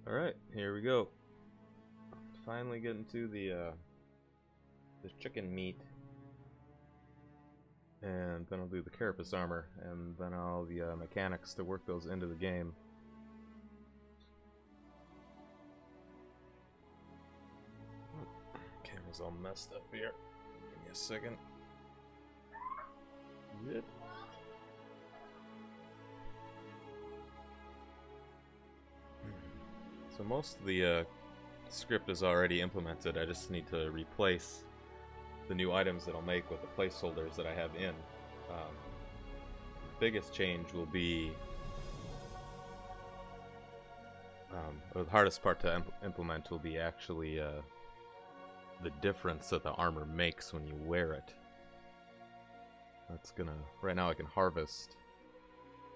Alright, here we go. Finally getting to the chicken meat. And then I'll do the carapace armor, and then I'll the mechanics to work those into the game. Camera's all messed up here. Give me a second. Yep. So most of the script is already implemented. I just need to replace the new items that I'll make with the placeholders that I have in. The biggest change will be the hardest part to implement will be actually the difference that the armor makes when you wear it. That's gonna... Right now I can harvest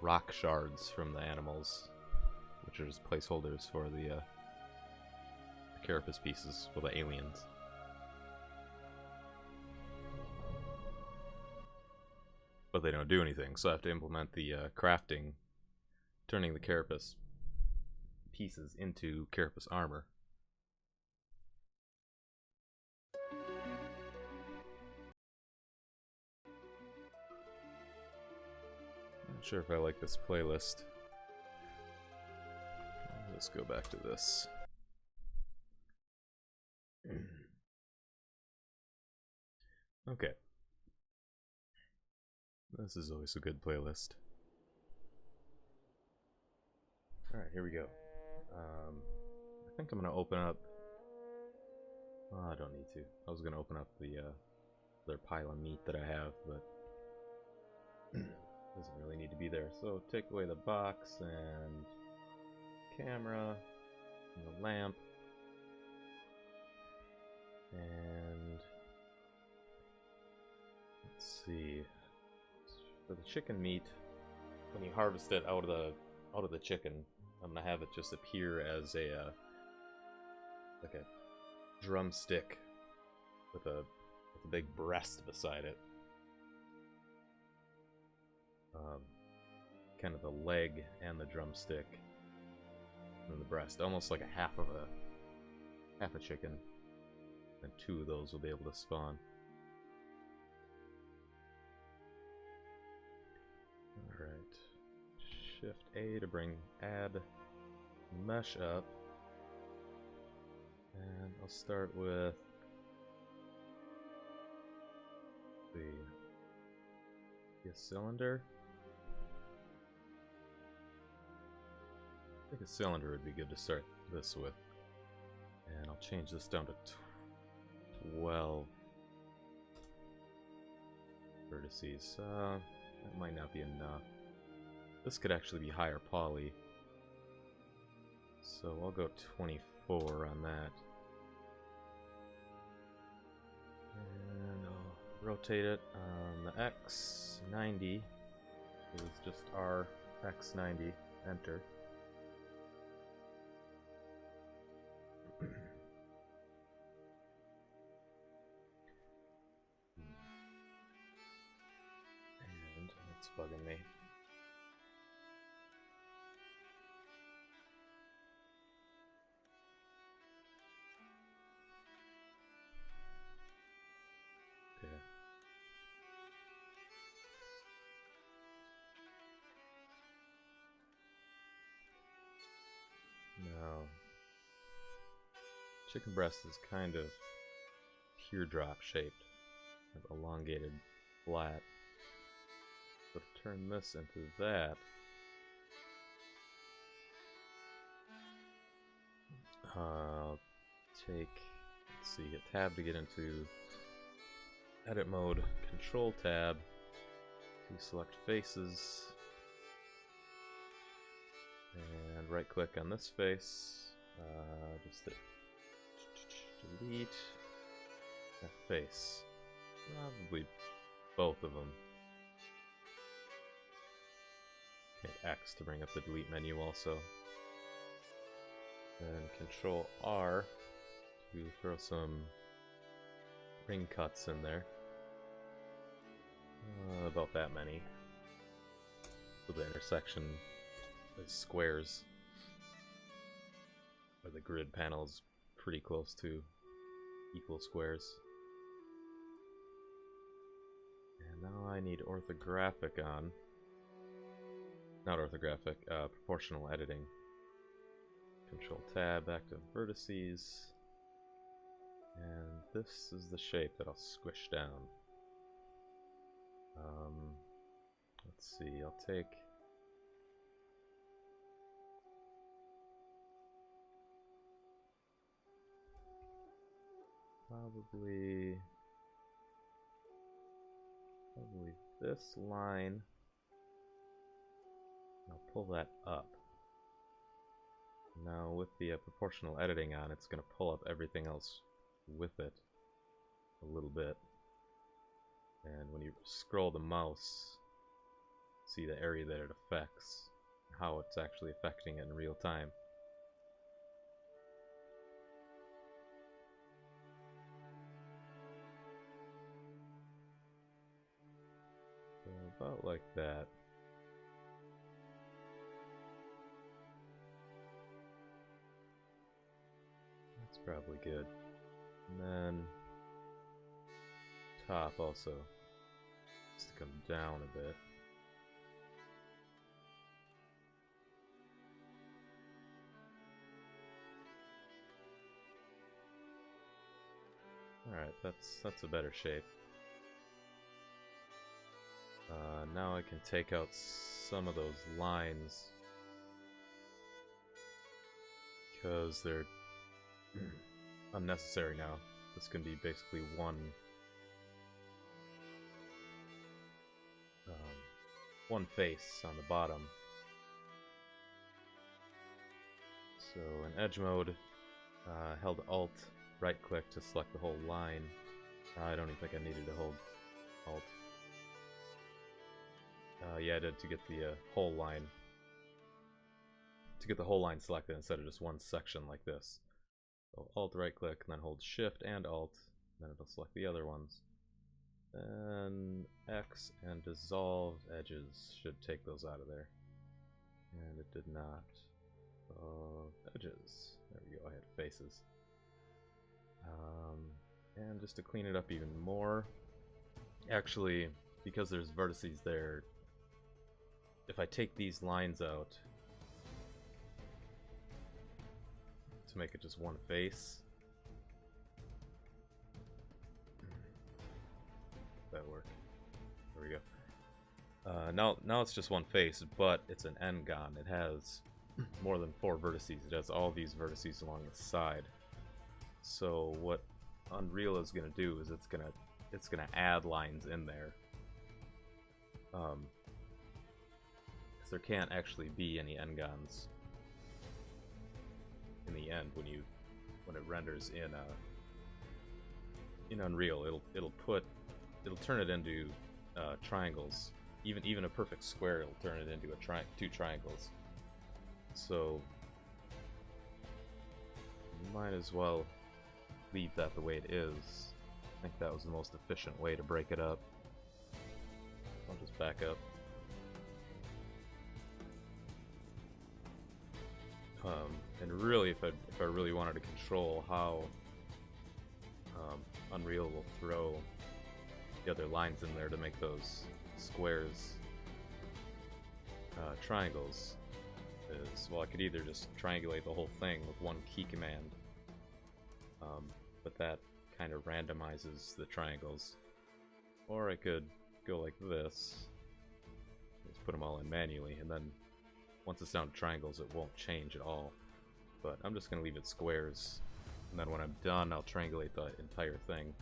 rock shards from the animals, which are just placeholders for the carapace pieces for the aliens. But they don't do anything, so I have to implement the crafting, turning the carapace pieces into carapace armor. Not sure if I like this playlist. Let's go back to this. Okay. This is always a good playlist. Alright, here we go. I think I'm going to open up... Oh, I don't need to. I was going to open up the other pile of meat that I have, but doesn't really need to be there. So take away the box and camera and the lamp. And let's see. For the chicken meat, when you harvest it out of the chicken, I'm gonna have it just appear as a like a drumstick with a big breast beside it. Kind of the leg and the drumstick, and then the breast, almost like a half a chicken, and two of those will be able to spawn. Alright, Shift A to bring add mesh up, and I'll start with the cylinder. I think a cylinder would be good to start this with, and I'll change this down to 12 vertices. That might not be enough. This could actually be higher poly, so I'll go 24 on that. And I'll rotate it. The X 90 is just R X 90. Enter. And it's bugging me. Okay. Now, chicken breast is kind of teardrop shaped, kind of elongated, flat. So to turn this into that, I'll take, let's see, a tab to get into edit mode, control tab to select faces, and right click on this face, just hit delete that face, probably both of them. Hit X to bring up the delete menu also. Then Control R to throw some ring cuts in there. About that many. So the intersection is squares. or the grid panels pretty close to equal squares. And now I need orthographic on. Not orthographic, proportional editing. Control tab, active vertices. And this is the shape that I'll squish down. Let's see, I'll take probably this line. I'll pull that up. Now with the proportional editing on, it's going to pull up everything else with it a little bit. And when you scroll the mouse, see the area that it affects, how it's actually affecting it in real time. So about like that. That's probably good. And then top also has to come down a bit. Alright, that's a better shape. Now I can take out some of those lines because they're unnecessary now. This can be basically one face on the bottom. So in edge mode, held Alt, right click to select the whole line. I don't even think I needed to hold Alt. Yeah, I did, to get the whole line. To get the whole line selected instead of just one section like this. So Alt right click and then hold Shift and Alt, and then it'll select the other ones. Then X and dissolve edges should take those out of there. And it did not. Edges. There we go, I had faces. And just to clean it up even more, actually, because there's vertices there, if I take these lines out to make it just one face, that'll work. There we go. Now it's just one face, but it's an n-gon. It has more than 4 vertices. It has all these vertices along the side. So what Unreal is gonna do is it's gonna add lines in there. Because there can't actually be any n-gons in the end when it renders in Unreal. It'll turn it into triangles. Even a perfect square, it'll turn it into two triangles. So you might as well leave that the way it is. I think that was the most efficient way to break it up. I'll just back up. And really, if I really wanted to control how Unreal will throw the other lines in there to make those squares triangles, well, I could either just triangulate the whole thing with one key command, but that kind of randomizes the triangles, or I could go like this, just put them all in manually, and then once it's down to triangles, it won't change at all. But I'm just going to leave it squares, and then when I'm done, I'll triangulate the entire thing.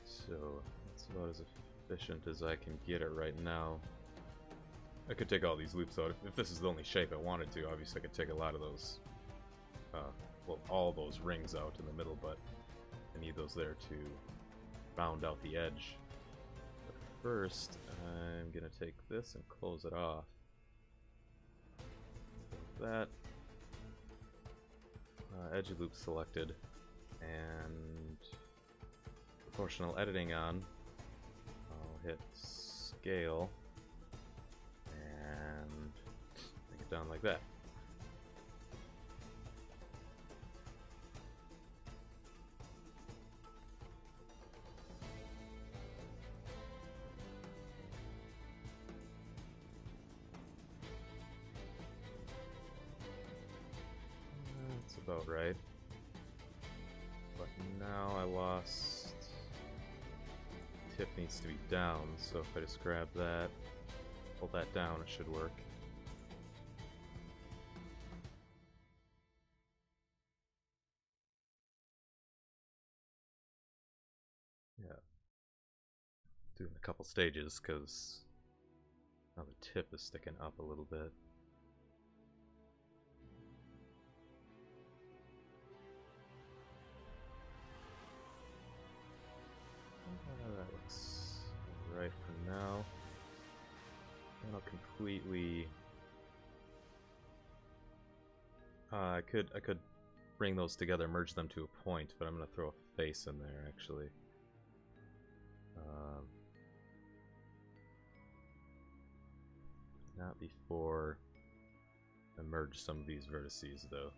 So that's about as efficient as I can get it right now. I could take all these loops out. If this is the only shape I wanted to, obviously I could take a lot of those, well, all those rings out in the middle, but I need those there to round out the edge. But first, I'm going to take this and close it off. That edge loop selected, and proportional editing on. I'll hit scale and it down like that. That's about right. But now I lost... Tip needs to be down, so if I just grab that, pull that down, it should work. Yeah. Doing a couple stages, because now the tip is sticking up a little bit. That looks right for now. And I'll completely... I could bring those together, merge them to a point, but I'm going to throw a face in there, actually. Not before I merge some of these vertices, though.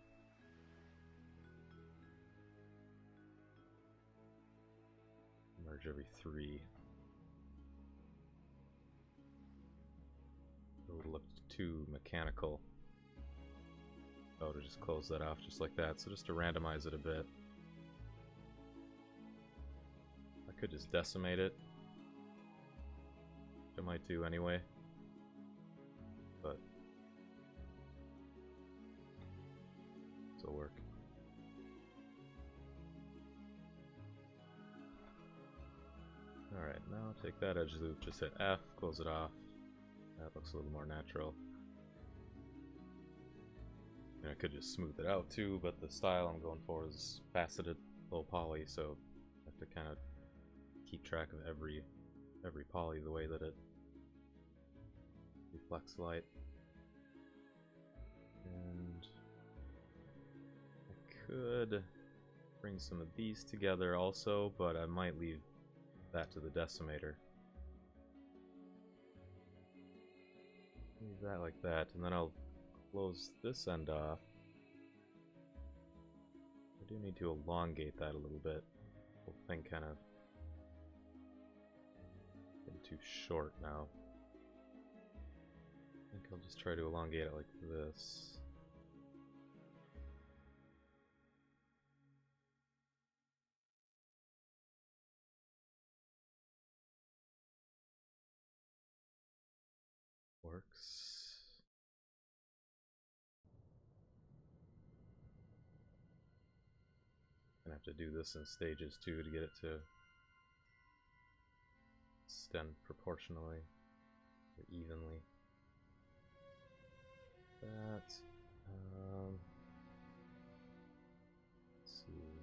Merge every 3. It would look too mechanical. Oh, to just close that off just like that. So just to randomize it a bit. I could just decimate it. Which I might do anyway. But it'll work. Alright, now take that edge loop, just hit F, close it off. That looks a little more natural. And I could just smooth it out too, but the style I'm going for is faceted, low poly, so I have to kind of keep track of every poly the way that it reflects light. And I could bring some of these together also, but I might leave that to the decimator. Leave that like that, and then I'll close this end off. I do need to elongate that a little bit. The whole thing kind of getting too short now. I think I'll just try to elongate it like this. Works. Gonna have to do this in stages too to get it to extend proportionally or evenly. That. Let's see.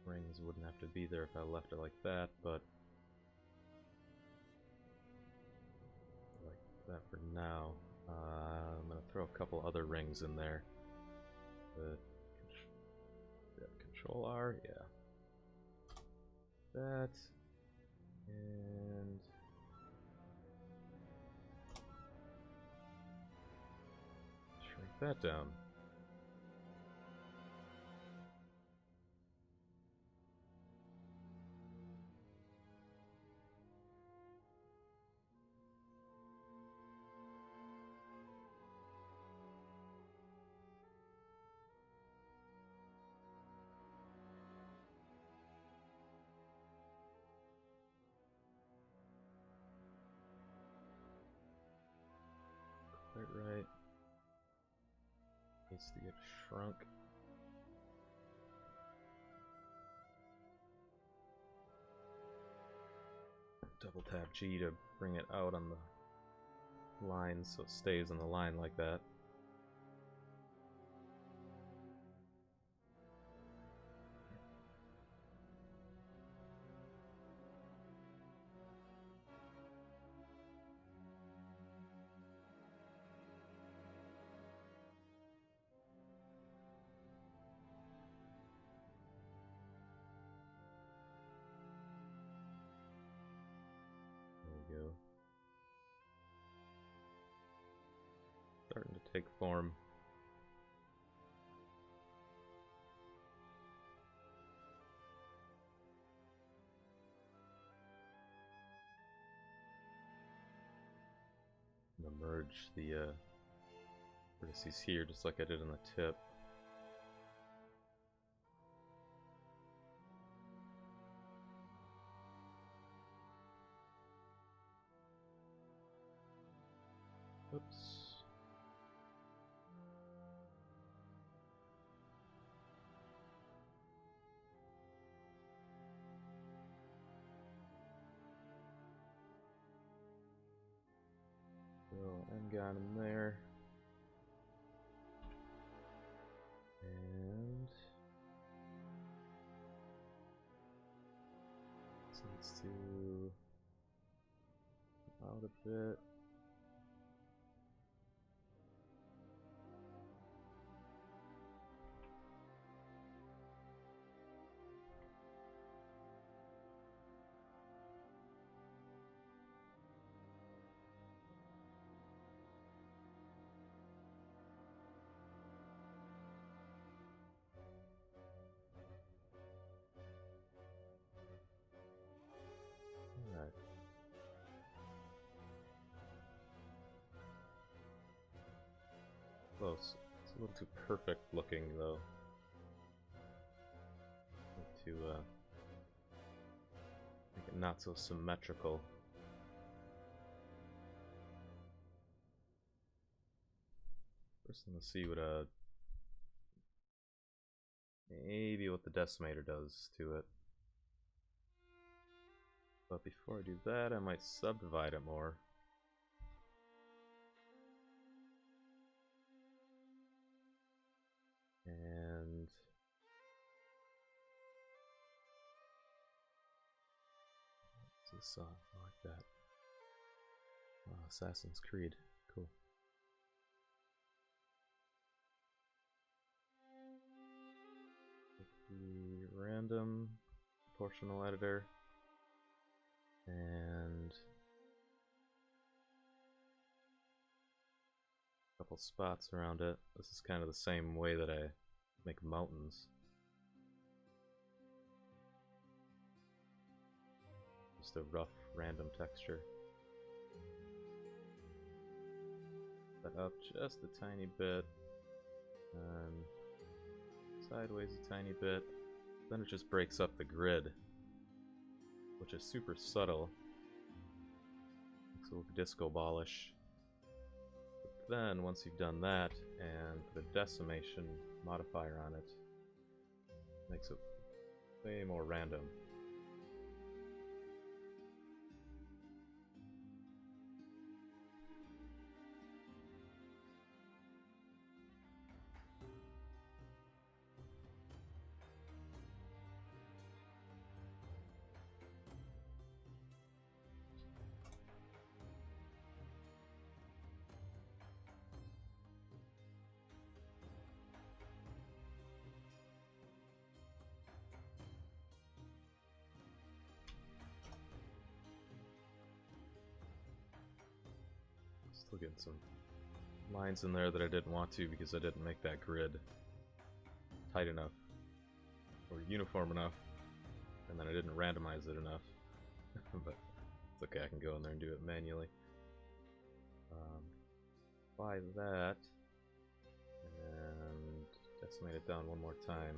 Rings wouldn't have to be there if I left it like that, but like that for now. I'm gonna throw a couple other rings in there. Control R, yeah. That and shrink that down. Quite right. Needs to get shrunk. Double tap G to bring it out on the line so it stays on the line like that. There we go. take form. I'm gonna merge the vertices here just like I did on the tip. Oops. So I've got him there. And this needs to come out a bit. Alright. Close. It's a little too perfect looking though. Need to make it not so symmetrical. First, let's see what maybe what the decimator does to it. But before I do that, I might subdivide it more. And what's this song? I like that. Oh, Assassin's Creed. Cool. The random proportional editor and a couple spots around it. This is kind of the same way that I make mountains. Just a rough random texture. Set up just a tiny bit and sideways a tiny bit. Then it just breaks up the grid, which is super subtle. Looks a little disco ballish. But then once you've done that and put a decimation modifier on it, makes it way more random. Still getting some lines in there that I didn't want to because I didn't make that grid tight enough or uniform enough, and then I didn't randomize it enough. But it's okay, I can go in there and do it manually. Apply that and decimate it down one more time.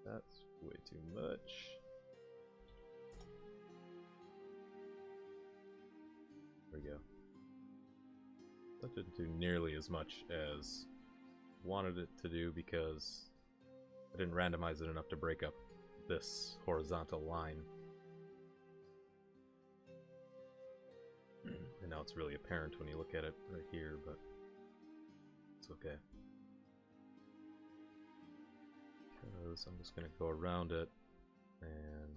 That's way too much. There we go. That didn't do nearly as much as wanted it to do because I didn't randomize it enough to break up this horizontal line. And now it's really apparent when you look at it right here, but it's okay. Because I'm just going to go around it and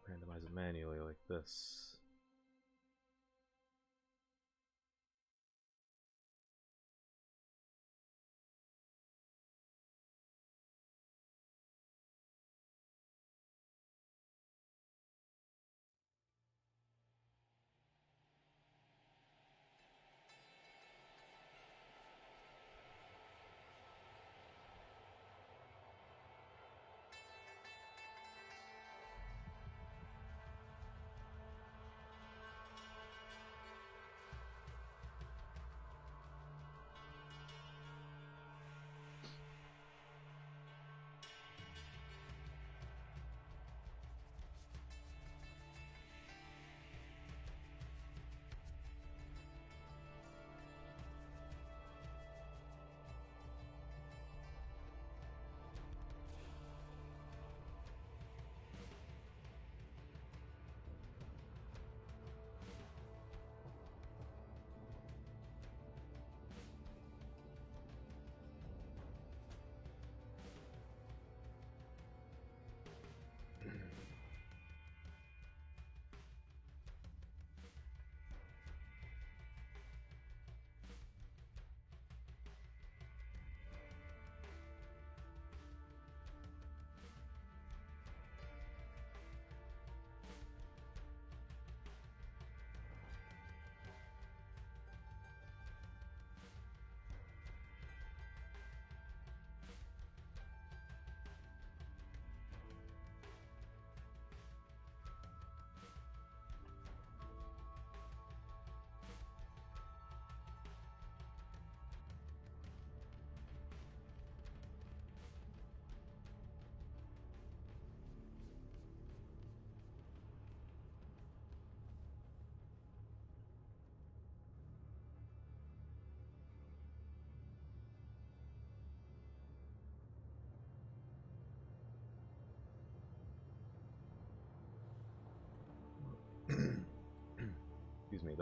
randomize it manually like this.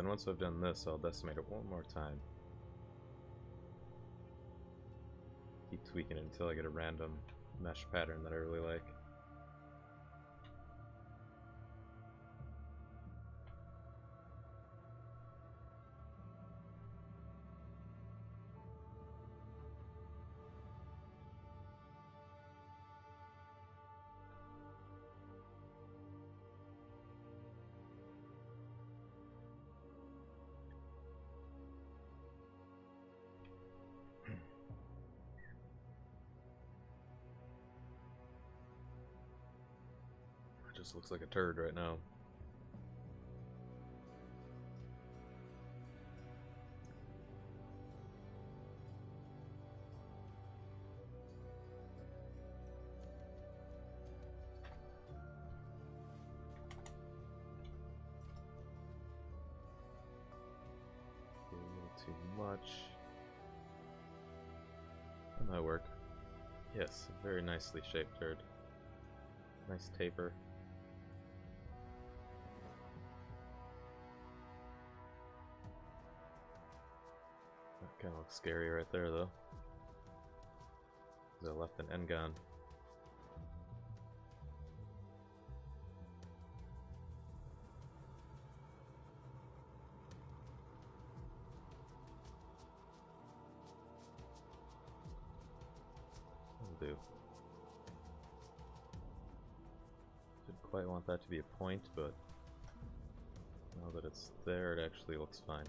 then once I've done this, I'll decimate it one more time. Keep tweaking it until I get a random mesh pattern that I really like. Just looks like a turd right now. A little too much. That might work. Yes, a very nicely shaped turd. Nice taper. That kind of looks scary right there, though. Because I left an end gun. That'll do. Didn't quite want that to be a point, but now that it's there, it actually looks fine.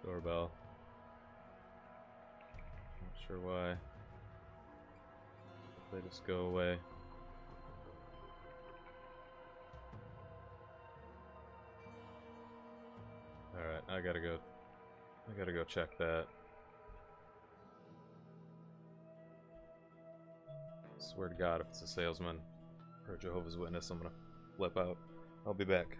Doorbell. Not sure why. They just go away. Alright, I gotta go check that. Swear to God, if it's a salesman or a Jehovah's Witness, I'm gonna flip out. I'll be back.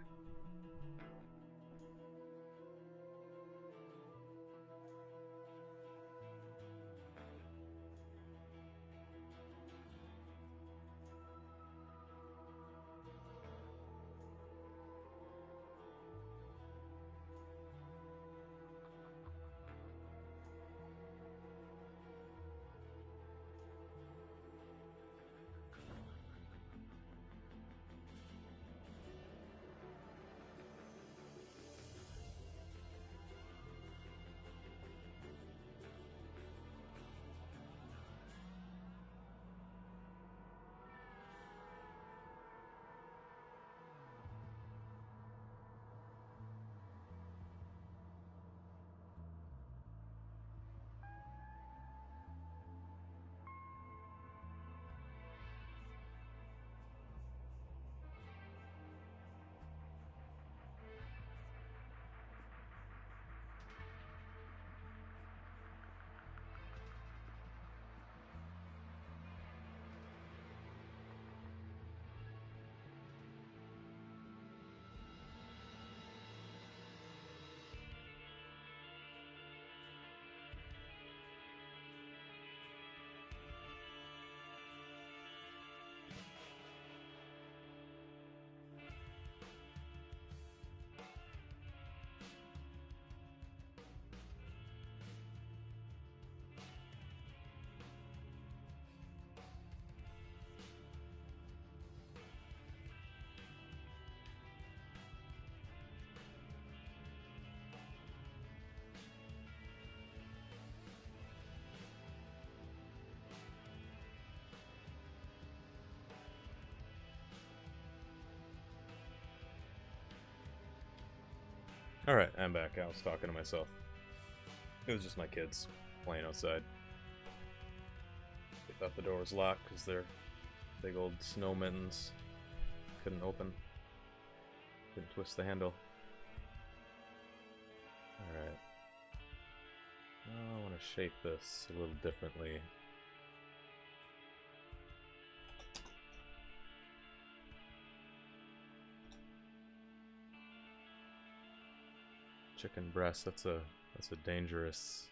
Alright, I'm back. I was talking to myself. It was just my kids playing outside. They thought the door was locked because they're big old snow mittens. Couldn't open. Couldn't twist the handle. Alright. Now I want to shape this a little differently. Chicken breast, that's a dangerous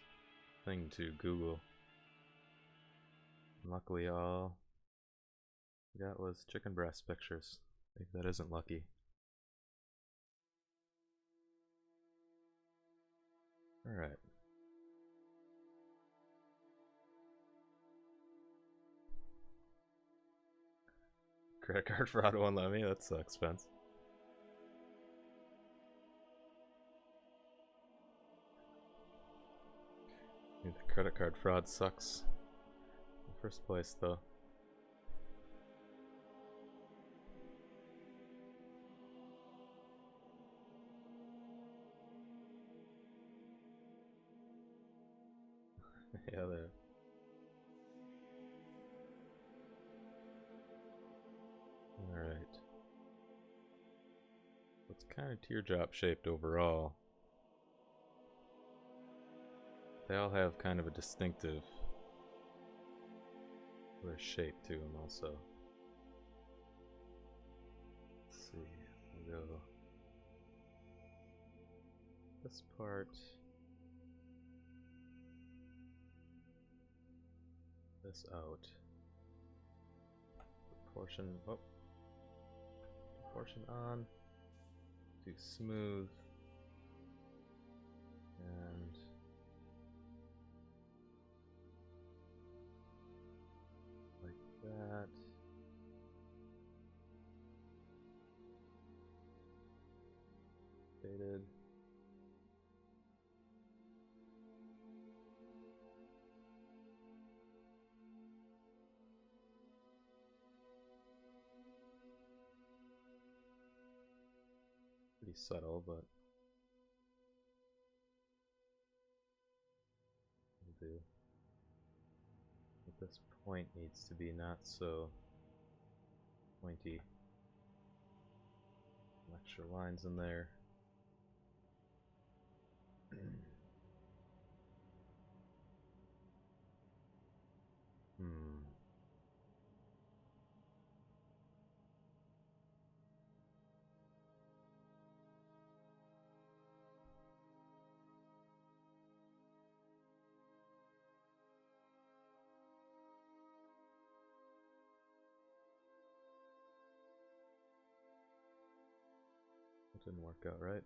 thing to Google. And luckily all I got was chicken breast pictures. Maybe that isn't lucky. Alright. Credit card fraud won't let me, that sucks, Spence. The credit card fraud sucks in the first place, though. Yeah, there. Alright. It's kind of teardrop shaped overall. They all have kind of a distinctive shape to them also. Let's see, we'll go this part, this out, proportion, proportion on, do smooth, and that. Faded. Pretty subtle, but will do. But this point needs to be not so pointy. Some extra lines in there. It didn't work out right.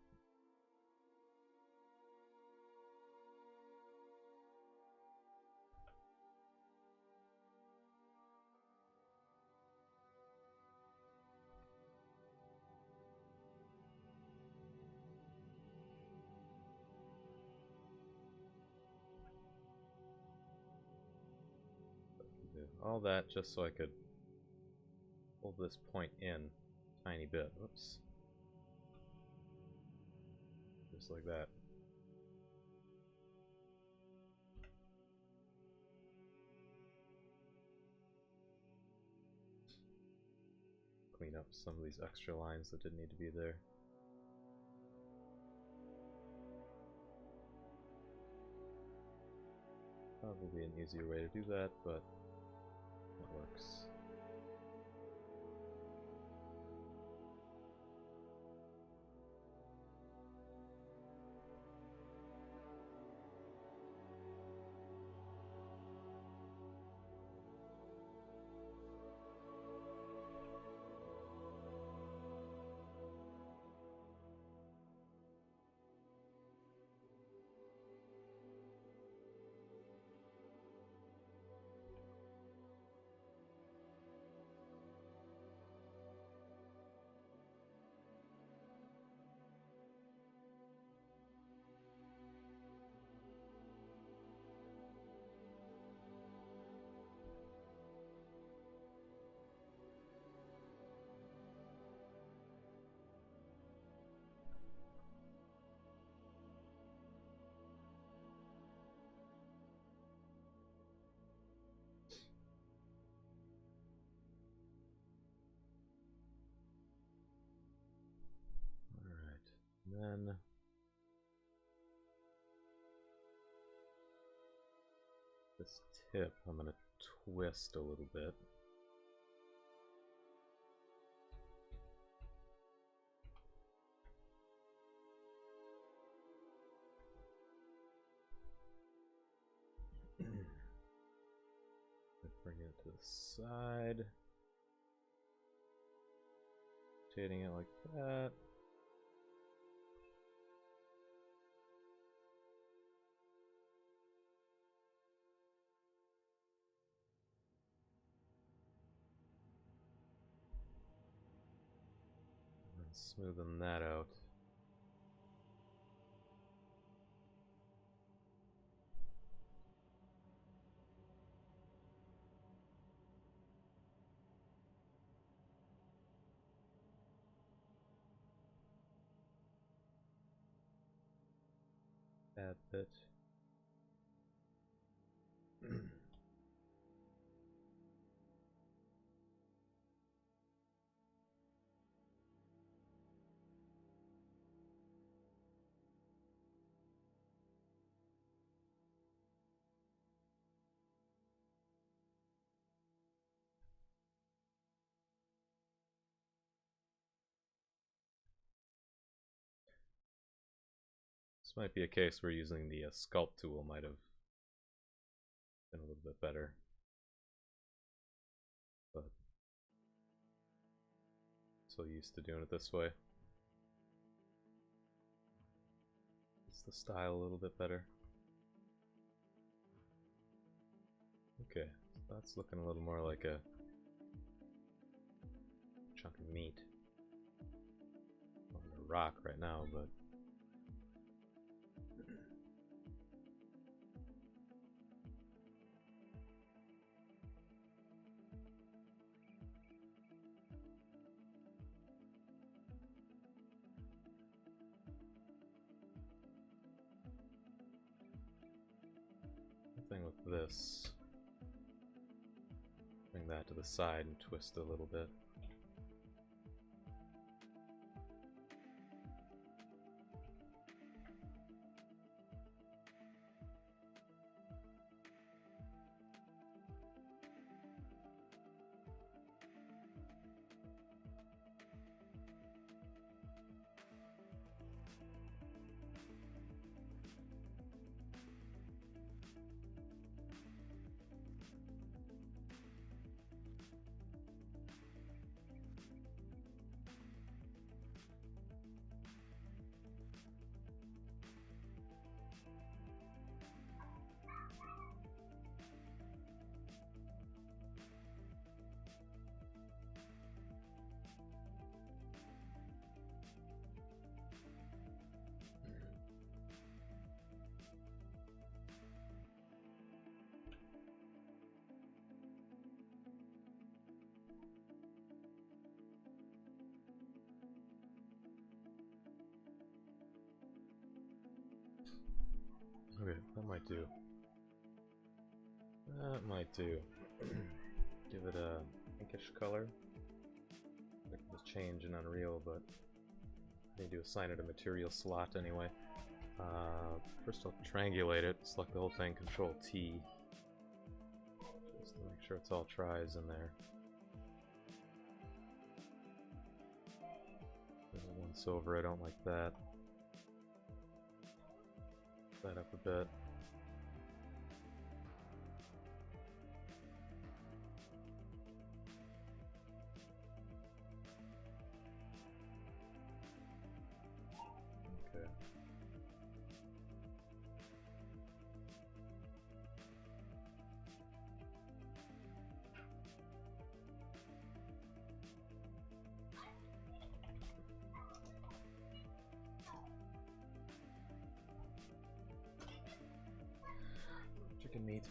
All that just so I could pull this point in a tiny bit. Whoops. Just like that. Clean up some of these extra lines that didn't need to be there. Probably an easier way to do that, but it works. then this tip I'm going to twist a little bit. Bring it to the side, rotating it like that. And smoothing that out. That bit. This might be a case where using the sculpt tool might have been a little bit better, but so used to doing it this way. It's the style a little bit better. Okay, so that's looking a little more like a chunk of meat on a rock right now, but the thing with this, bring that to the side and twist a little bit. Okay, that might do. That might do. Give it a pinkish color. I can just change in Unreal, but I need to assign it a material slot anyway. First I'll triangulate it, select the whole thing, Control T. Just to make sure it's all tris in there. Once over, I don't like that. That up a bit. Okay. Chicken meat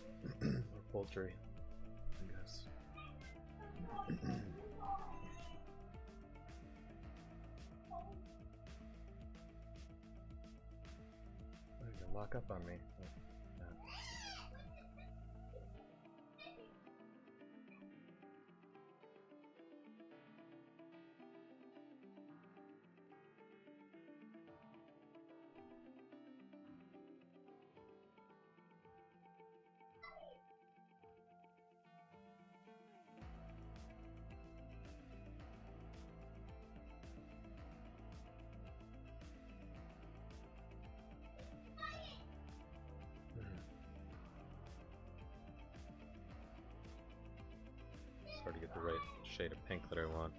or poultry, I guess. You're gonna lock up on me. Oh, no. hard to get the right shade of pink that I want.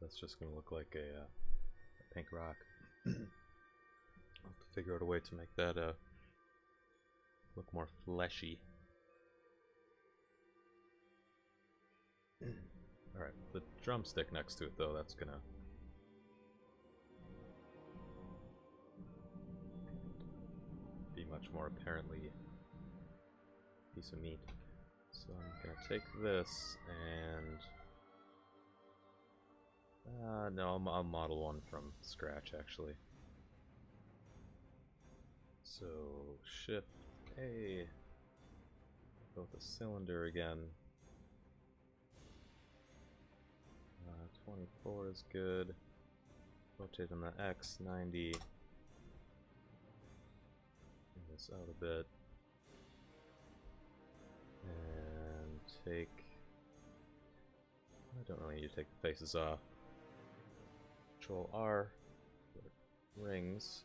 That's just going to look like a pink rock. I'll have to figure out a way to make that look more fleshy. Alright, the drumstick next to it though, that's gonna be much more apparently a piece of meat. So I'm gonna take this and no, I'll model one from scratch actually. So Shift A, go with the cylinder again. 24 is good. Rotate on the X, 90. Bring this out a bit. And take... I don't really need to take the faces off. Control R, put rings.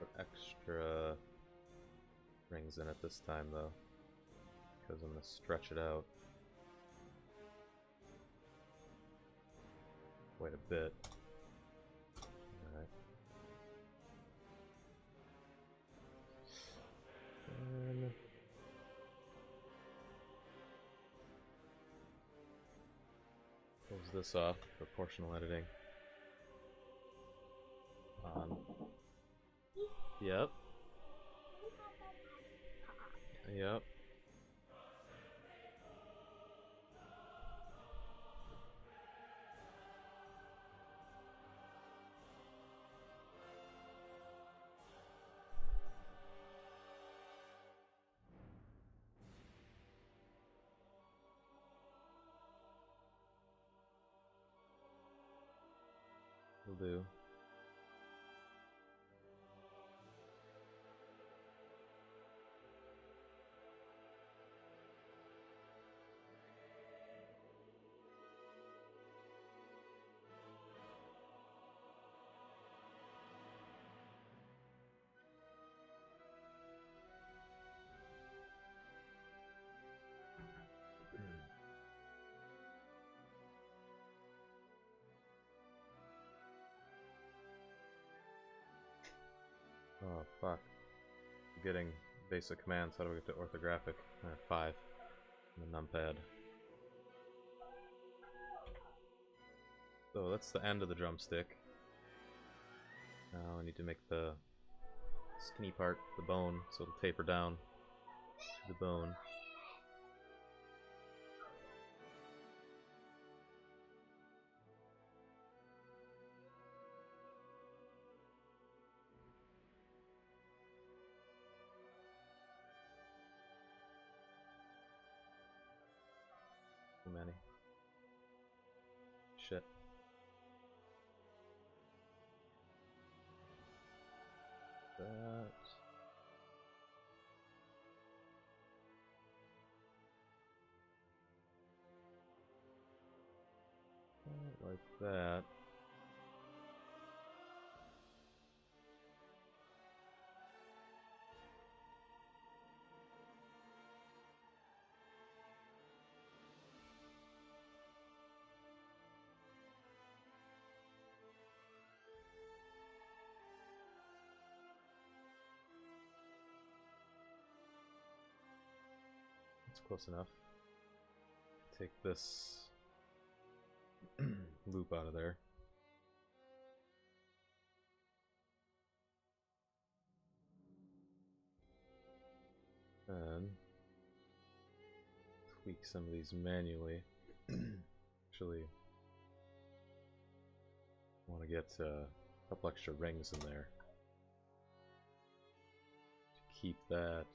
Put extra rings in it this time though, because I'm going to stretch it out quite a bit. Alright. And close this off, proportional editing. Yep. Yep. Will do. Oh fuck. Getting basic commands, how do we get to orthographic? 5 on the numpad. So that's the end of the drumstick. Now I need to make the skinny part, the bone, so it'll taper down to the bone. Too many. Shit. That. Like that. That's close enough. Take this loop out of there. And tweak some of these manually. Actually, want to get a couple extra rings in there to keep that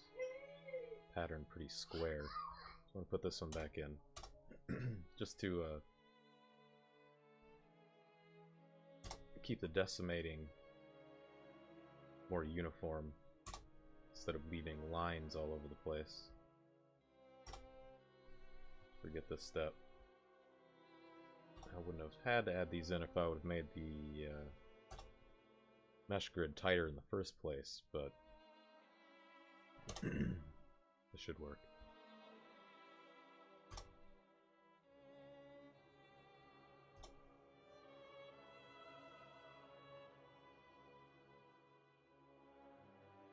pattern pretty square. So I'm going to put this one back in. Just to keep the decimating more uniform instead of leaving lines all over the place. Forget this step. I wouldn't have had to add these in if I would have made the mesh grid tighter in the first place, but this should work.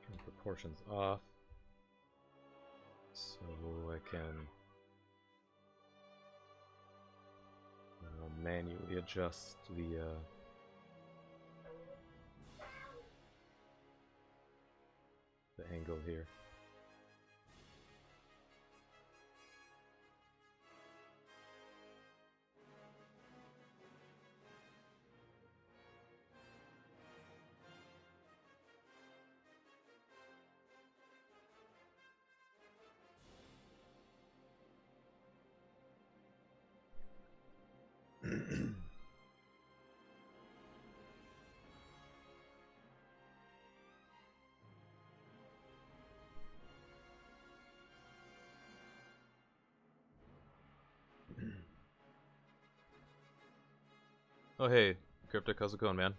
Turn proportions off so I can manually adjust the angle here. Oh hey, Cryptic, how's it going, man?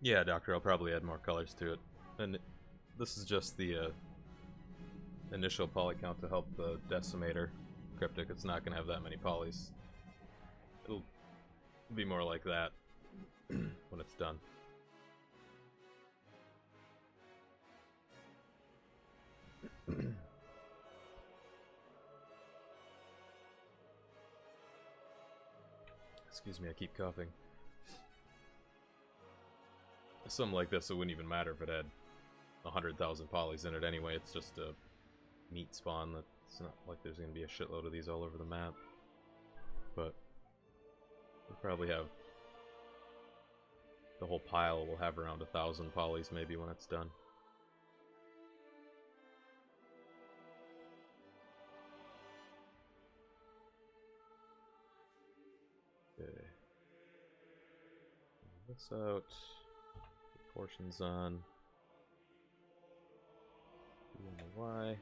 Yeah, Doctor, I'll probably add more colors to it. And this is just the initial poly count to help the decimator. Cryptic, it's not going to have that many polys. It'll be more like that when it's done. Excuse me, I keep coughing. Something like this, it wouldn't even matter if it had 100,000 polys in it anyway. It's just a meat spawn. That's not like there's going to be a shitload of these all over the map. But we'll probably have the whole pile will have around 1,000 polys maybe when it's done. Okay. This out. Proportions on. B on the Y.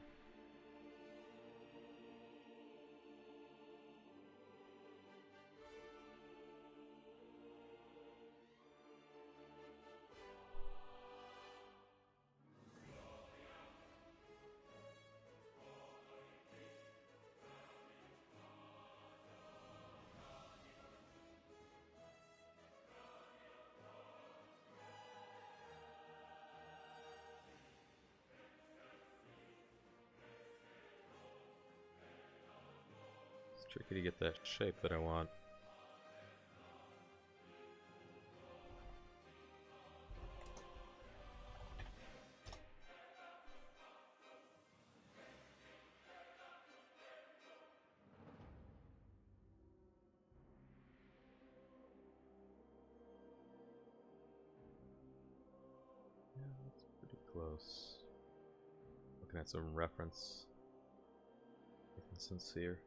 Tricky to get that shape that I want. Yeah, that's pretty close. Looking at some references here.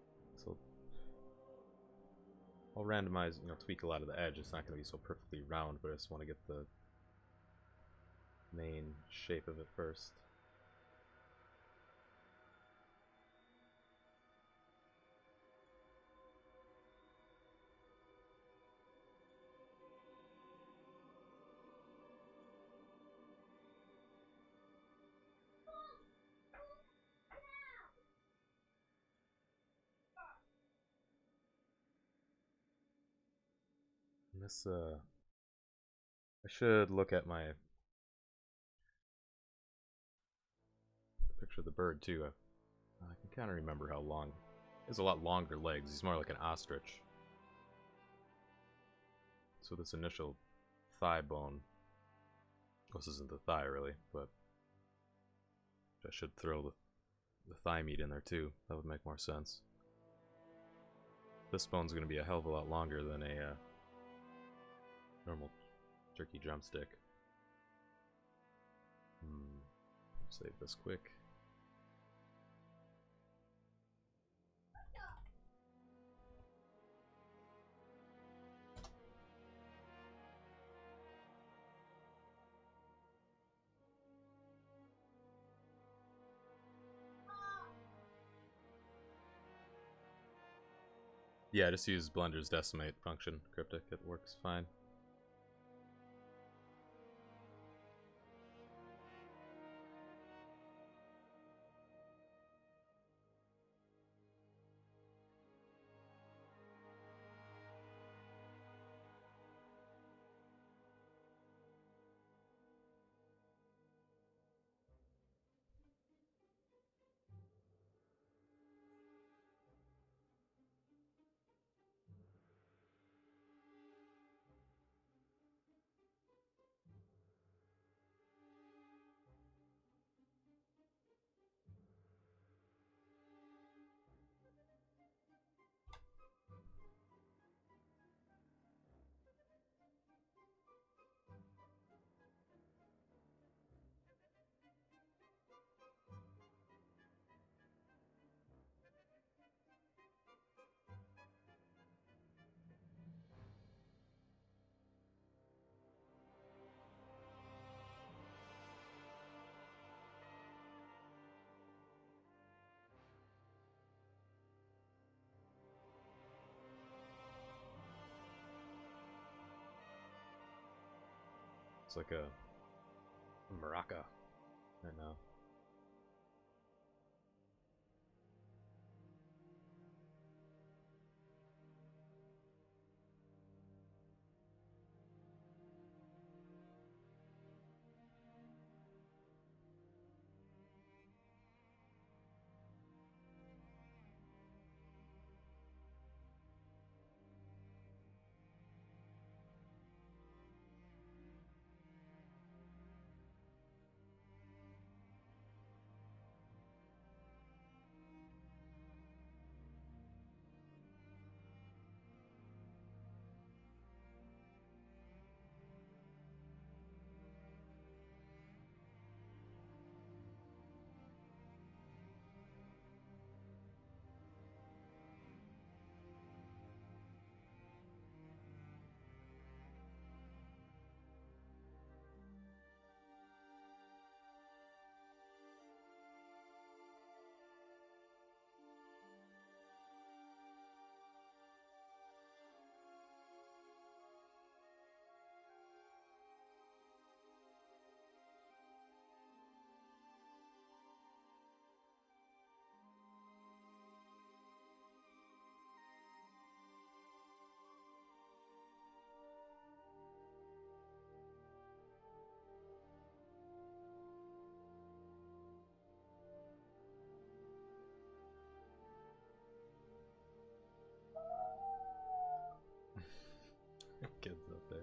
So I'll randomize, tweak a lot of the edge. It's not going to be so perfectly round, but I just want to get the main shape of it first. And this, I should look at my picture of the bird too. I can kind of remember how long. He has a lot longer legs. He's more like an ostrich. So this initial thigh bone, this isn't the thigh really, but I should throw the thigh meat in there too. That would make more sense. This bone's going to be a hell of a lot longer than a normal turkey drumstick. Save this quick. Yeah, just use Blender's decimate function, Cryptic. It works fine. It's like a maraca right now. Kids up there.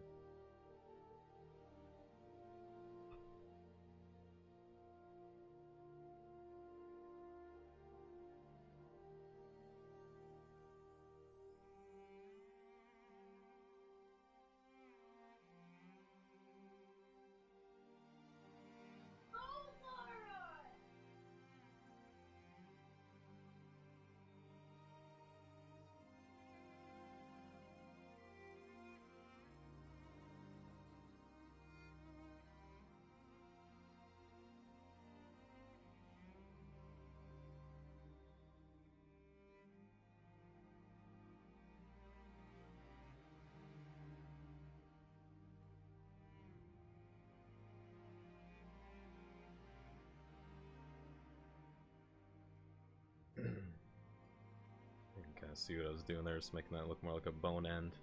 You can kind of see what I was doing there, just making that look more like a bone end.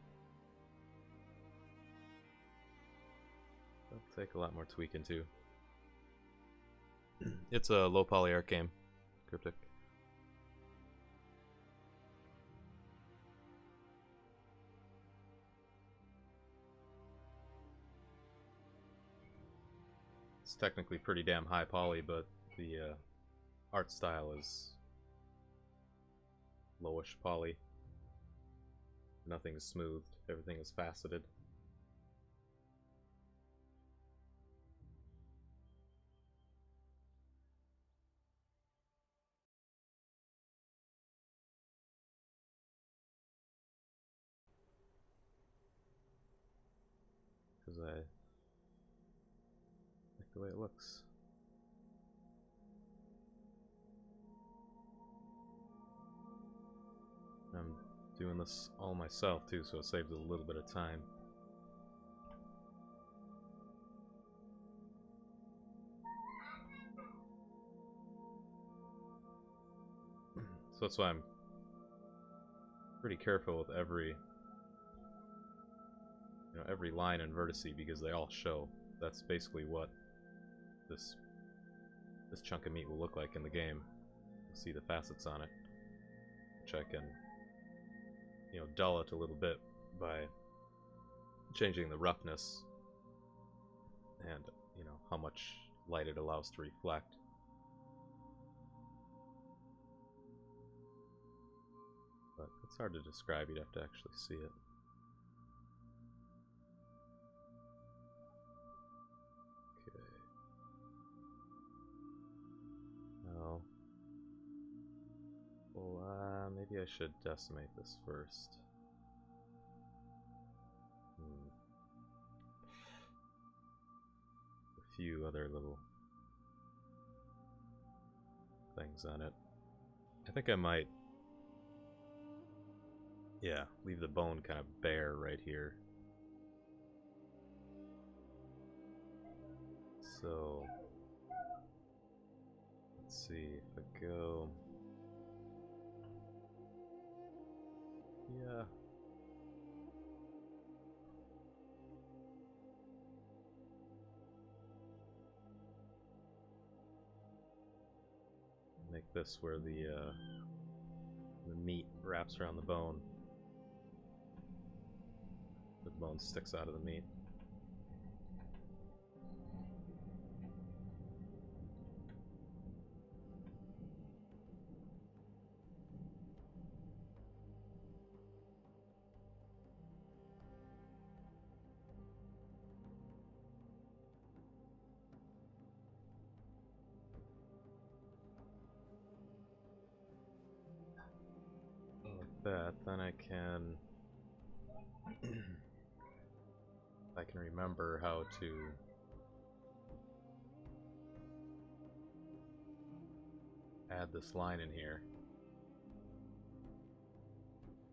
That'll take a lot more tweaking too. It's a low poly art game, Cryptic. It's technically pretty damn high poly, but the art style is lowish poly. Nothing is smoothed, everything is faceted. because I like the way it looks. I'm doing this all myself too, so it saves a little bit of time. So that's why I'm pretty careful with every line and vertice, because they all show. That's basically what this chunk of meat will look like in the game. You'll see the facets on it, which I can, dull it a little bit by changing the roughness and, how much light it allows to reflect. But it's hard to describe, you'd have to actually see it. Okay. Now, well, maybe I should decimate this first. A few other little things on it. I think I might, leave the bone kind of bare right here. So, let's see if I go, make this where the meat wraps around the bone. The bone sticks out of the meat. That, then I can I can remember how to add this line in here,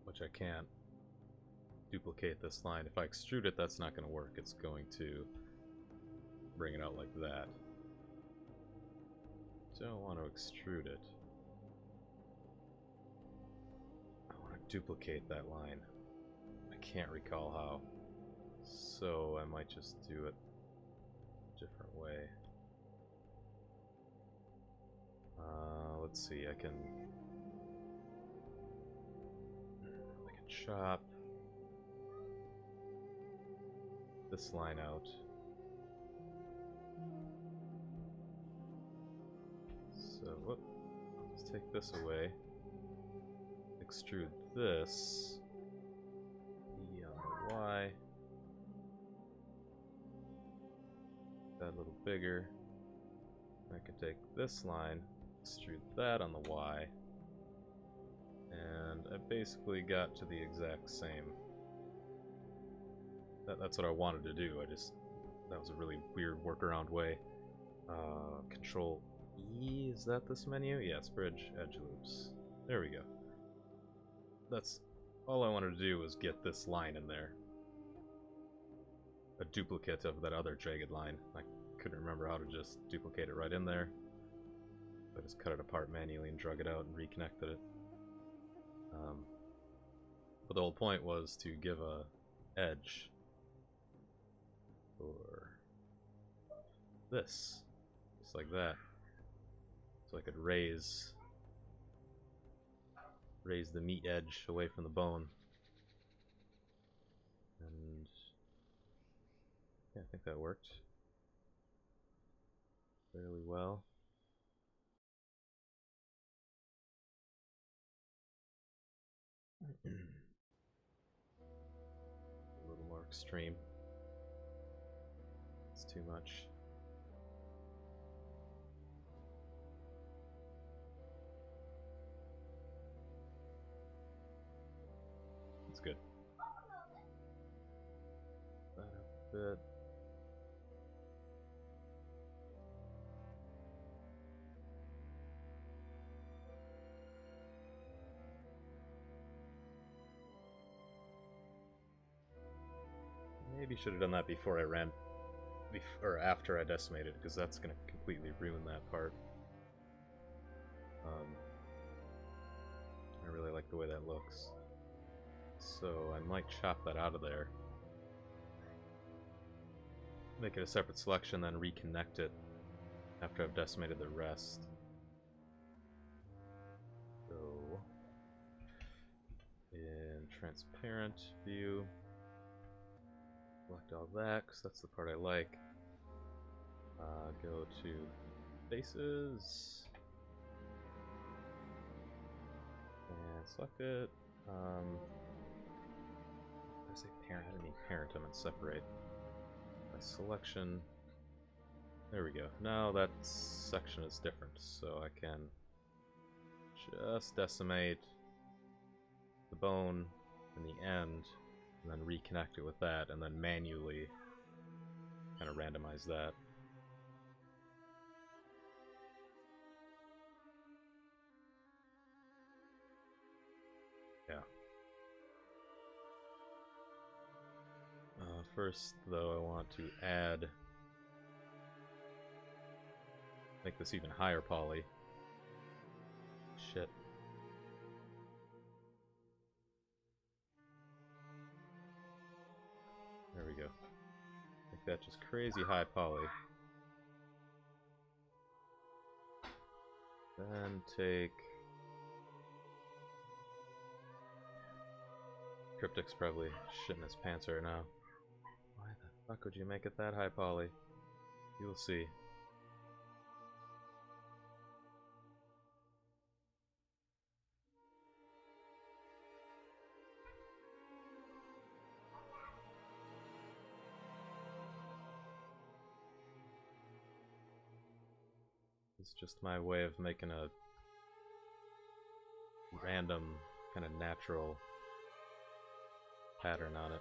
which I can't duplicate this line. If I extrude it, that's not going to work. It's going to bring it out like that. Don't want to extrude it. Duplicate that line. I can't recall how, so I might just do it a different way. Let's see, I can chop this line out. So, let's take this away. Extrude this, E on the Y, that a little bigger. I can take this line, extrude that on the Y, and I basically got to the exact same. That's what I wanted to do. That was a really weird workaround way. Control E, is that this menu? Yes, bridge edge loops. There we go. That's all I wanted to do, was get this line in there. A duplicate of that other jagged line. I couldn't remember how to just duplicate it right in there. I just cut it apart manually and drug it out and reconnected it. But the whole point was to give a edge for this, just like that. So I could raise the meat edge away from the bone. And yeah, I think that worked fairly well. A little more extreme. It's too much. It's good. That a bit. Maybe should have done that before I ran, or after I decimated, because that's going to completely ruin that part. I really like the way that looks. So I might chop that out of there. Make it a separate selection, then reconnect it after I've decimated the rest. So in transparent view, select all that, because that's the part I like. Go to faces, and select it. I say parent, I mean parent, I'm going to separate my selection. There we go. Now that section is different, so I can just decimate the bone in the end, and then reconnect it with that, and then manually kind of randomize that. Yeah. First, though, I want to make this even higher poly. Shit. There we go. Make that just crazy high poly. Then take... Cryptic's probably shitting his pants right now. Why the fuck would you make it that high poly? You'll see. It's just my way of making a random, kind of natural pattern on it.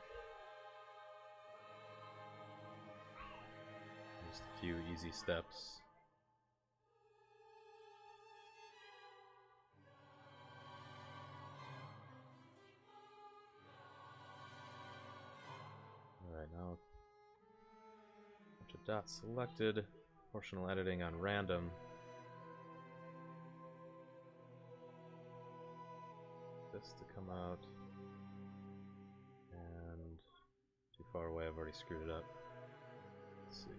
Just a few easy steps. Alright, now bunch of dots selected, proportional editing on random. This to come out, and too far away, I've already screwed it up. Let's see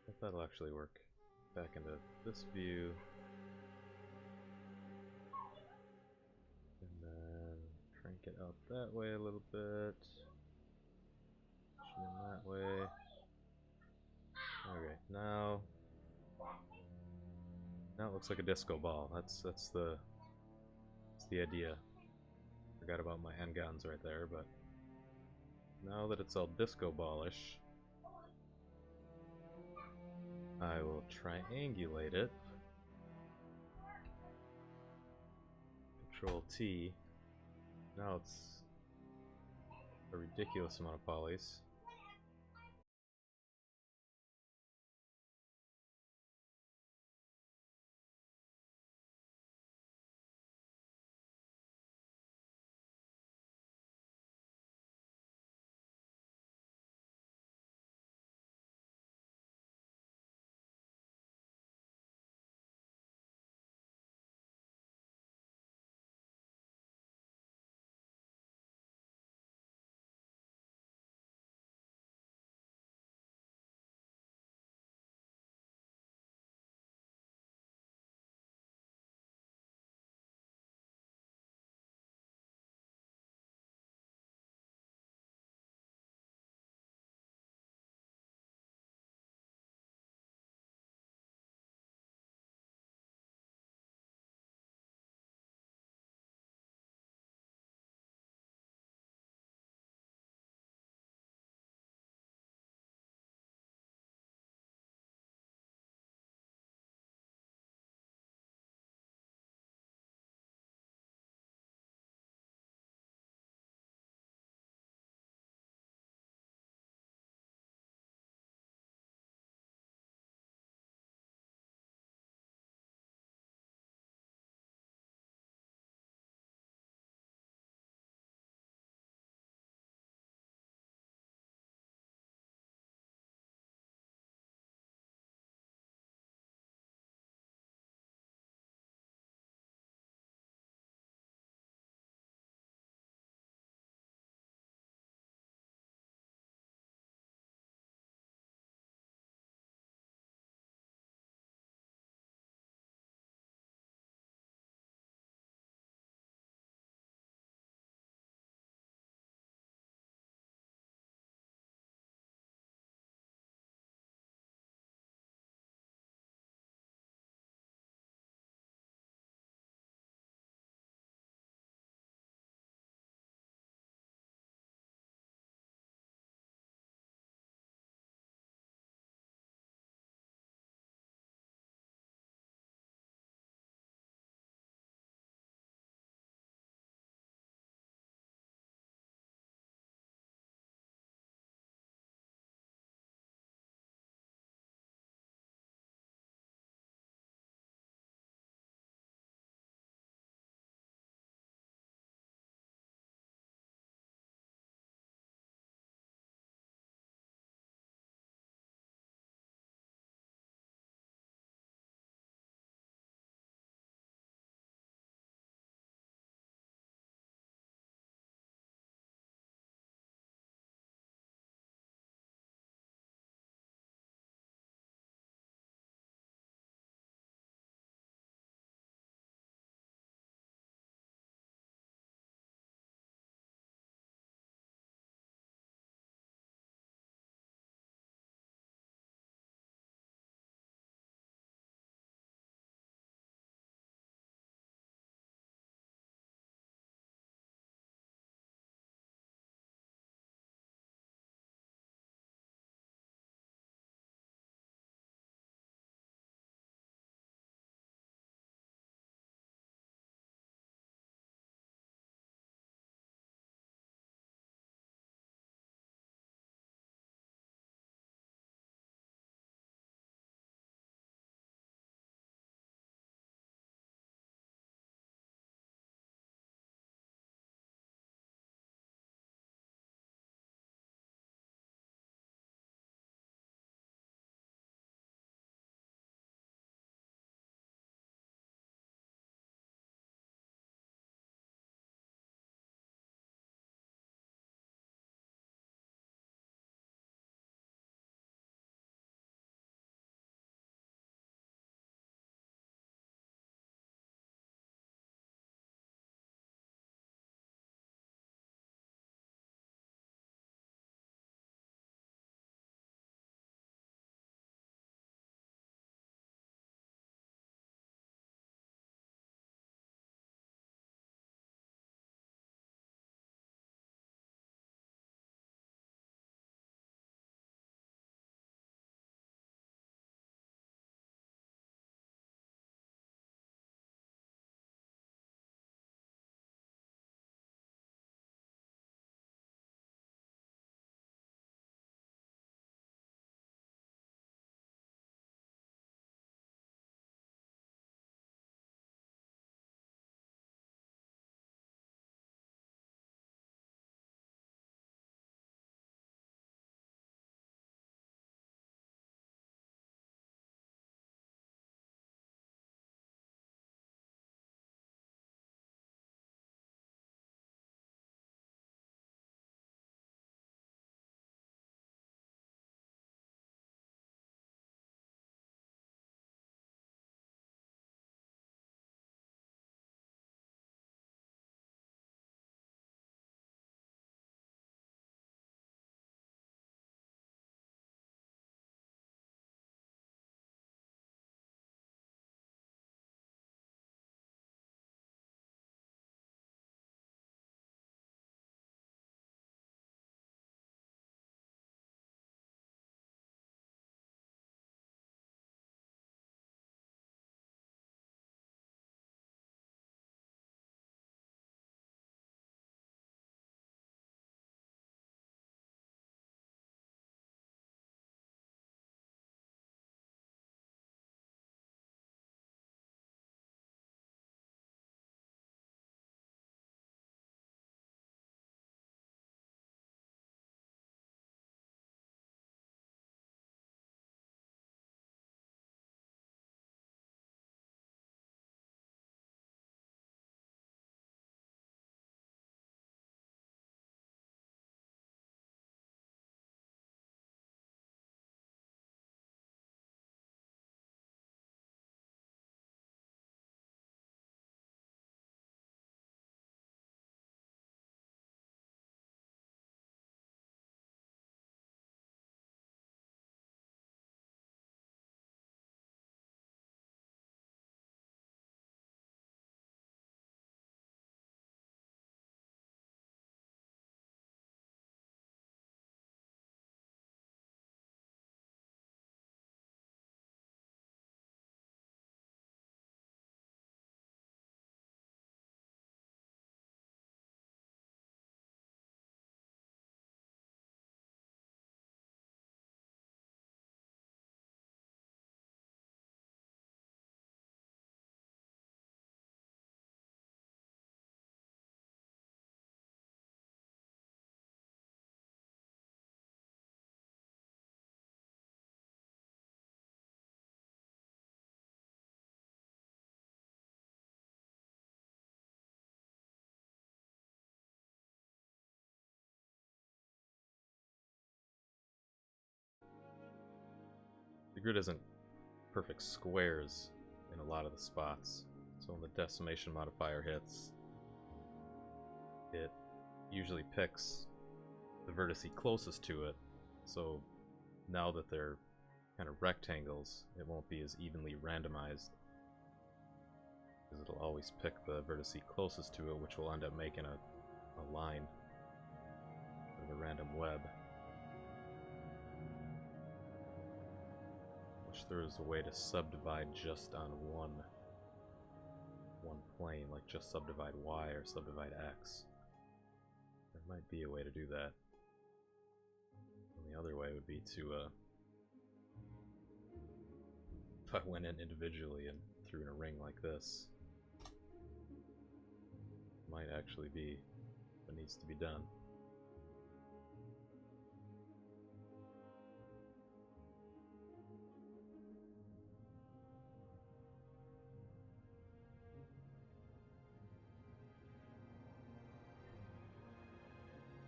if that'll actually work. Back into this view, and then crank it out that way a little bit, push it in that way. Okay, now it looks like a disco ball. That's the idea. Forgot about my N-gons right there, but now that it's all disco ballish, I will triangulate it. Control T. Now it's a ridiculous amount of polys. grid isn't perfect squares in a lot of the spots. So when the decimation modifier hits, it usually picks the vertice closest to it. So now that they're kind of rectangles, it won't be as evenly randomized, because it'll always pick the vertice closest to it, which will end up making a line of a random web. Wish there was a way to subdivide just on one plane, like just subdivide Y or subdivide X. There might be a way to do that. And the other way would be to, if I went in individually and threw in a ring like this, might actually be what needs to be done.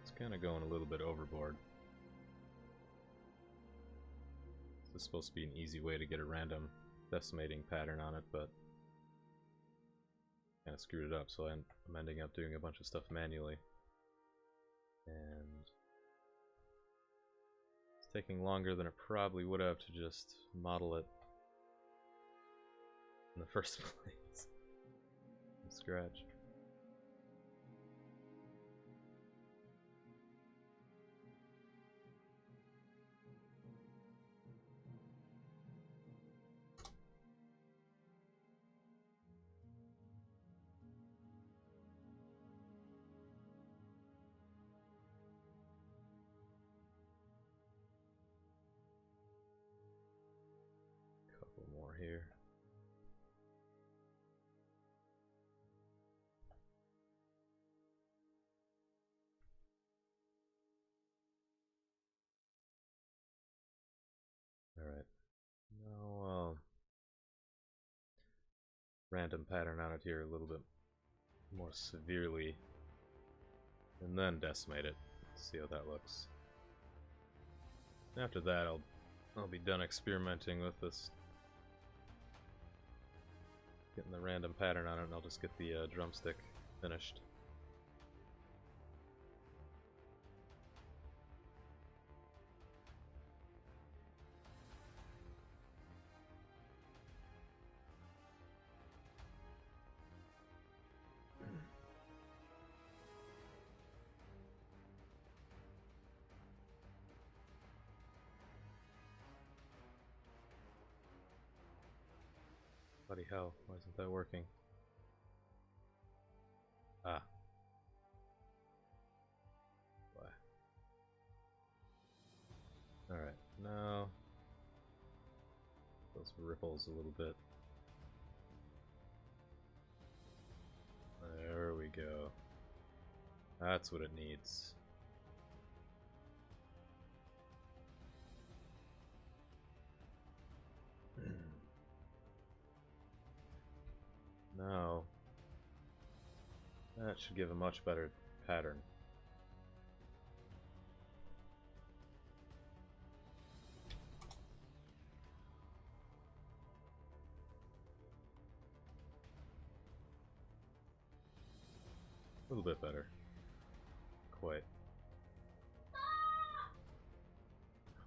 It's kind of going a little bit overboard. This is supposed to be an easy way to get a random decimating pattern on it, but kind of screwed it up, so I'm ending up doing a bunch of stuff manually. And it's taking longer than it probably would have to just model it in the first place from scratch. Couple more here. Alright. Now, random pattern on it here a little bit more severely, and then decimate it. See how that looks. After that, I'll be done experimenting with this, getting the random pattern on it, and I'll just get the drumstick finished. Bloody hell, why isn't that working? Ah. Why? Alright, now those ripples a little bit. There we go. That's what it needs. Now, that should give a much better pattern. A little bit better. Quite.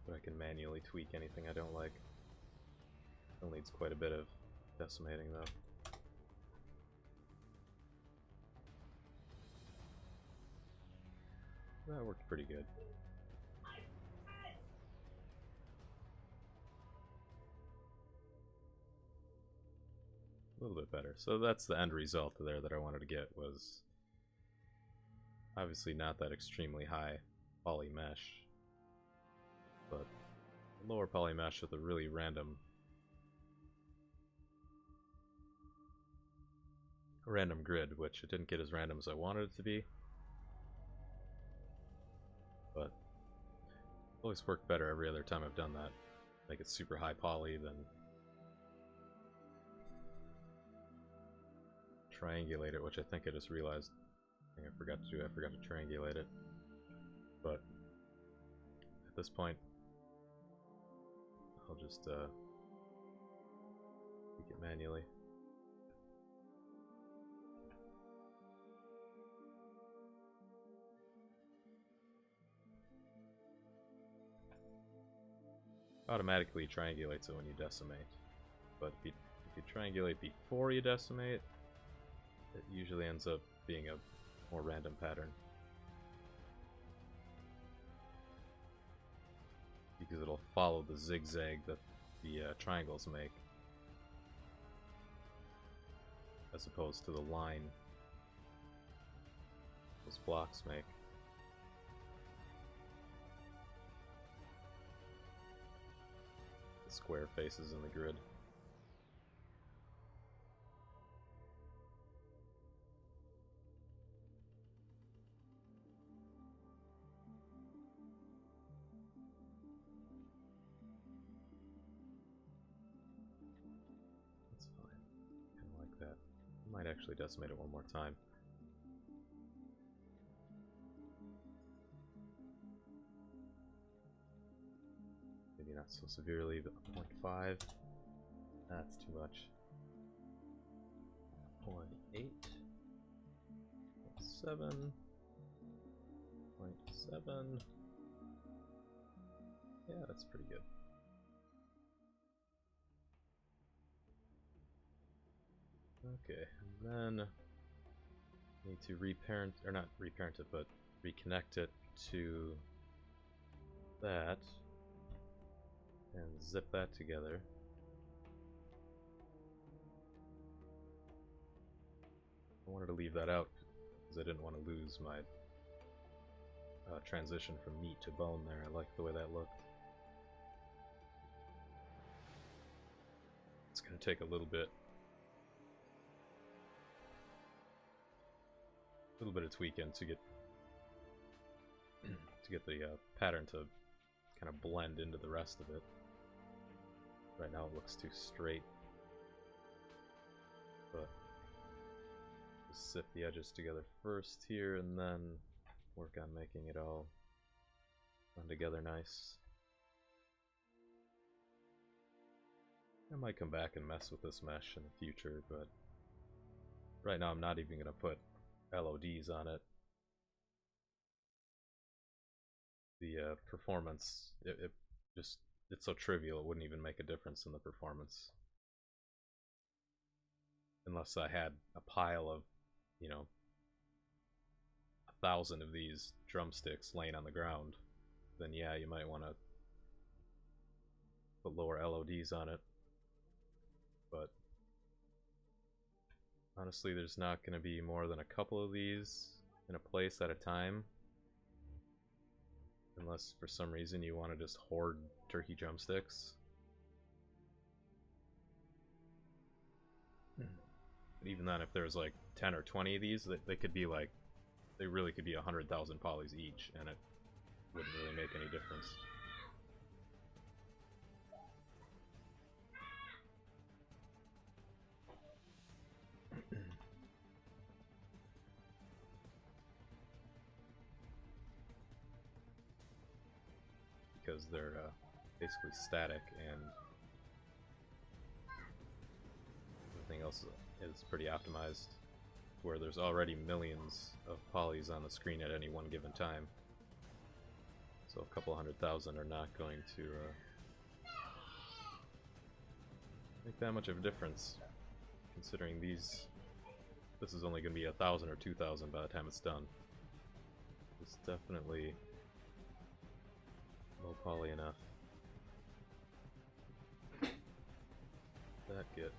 But I can manually tweak anything I don't like. Still needs quite a bit of decimating though. That worked pretty good. A little bit better. So that's the end result there that I wanted to get, was obviously not that extremely high poly mesh, but lower poly mesh with a really random grid, which it didn't get as random as I wanted it to be, but it's always worked better every other time I've done that. Make it super high poly, then triangulate it, which I think I just realized I forgot to do. I forgot to triangulate it, but at this point I'll just tweak it manually. Automatically triangulates it when you decimate, but if you triangulate before you decimate, it usually ends up being a more random pattern. Because it'll follow the zigzag that the triangles make, as opposed to the line those blocks make. The square faces in the grid. Might actually decimate it one more time. Maybe not so severely, but 0.5. That's too much. 0.8. 0.7. 0.7. Yeah, that's pretty good. Okay, and then need to reparent, or not reparent it, but reconnect it to that, and zip that together. I wanted to leave that out because I didn't want to lose my transition from meat to bone there. I liked the way that looked. It's going to take a little bit of tweaking to get the pattern to kind of blend into the rest of it. Right now it looks too straight, but just zip the edges together first here and then work on making it all blend together nice. I might come back and mess with this mesh in the future, but right now I'm not even going to put LODs on it. The performance, it's so trivial it wouldn't even make a difference in the performance. Unless I had a pile of, 1,000 of these drumsticks laying on the ground, then yeah, you might want to put lower LODs on it. But honestly, there's not going to be more than a couple of these in a place at a time. Unless for some reason you want to just hoard turkey drumsticks. But even then, if there's like 10 or 20 of these, they could be like, they really could be 100,000 polys each, and it wouldn't really make any difference. Because they're basically static and everything else is pretty optimized, where there's already millions of polys on the screen at any one given time. So a couple 100,000 are not going to make that much of a difference, considering this is only going to be 1,000 or 2,000 by the time it's done. It's definitely low poly enough. That get.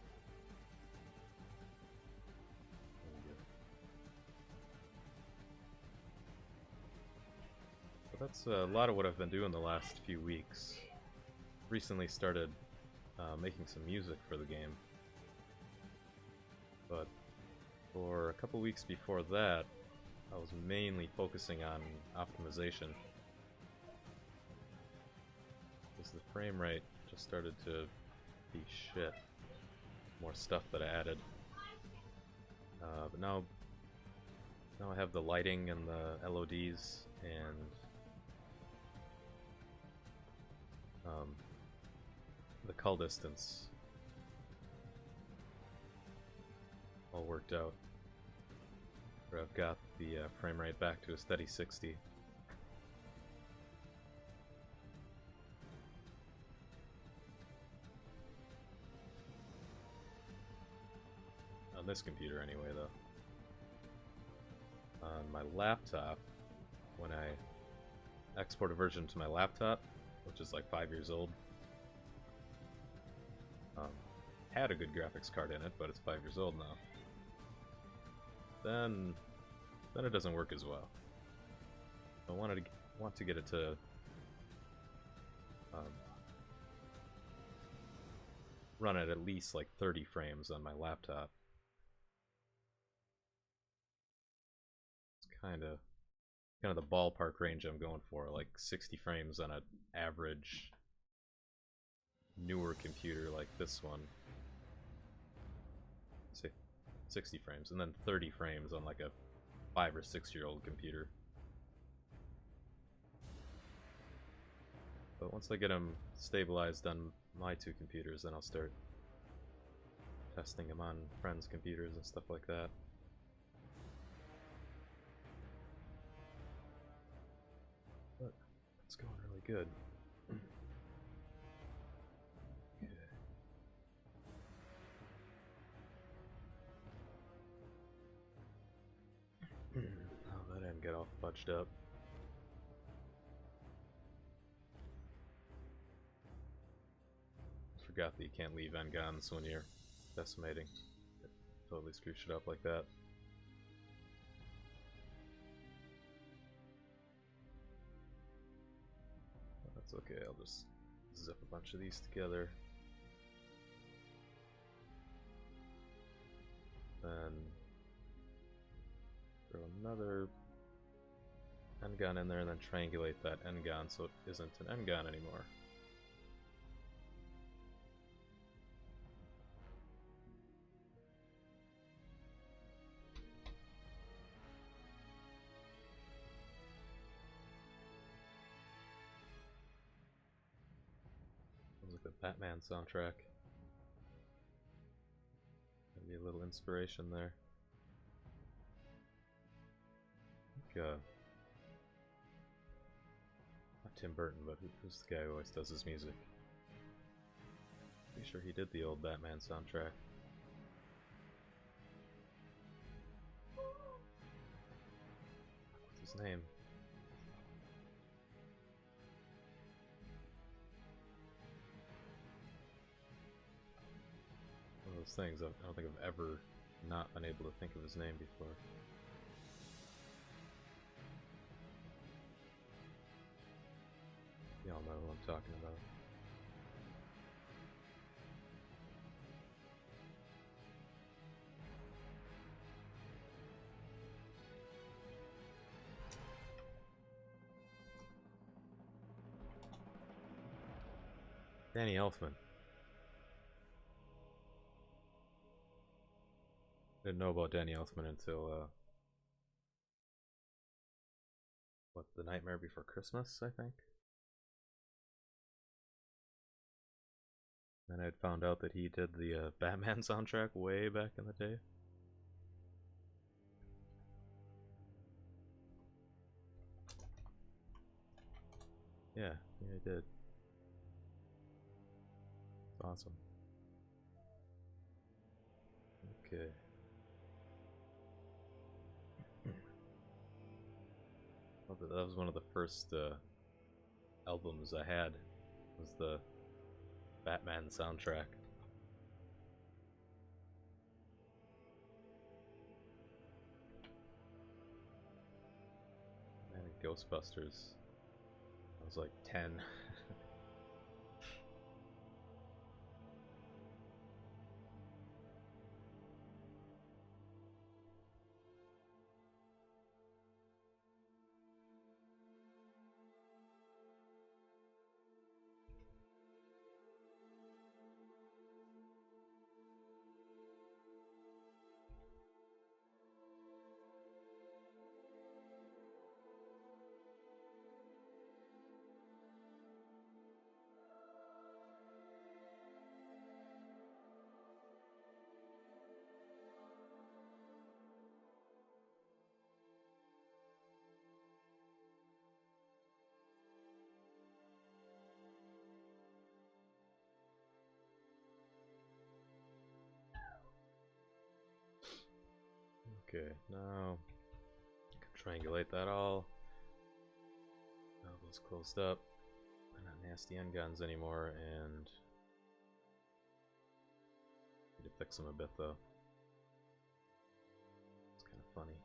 But that's a lot of what I've been doing the last few weeks. Recently started making some music for the game. But for a couple weeks before that, I was mainly focusing on optimization. Because the frame rate just started to be shit. More stuff that I added. But now I have the lighting and the LODs and the call distance all worked out. Where I've got the frame rate back to a steady 60. On this computer anyway, though. On my laptop, when I export a version to my laptop, which is like 5 years old, had a good graphics card in it, but it's 5 years old now. Then it doesn't work as well. I want to get it to run at least like 30 frames on my laptop. It's kind of the ballpark range I'm going for, like 60 frames on an average newer computer like this one. Say 60 frames, and then 30 frames on like a 5 or 6 year old computer. But once I get them stabilized on my two computers, then I'll start testing them on friends' computers and stuff like that. But it's going really good. Oh, that didn't get all fudged up. Forgot that you can't leave n-gons when you're decimating. It totally screws shit up like that. That's okay, I'll just zip a bunch of these together. Then throw another n-gon in there and then triangulate that n-gon so it isn't an n-gon anymore. Sounds like the Batman soundtrack. Maybe a little inspiration there. Not Tim Burton, but who's the guy who always does his music? Pretty sure he did the old Batman soundtrack. What's his name? One of those things I don't think I've ever not been able to think of his name before. Y'all know who I'm talking about. Danny Elfman. Didn't know about Danny Elfman until what, The Nightmare Before Christmas, I think. And I'd found out that he did the Batman soundtrack way back in the day. Yeah, I did. It's awesome. Okay. That was one of the first albums I had, was the Batman soundtrack. Man, Ghostbusters. I was like 10. Okay, now triangulate that all. Elbows closed up. They're not nasty end guns anymore, and need to fix them a bit though. It's kind of funny.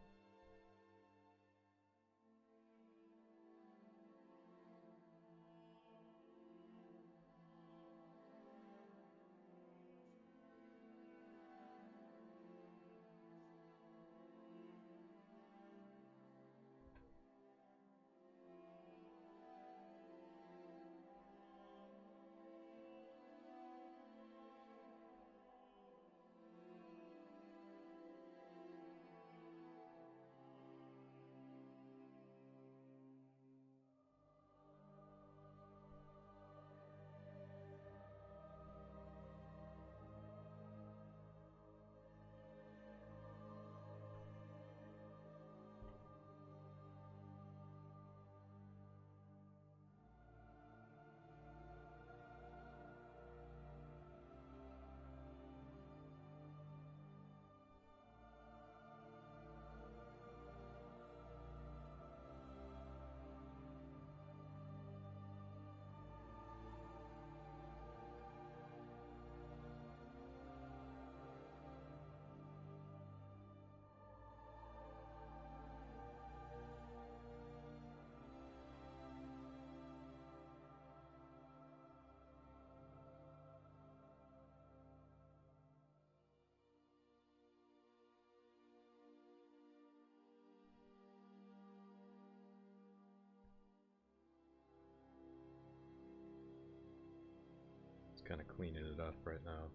Kind of cleaning it up right now.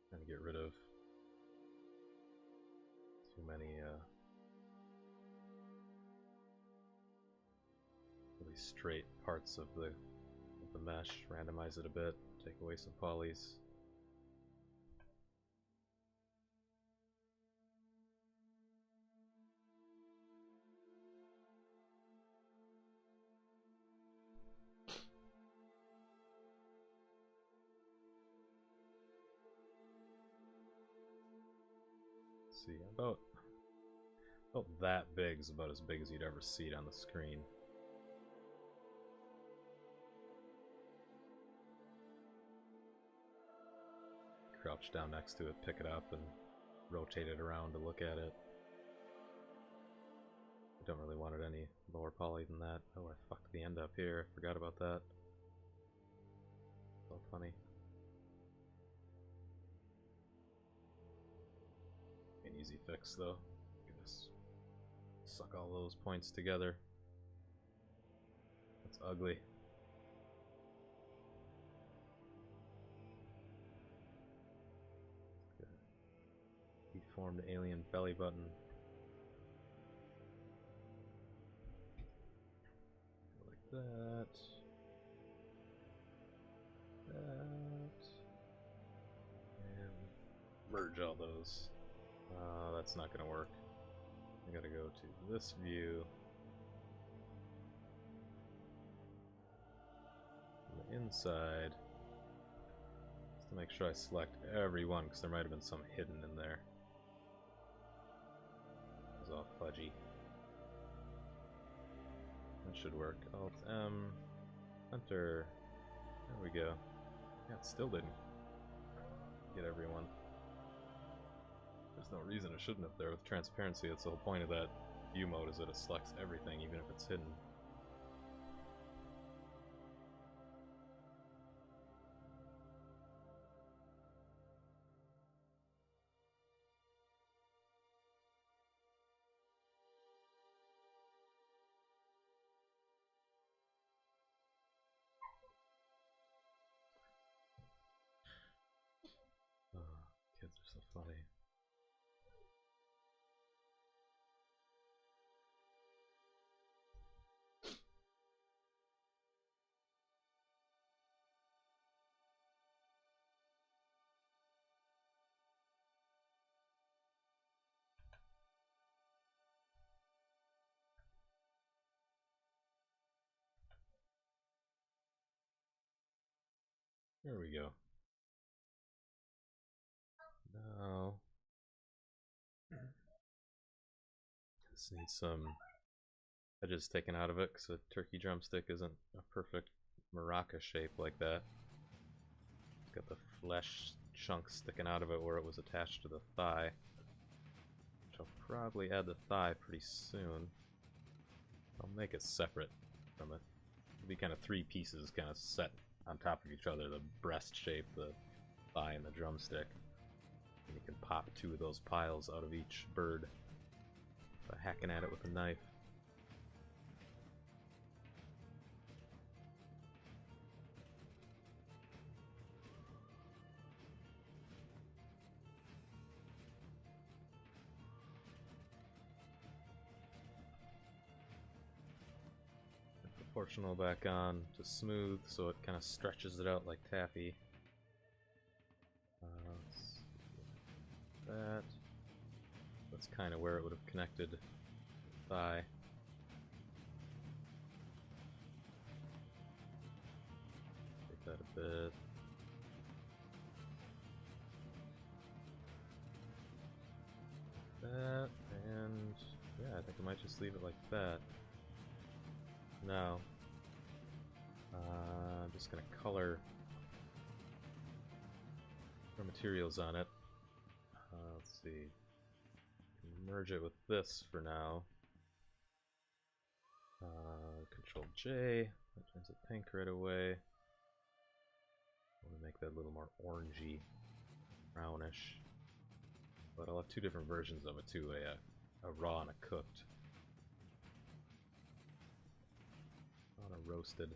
Trying to get rid of too many really straight parts of the mesh. Randomize it a bit. Take away some polys. See, about that big is about as big as you'd ever see it on the screen. Crouch down next to it, pick it up, and rotate it around to look at it. I don't really want it any lower poly than that. Oh, I fucked the end up here. Forgot about that. So funny. An easy fix though. Just suck all those points together. That's ugly. Deformed alien belly button. Like that. That. And merge all those. That's not gonna work. I gotta go to this view. On the inside. Just to make sure I select every one, because there might have been some hidden in there. It was all fudgy. That should work. Alt M. Enter. There we go. Yeah, it still didn't get everyone. There's no reason it shouldn't have there with transparency. That's the whole point of that view mode, is that it selects everything, even if it's hidden. Oh, kids are so funny. There we go. Now This needs some edges taken out of it because a turkey drumstick isn't a perfect maraca shape like that. It's got the flesh chunks sticking out of it where it was attached to the thigh. Which I'll probably add the thigh pretty soon. I'll make it separate from it. It'll be kind of three pieces kind of set on top of each other. The breast shape, the thigh, and the drumstick. And you can pop two of those piles out of each bird by hacking at it with a knife. Proportional back on to smooth so it kind of stretches it out like taffy. That. That's kind of where it would have connected the thigh. Take that a bit. That, and yeah, I think I might just leave it like that. Now, I'm just going to color the materials on it. Let's see. Merge it with this for now. Control J. That turns it pink right away. I want to make that a little more orangey, brownish. But I'll have two different versions of it too, a raw and a cooked. On a roasted.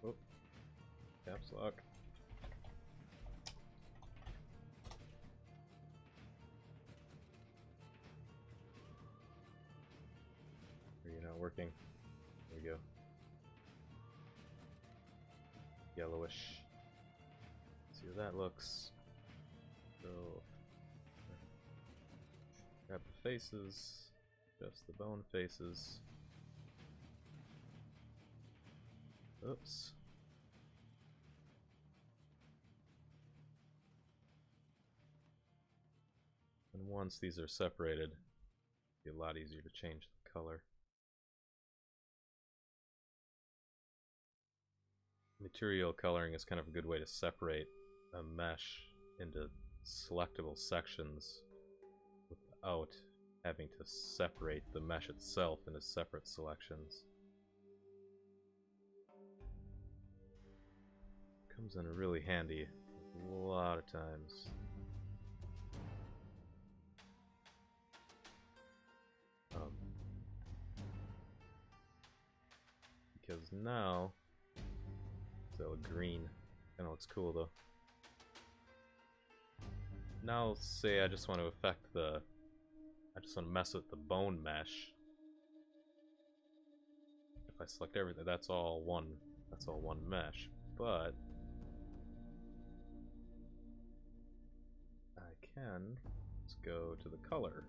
Oh, caps lock. Are you not working? There we go. Yellowish. See how that looks. So grab the faces, just the bone faces. Oops. And once these are separated, it'll be a lot easier to change the color. Material coloring is kind of a good way to separate a mesh into selectable sections without having to separate the mesh itself into separate selections. Comes in really handy a lot of times. Because now it's all green. Kinda looks cool though. Now say I just want to affect the I just want to mess with the bone mesh. If I select everything, that's all one mesh. But I can let's go to the color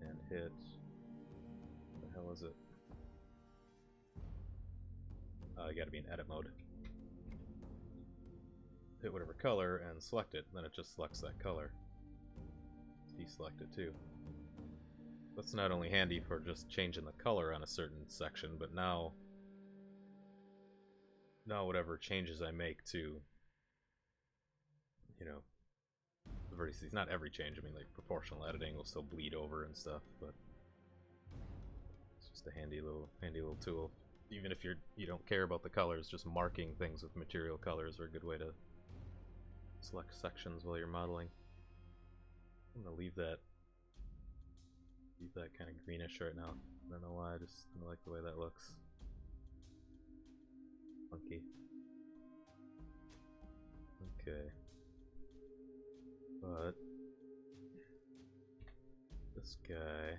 and hit what the hell is it? You gotta be in edit mode. Hit whatever color and select it, then it just selects that color. Deselect it too. That's not only handy for just changing the color on a certain section, but now whatever changes I make to, you know, the vertices, not every change, I mean like proportional editing will still bleed over and stuff, but it's just a handy little tool. Even if you don't care about the colors, just marking things with material colors are a good way to select sections while you're modeling. I'm gonna leave that kind of greenish right now. I don't know why, I just like the way that looks. Funky. Okay. But this guy,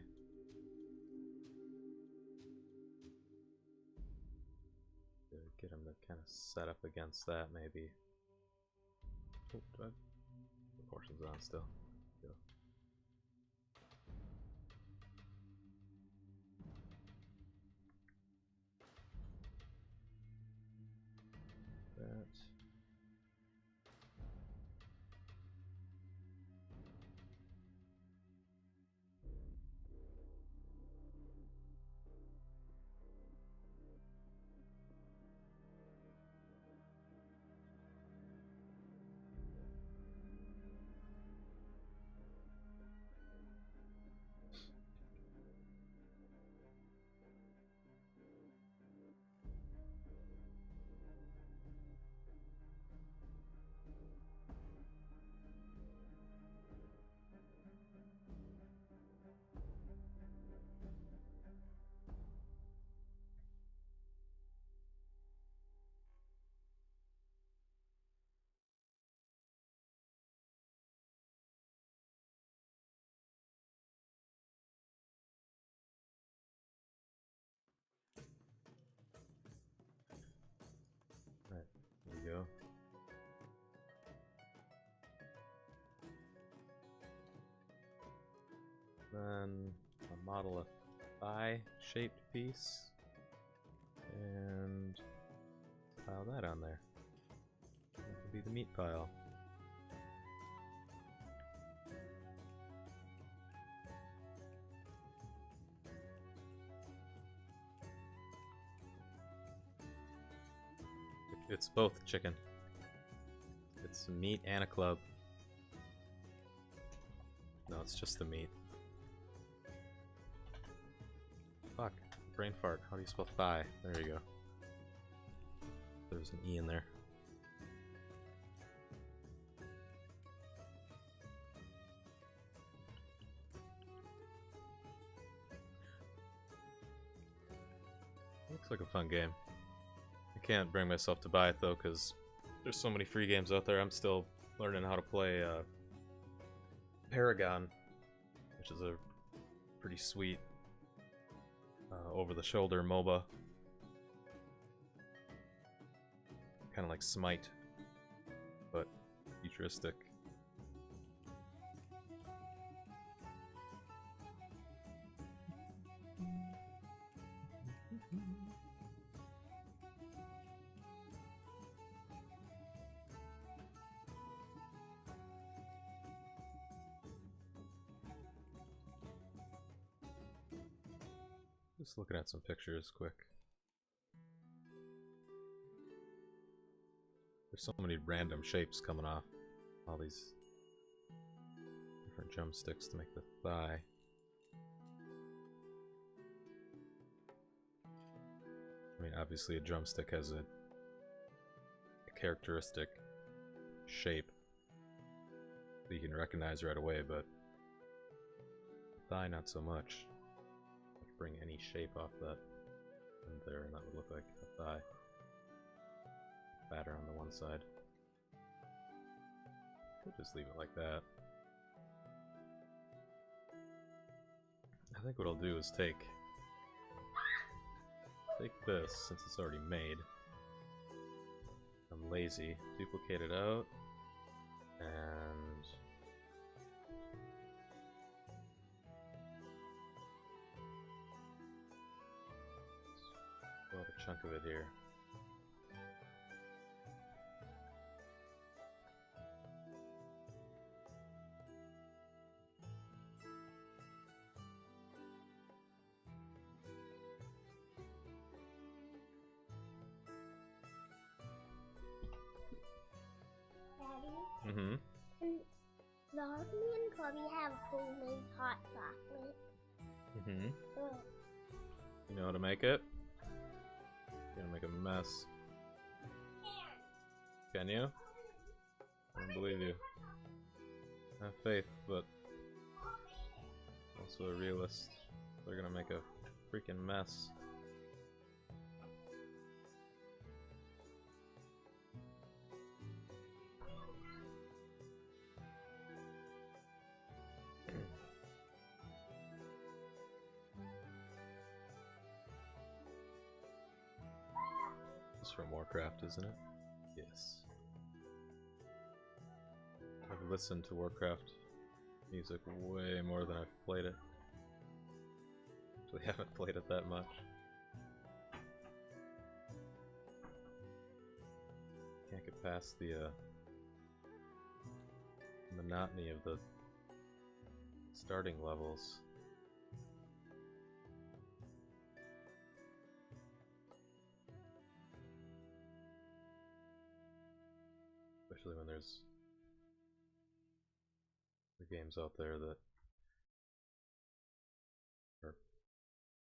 get him to kind of set up against that maybe. Oh, do I have proportions on still? Go. Then I'll model a thigh-shaped piece and pile that on there. That will be the meat pile. It's both chicken. It's meat and a club. No, it's just the meat. Fuck. Brain fart. How do you spell thigh? There you go. There's an E in there. Looks like a fun game. I can't bring myself to buy it though, because there's so many free games out there. I'm still learning how to play Paragon, which is a pretty sweet over-the-shoulder MOBA. Kind of like Smite, but futuristic. Just looking at some pictures quick. There's so many random shapes coming off. All these different drumsticks to make the thigh. I mean, obviously a drumstick has a characteristic shape that you can recognize right away, but thigh not so much. I could bring any shape off that in there and that would look like a thigh. Fatter on the one side. Could just leave it like that. I think what I'll do is take this, since it's already made. I'm lazy. Duplicate it out, and pull out a chunk of it here. Mm-hmm. Love me and Chloe have homemade hot chocolate. Mm-hmm. You know how to make it? You're gonna make a mess. Can you? I don't believe you. I have faith, but also a realist. They're gonna make a freaking mess. It's from Warcraft, isn't it? Yes. I've listened to Warcraft music way more than I've played it. Actually, haven't played it that much. Can't get past the monotony of the starting levels. Especially when there's games out there that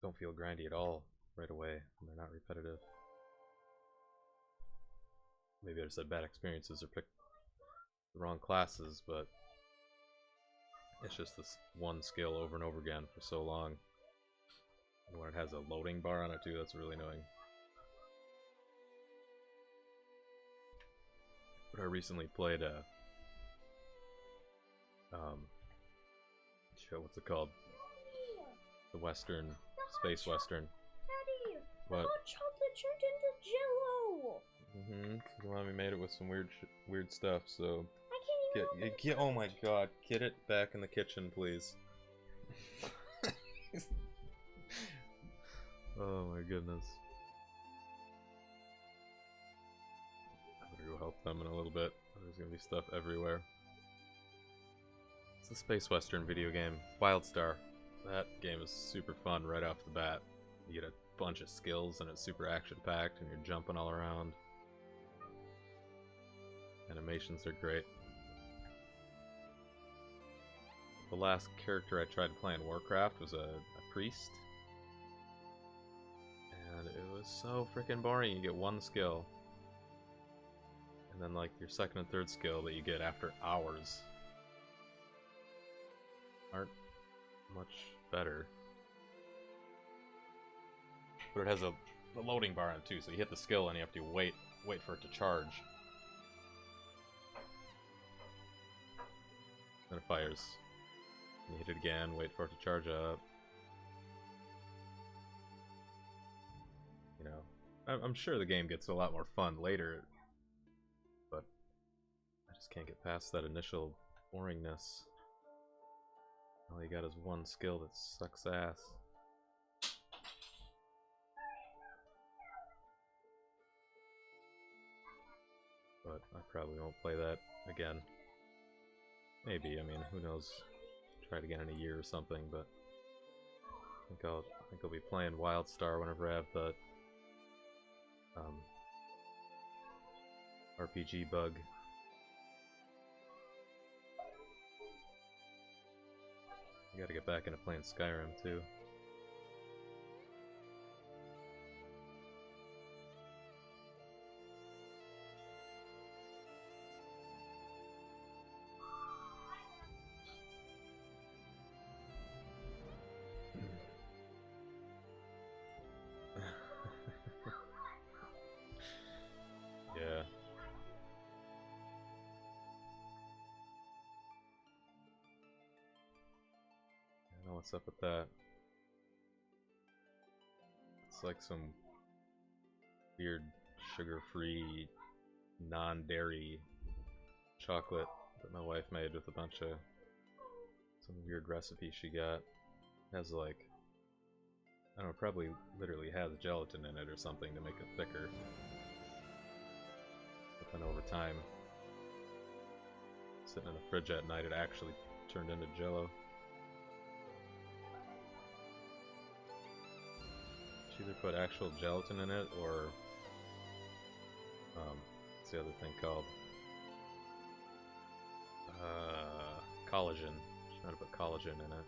don't feel grindy at all right away, and they're not repetitive. Maybe I just had bad experiences or picked the wrong classes, but it's just this one skill over and over again for so long. And when it has a loading bar on it too, that's really annoying. But I recently played a show, what's it called? The Western, Space Western. Daddy, What? hot chocolate turned into Jello. So Mommy made it with some weird stuff, so I can't even. get oh my god, get it back in the kitchen, please. Oh my goodness. I'm gonna go help them in a little bit. There's gonna be stuff everywhere. It's a Space Western video game, Wildstar. That game is super fun right off the bat. You get a bunch of skills and it's super action-packed and you're jumping all around. Animations are great. The last character I tried to play in Warcraft was a priest. And it was so freaking boring. You get one skill. And then like your second and third skill that you get after hours aren't much better. But it has a loading bar on it too, so you hit the skill and you have to wait for it to charge. Then it fires. And you hit it again, wait for it to charge up. You know, I'm sure the game gets a lot more fun later, but I just can't get past that initial boringness. All you got is one skill that sucks ass. But I probably won't play that again. Maybe, I mean, who knows? Try it again in a year or something, but I think I'll be playing Wildstar whenever I have the RPG bug. I gotta get back into playing Skyrim too. Yeah. I know what's up with that. It's like some weird sugar-free, non-dairy chocolate that my wife made with a bunch of some weird recipe she got. It has like, I don't know, probably literally has gelatin in it or something to make it thicker. But then over time, sitting in the fridge at night, it actually turned into Jell-O. She either put actual gelatin in it or what's the other thing called? Collagen. She might have put collagen in it.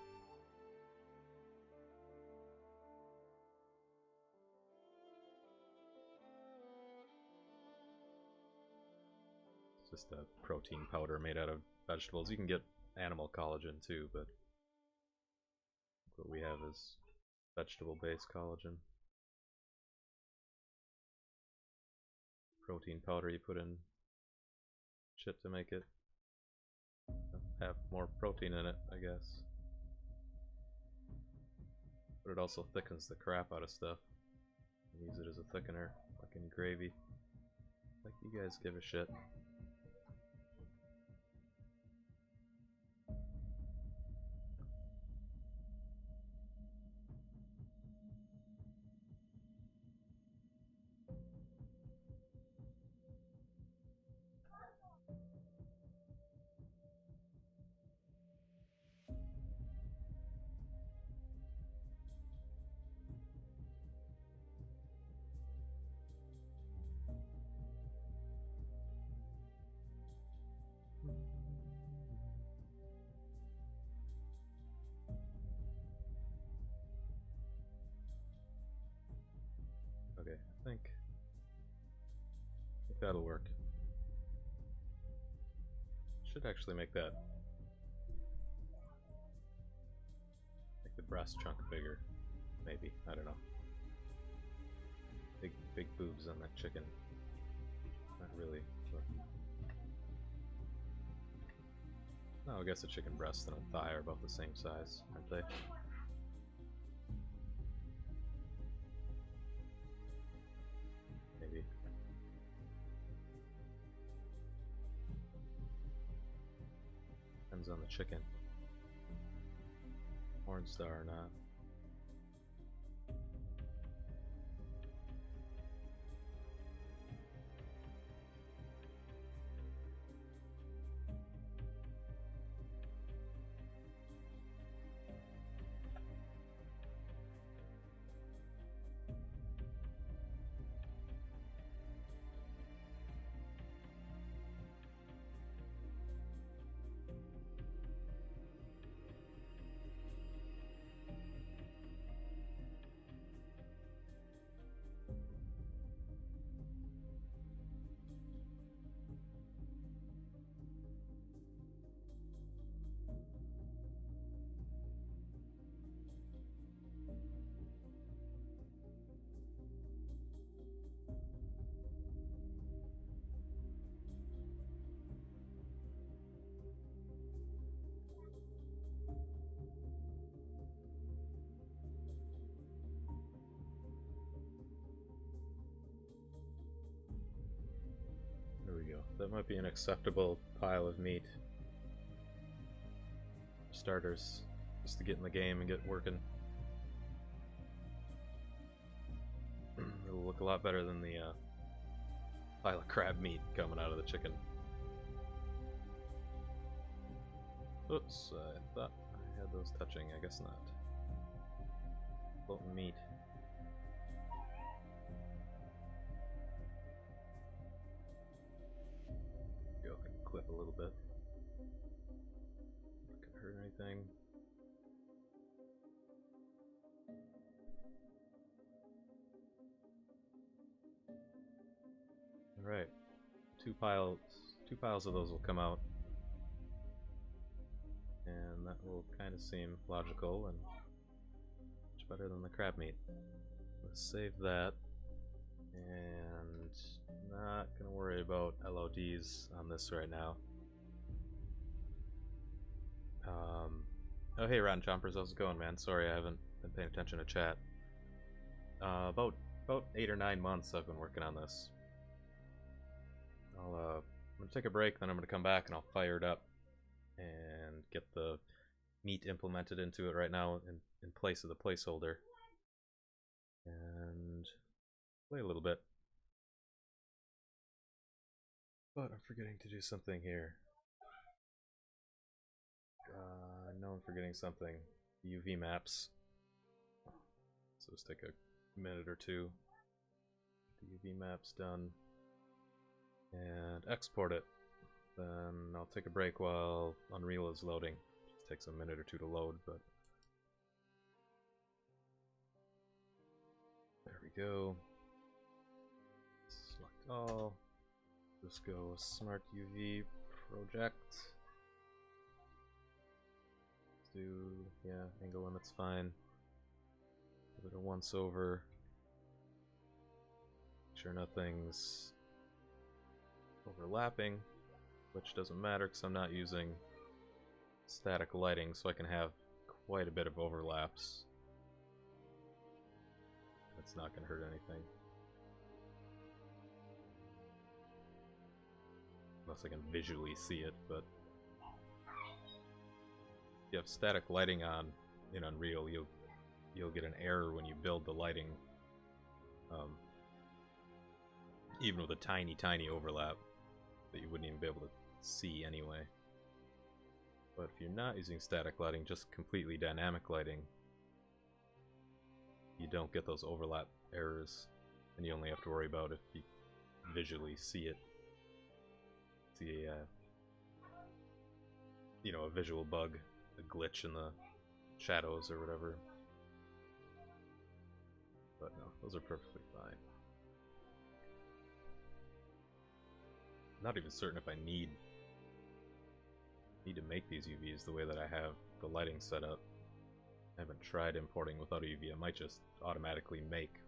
It's just a protein powder made out of vegetables. You can get animal collagen too, but what we have is vegetable-based collagen. Protein powder you put in shit to make it have more protein in it, I guess. But it also thickens the crap out of stuff. You use it as a thickener, like in gravy. Like you guys give a shit. Okay, I think that'll work. Should actually make the breast chunk bigger. Maybe, I don't know. Big boobs on that chicken. Not really. But... no, I guess a chicken breast and a thigh are about the same size, aren't they? Maybe. Depends on the chicken. Porn star or not. There we go. That might be an acceptable pile of meat. For starters, just to get in the game and get working. It'll look a lot better than the pile of crab meat coming out of the chicken. Oops, I thought I had those touching, I guess not. Floating meat. Go, I can clip a little bit. Not gonna hurt anything. Alright. Two piles of those will come out. And that will kind of seem logical and much better than the crab meat. Let's save that. And not gonna worry about LODs on this right now. Oh hey Rotten Chompers, how's it going, man? Sorry I haven't been paying attention to chat. About 8 or 9 months I've been working on this. I'm gonna take a break, then I'm gonna come back and I'll fire it up and get the meat implemented into it right now in place of the placeholder. And play a little bit. But I'm forgetting to do something here. I know I'm forgetting something. UV maps. So let's take a minute or two. Get the UV maps done. And export it. Then I'll take a break while Unreal is loading. Just takes a minute or two to load, but there we go. Select all. Just go Smart UV project. Let's do, yeah, angle limit's fine. Give it a once over. Make sure nothing's overlapping, which doesn't matter because I'm not using static lighting, so I can have quite a bit of overlaps. That's not going to hurt anything. Unless I can visually see it, but if you have static lighting on in Unreal, you'll get an error when you build the lighting, even with a tiny overlap that you wouldn't even be able to see anyway. But if you're not using static lighting, just completely dynamic lighting, you don't get those overlap errors, and you only have to worry about if you visually see it. See a, you know, a visual bug, a glitch in the shadows or whatever. But no, those are perfectly fine. Not even certain if I need to make these UVs the way that I have the lighting set up. I haven't tried importing without a UV. I might just automatically make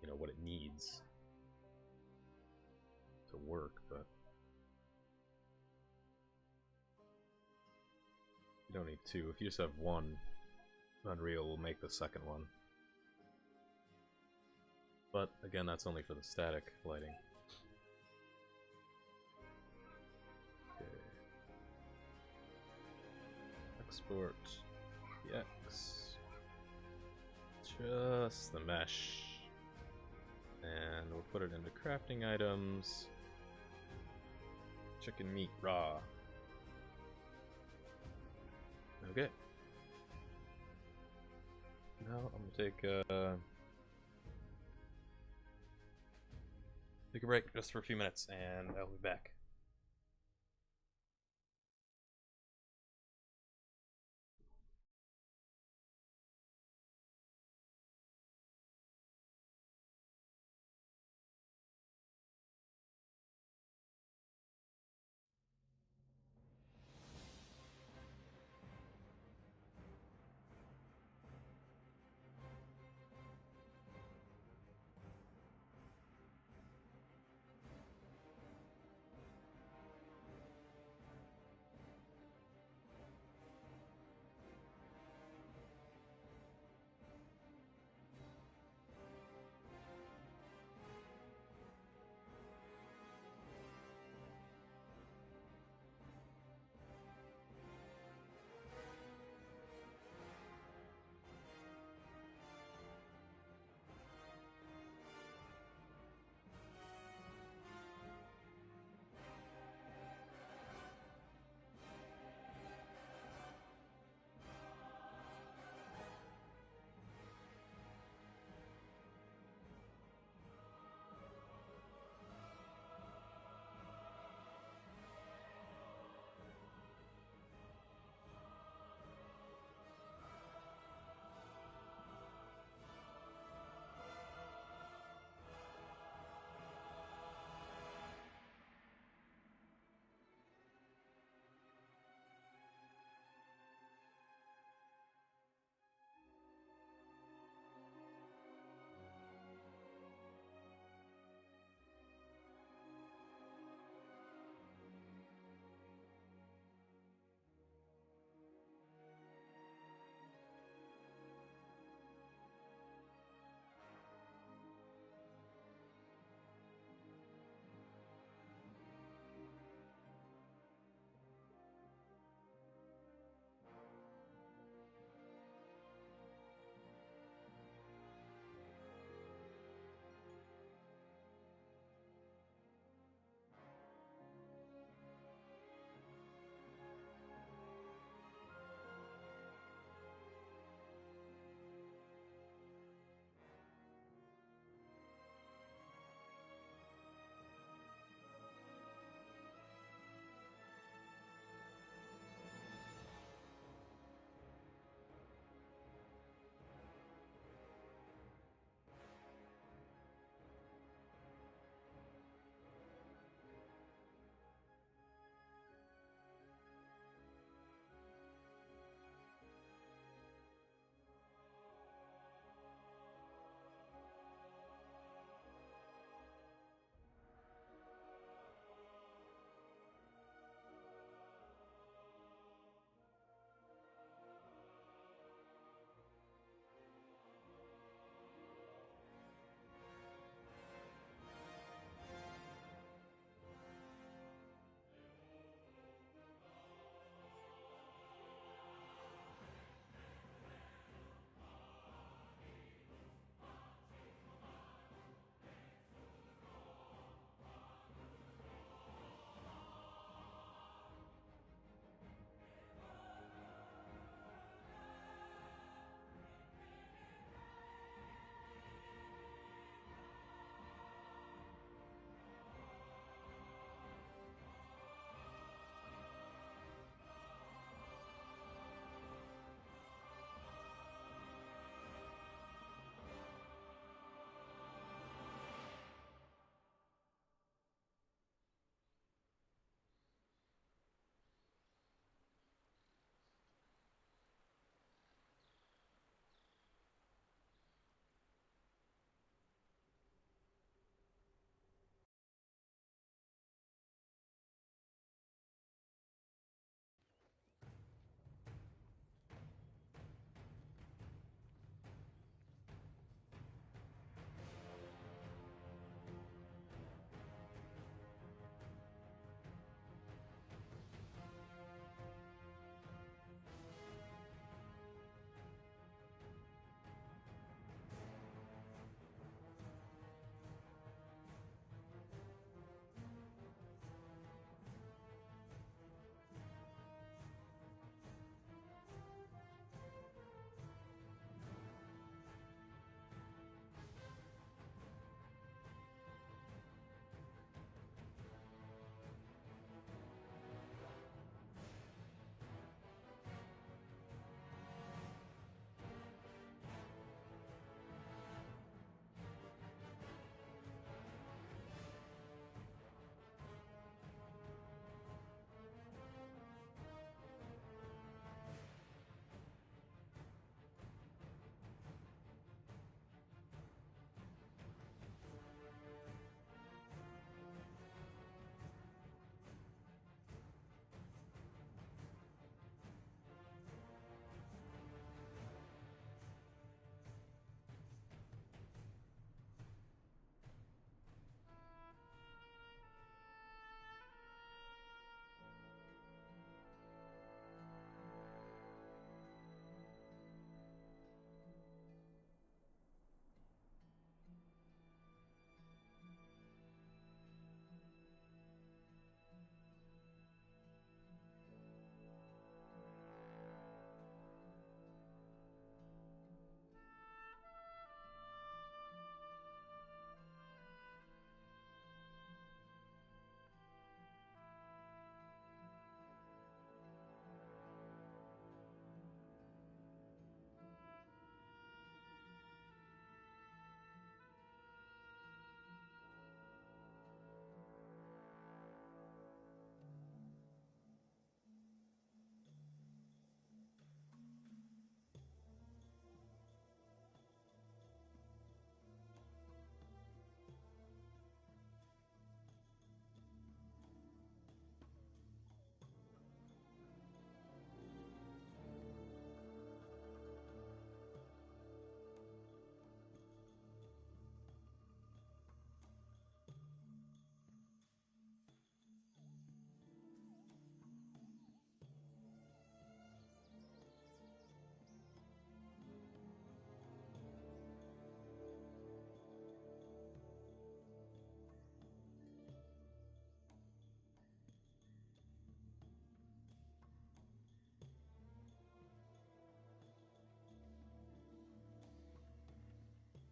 you know, what it needs to work, but you don't need two. If you just have one, Unreal will make the second one. But again, that's only for the static lighting. Okay. export EX. Just the mesh. And we'll put it into crafting items. Chicken meat raw. Okay. Now I'm gonna take a break just for a few minutes, and I'll be back.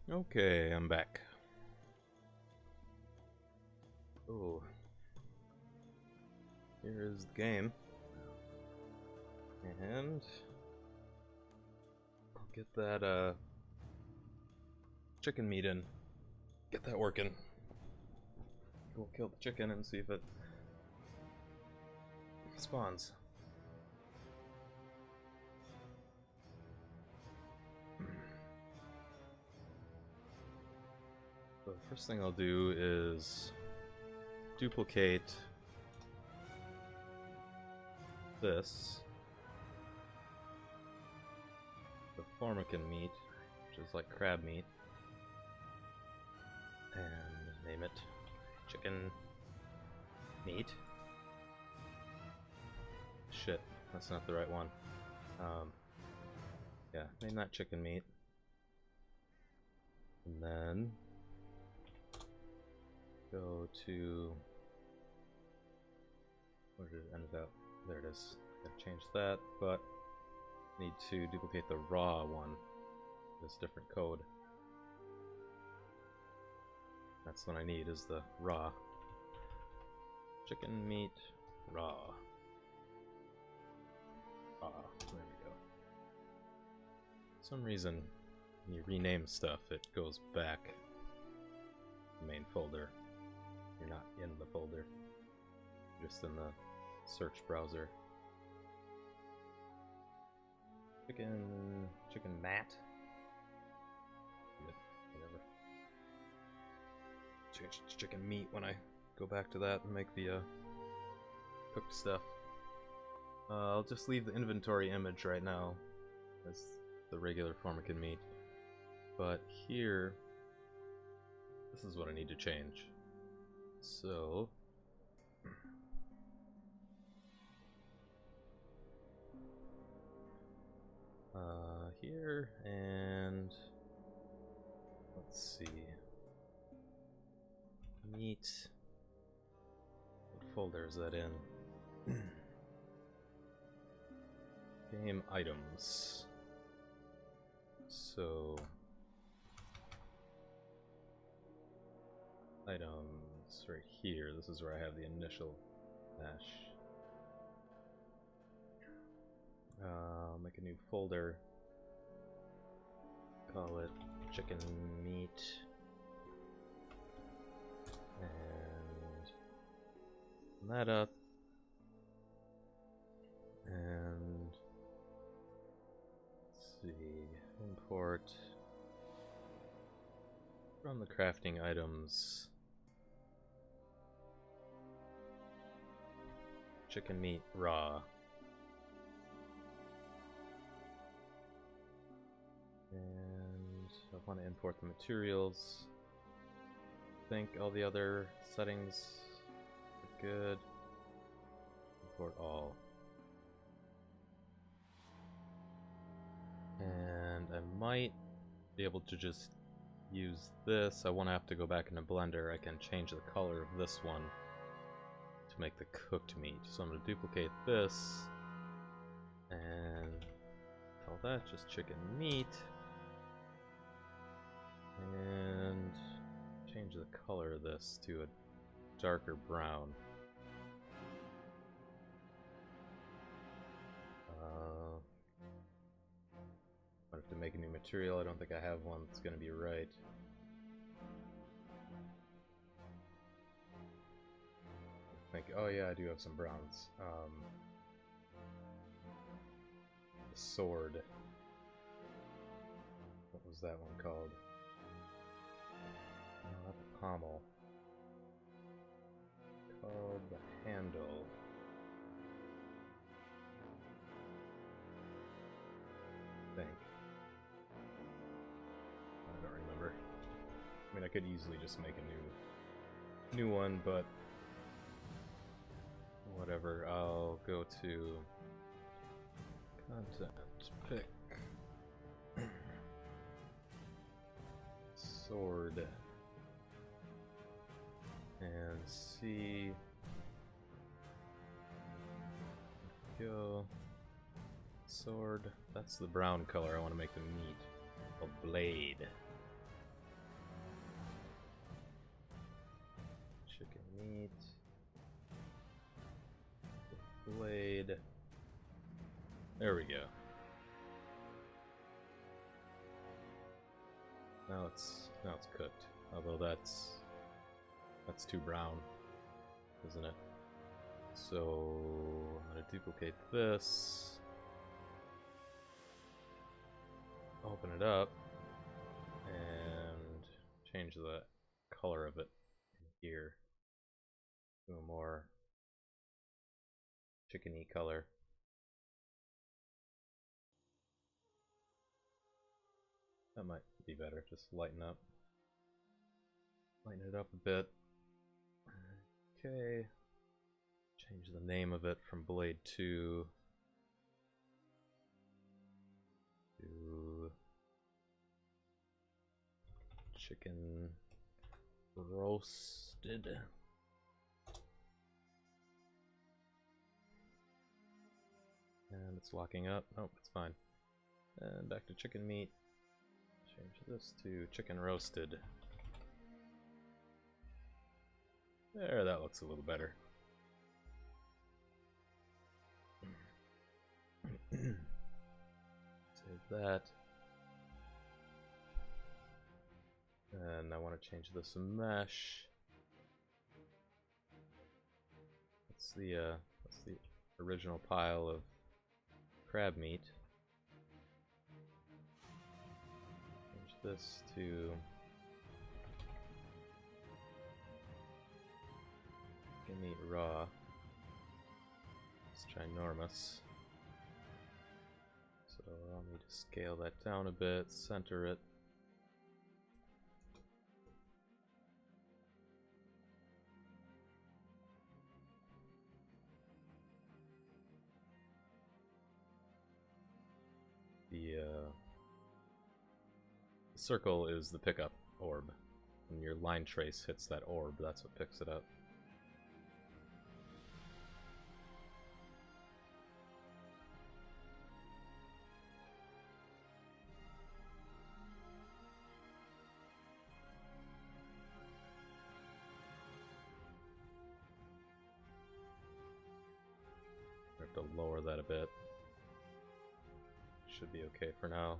Okay, I'm back. Oh, here is the game, and I'll get that chicken meat in. Get that working. We'll kill the chicken and see if it spawns. The first thing I'll do is duplicate this, the formican meat, which is like crab meat, and name it chicken meat. Shit, that's not the right one. Yeah, name that chicken meat. And then go to, where did it end up? There it is. Gotta change that, but need to duplicate the raw one. This different code. That's what I need, is the raw. Chicken meat raw. There we go. For some reason, when you rename stuff, it goes back to the main folder. You're not in the folder, you're just in the search browser. Chicken mat. Whatever. Change it to chicken meat when I go back to that and make the cooked stuff. I'll just leave the inventory image right now as the regular formican meat. But here, this is what I need to change. So, here, and let's see, meat, what folder is that in? Game items. So, items right here, this is where I have the initial hash. I'll make a new folder, call it chicken meat, and open that up, and let's see, import from the crafting items, chicken meat raw. And I want to import the materials. I think all the other settings are good. Import all. And I might be able to just use this. I won't have to go back into Blender. I can change the color of this one to make the cooked meat. So I'm going to duplicate this and call that just chicken meat. And change the color of this to a darker brown. I have to make a new material. I don't think I have one that's going to be right. I think, oh yeah, I do have some browns. The sword. What was that one called? Not the pommel. Called the handle. I think. I don't remember. I mean, I could easily just make a new one, but whatever. I'll go to content, pick sword, and see. Go sword. That's the brown color. I want to make the meat. A blade. side. There we go. Now it's cooked. Although that's too brown, isn't it? So I'm gonna duplicate this. Open it up and change the color of it here to a more chickeny color. That might be better. Just lighten it up a bit. Okay. Change the name of it from Blade 2 to Chicken Roasted. And it's locking up. Nope, it's fine. And back to chicken meat. Change this to Chicken Roasted. There, that looks a little better. Save that. And I want to change this to mesh. That's the original pile of crab meat. Change this to chicken meat raw. It's ginormous. So I'll need to scale that down a bit, center it. The circle is the pickup orb. When your line trace hits that orb, that's what picks it up. I have to lower that a bit. Should be okay for now.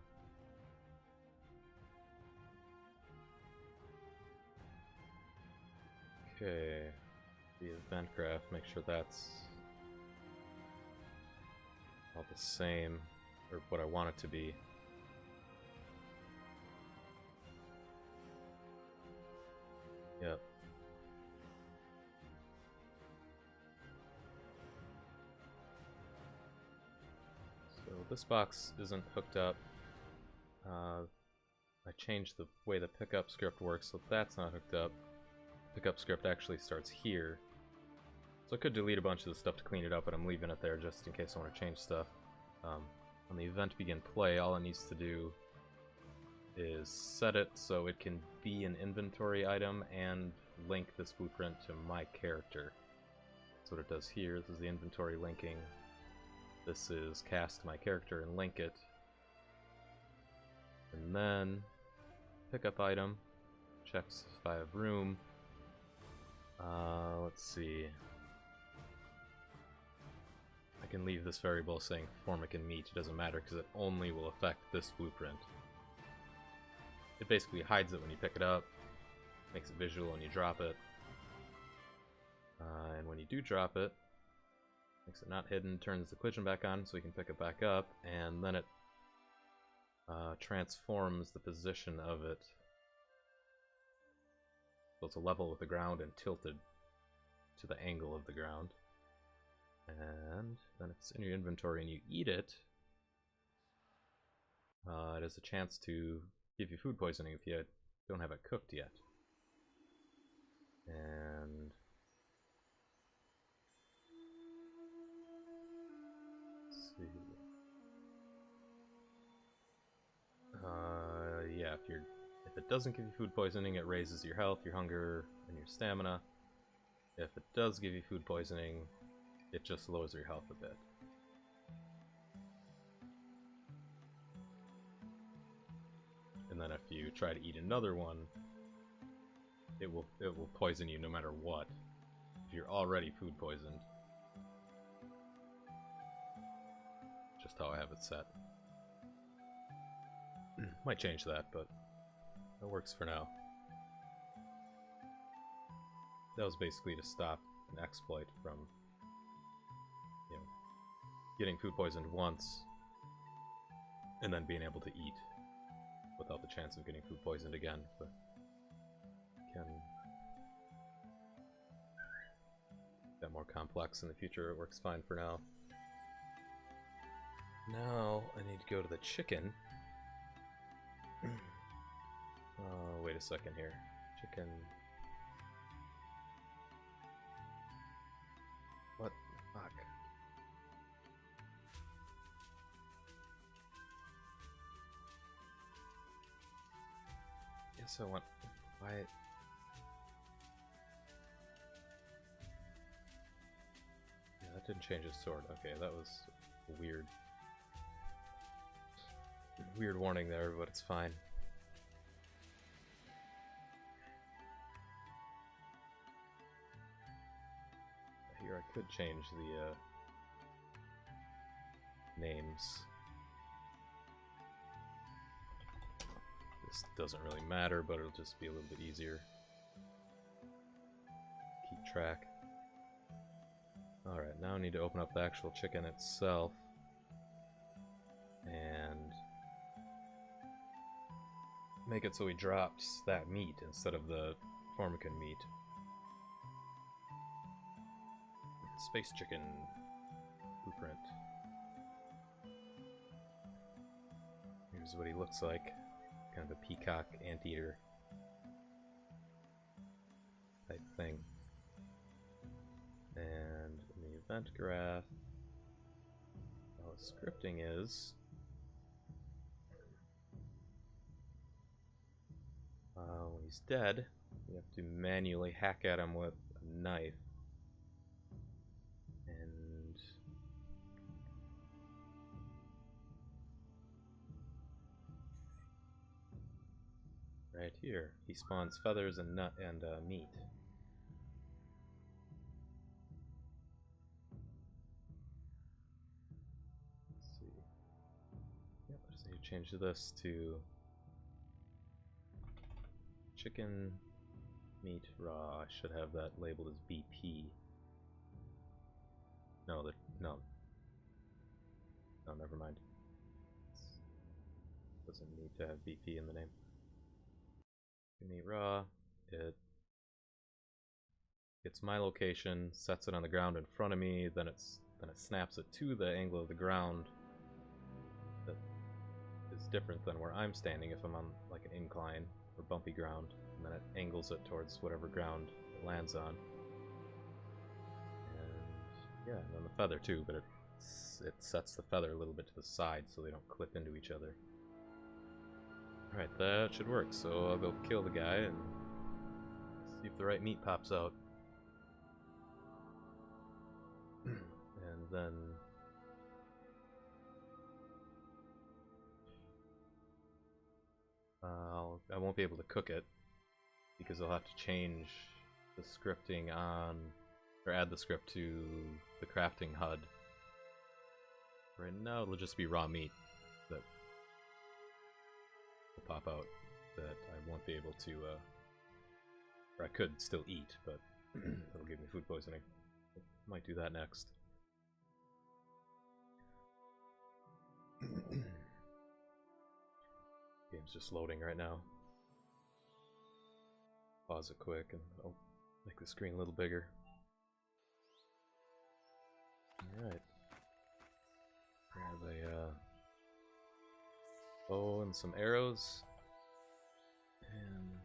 Okay, the event graph, make sure that's all the same, or what I want it to be. Yep. So this box isn't hooked up. I changed the way the pickup script works, so that's not hooked up. Pickup script actually starts here. So I could delete a bunch of the stuff to clean it up, but I'm leaving it there just in case I want to change stuff. On the event begin play, all it needs to do is set it so it can be an inventory item and link this blueprint to my character. That's what it does here. This is the inventory linking. This is cast my character and link it. And then pickup item, checks if I have room. Let's see. I can leave this variable saying formic and meat. It doesn't matter because it only will affect this blueprint. It basically hides it when you pick it up, makes it visual when you drop it. And when you do drop it, makes it not hidden, turns the collision back on so you can pick it back up, and then it transforms the position of it so it's level with the ground and tilted to the angle of the ground. And then if it's in your inventory and you eat it, it has a chance to give you food poisoning if you don't have it cooked yet. And let's see. Yeah, if it doesn't give you food poisoning, it raises your health, your hunger, and your stamina. If it does give you food poisoning, it just lowers your health a bit. And then if you try to eat another one, it will poison you no matter what, if you're already food poisoned. just how I have it set. Might change that, but that works for now. That was basically to stop an exploit from, you know, getting food poisoned once and then being able to eat without the chance of getting food poisoned again. But can get more complex in the future. It works fine for now. Now I need to go to the chicken. Oh, wait a second here. Chicken. What? Fuck. Yes, I want. Why? Yeah, that didn't change his sword. Okay, that was weird. Weird warning there, but it's fine. Here I could change the names. This doesn't really matter, but it'll just be a little bit easier. Keep track. Alright, now I need to open up the actual chicken itself. And make it so he drops that meat instead of the Formican meat. Space chicken blueprint. Here's what he looks like. Kind of a peacock anteater type thing. And in the event graph, how the scripting is. When he's dead, you have to manually hack at him with a knife. And right here, he spawns feathers and nut and meat. Let's see. Yep, I just need to change this to chicken meat raw. I should have that labeled as BP. No, no, never mind. It doesn't need to have BP in the name. Chicken meat raw. It gets my location, sets it on the ground in front of me, then it snaps it to the angle of the ground that is different than where I'm standing if I'm on like an incline or bumpy ground, and then it angles it towards whatever ground it lands on. And yeah, and then the feather too, but it sets the feather a little bit to the side so they don't clip into each other. Alright, that should work, so I'll go kill the guy and see if the right meat pops out. And then I won't be able to cook it because I'll have to change the scripting on, or add the script to the crafting HUD. Right now it'll just be raw meat that will pop out that I won't be able to, or I could still eat, but it'll give me food poisoning. Might do that next. Game's just loading right now. Pause it quick and I'll make the screen a little bigger. Alright. Grab a bow and some arrows. And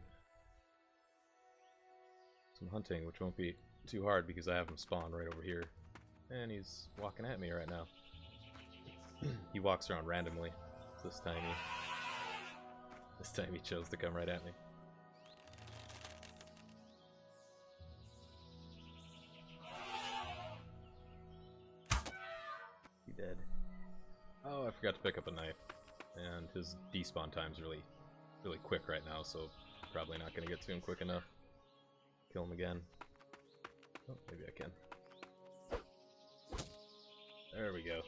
some hunting, which won't be too hard because I have him spawn right over here. And he's walking at me right now. He walks around randomly. This time he chose to come right at me. He dead. Oh, I forgot to pick up a knife. And his despawn time's really quick right now, so probably not gonna get to him quick enough. Kill him again. Oh, maybe I can. There we go.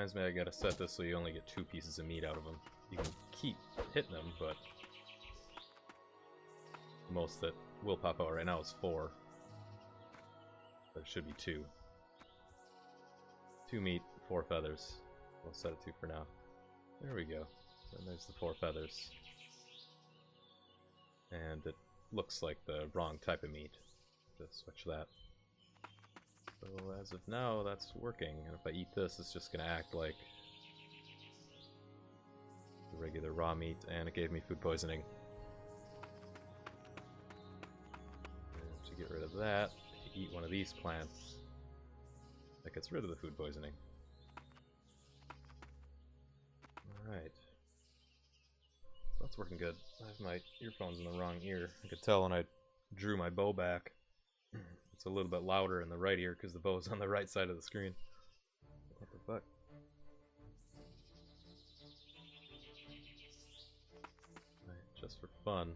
reminds me I gotta set this so you only get 2 pieces of meat out of them. You can keep hitting them, but the most that will pop out right now is 4. But it should be 2. 2 meat, 4 feathers. We'll set it to for now. There we go. And there's the 4 feathers. And it looks like the wrong type of meat. Just switch that. So as of now, that's working. And if I eat this, it's just gonna act like the regular raw meat, and it gave me food poisoning. And to get rid of that, if you eat one of these plants, that gets rid of the food poisoning. Alright. That's working good. I have my earphones in the wrong ear. I could tell when I drew my bow back. It's a little bit louder in the right ear because the bow's on the right side of the screen. What the fuck? Right, just for fun.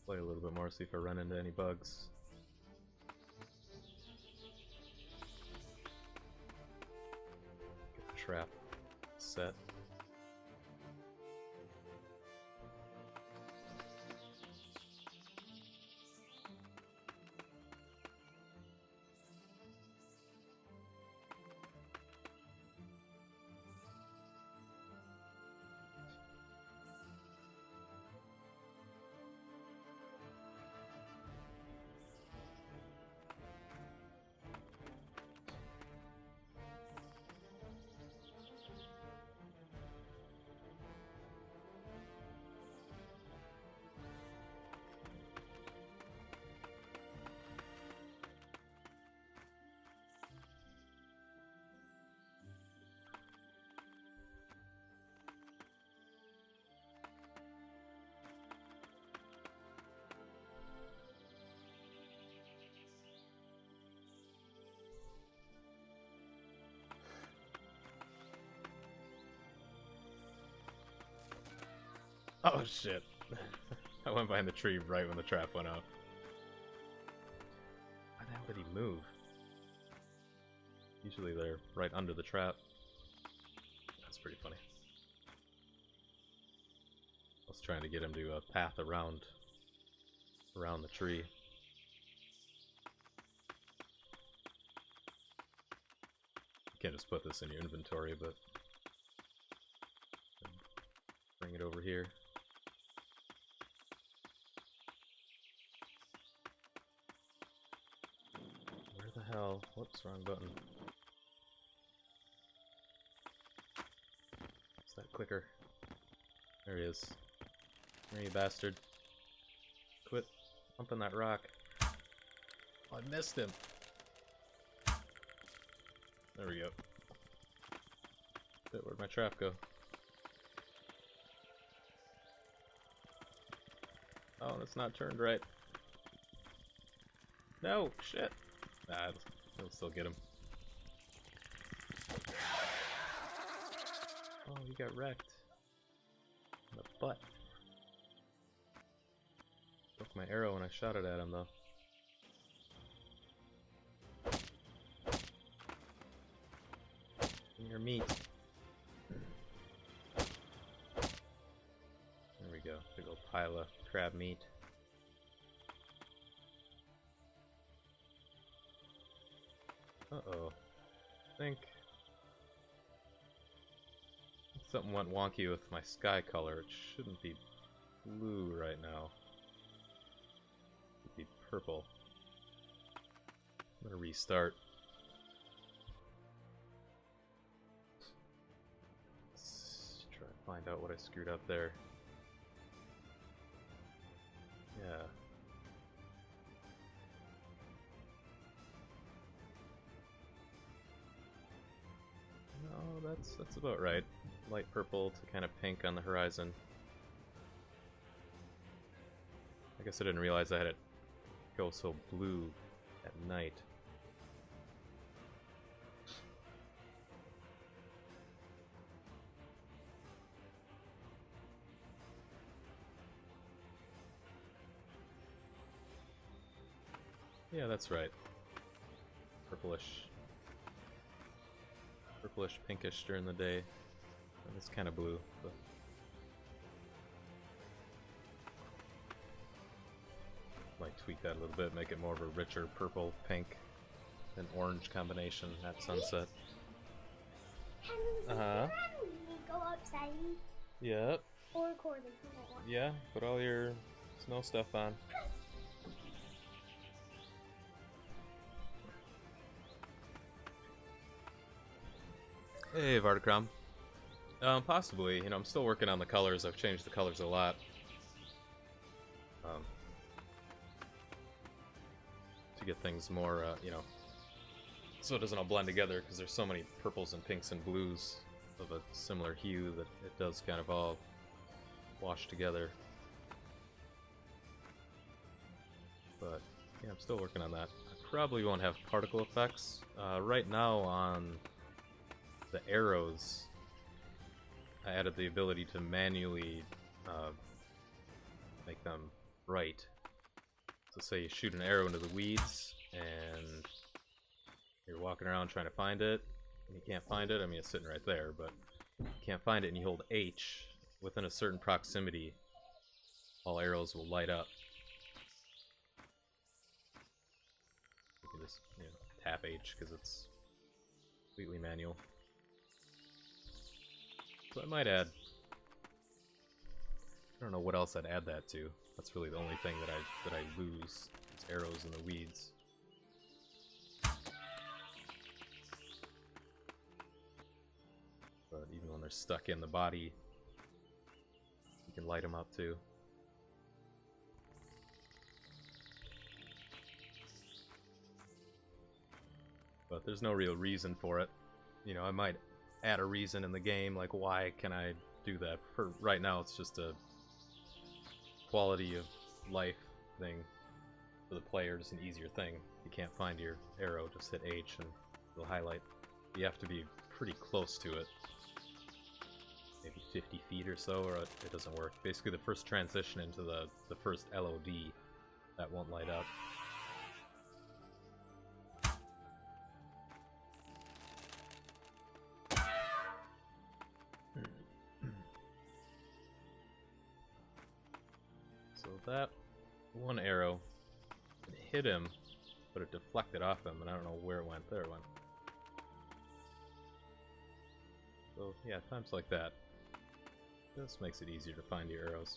Play a little bit more, see if I run into any bugs. Get the trap set. Oh shit. I went behind the tree right when the trap went out. Why the hell did he move? Usually they're right under the trap. That's pretty funny. I was trying to get him to path around the tree. You can't just put this in your inventory, but bring it over here. Where the hell? Whoops, wrong button. What's that clicker? There he is. There you bastard. Quit pumping that rock. Oh, I missed him. There we go. Shit, where'd my trap go? Oh, it's not turned right. No, shit. Nah, it'll still get him. Oh, he got wrecked. In the butt. Broke my arrow when I shot it at him, though. Give me your meat. There we go. Big old pile of crab meat. Uh-oh. I think something went wonky with my sky color. It shouldn't be blue right now. It should be purple. I'm gonna restart. Let's try to find out what I screwed up there. Yeah. No, that's about right. Light purple to kind of pink on the horizon. I guess I didn't realize I had it go so blue at night. Yeah, that's right. Purplish. purplish, pinkish during the day. And it's kind of blue. But might tweak that a little bit, make it more of a richer purple, pink, and orange combination at sunset. Uh-huh. We go outside. Yep. Or recording. Yeah, put all your snow stuff on. Hey, Vardakram. Possibly. You know, I'm still working on the colors. I've changed the colors a lot. To get things more, you know, so it doesn't all blend together, because there's so many purples and pinks and blues of a similar hue that it does kind of all wash together. But yeah, I'm still working on that. I probably won't have particle effects. Right now on the arrows, I added the ability to manually make them bright. So say you shoot an arrow into the weeds and you're walking around trying to find it and you can't find it. I mean, it's sitting right there, but you can't find it, and you hold H within a certain proximity, all arrows will light up. You can just, you know, tap H because it's completely manual. So I might add, I don't know what else I'd add that to. That's really the only thing that I lose. It's arrows in the weeds. But even when they're stuck in the body, you can light them up too. But there's no real reason for it. You know, I might add a reason in the game, like why can I do that? For right now, it's just a quality of life thing for the player, just an easier thing. If you can't find your arrow, just hit H and it'll highlight. You have to be pretty close to it. Maybe 50 feet or so, or it doesn't work. Basically, the first transition into the first LOD, that won't light up. So that one arrow, it hit him, but it deflected off him, and I don't know where it went. There it went. So yeah, times like that. This makes it easier to find your arrows.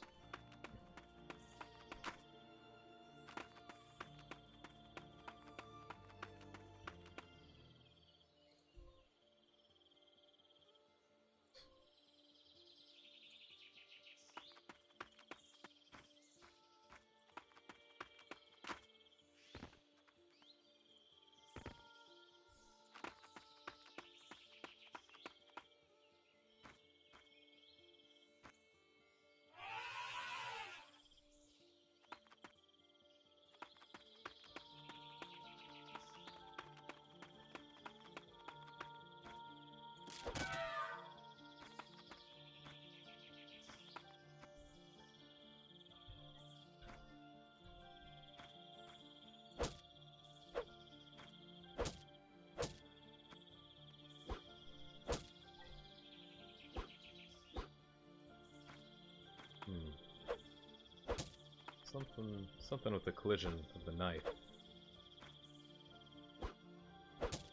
Something with the collision of the knife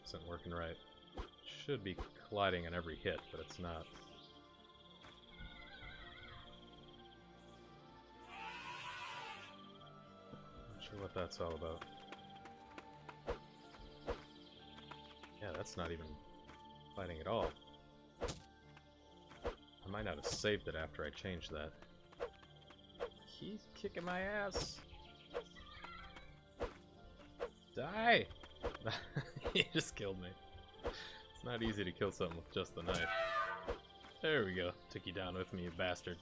isn't working right. Should be colliding on every hit, but it's not. Not sure what that's all about. Yeah, that's not even fighting at all. I might not have saved it after I changed that. He's kicking my ass. Die! He just killed me. It's not easy to kill something with just the knife. There we go. Took you down with me, you bastard.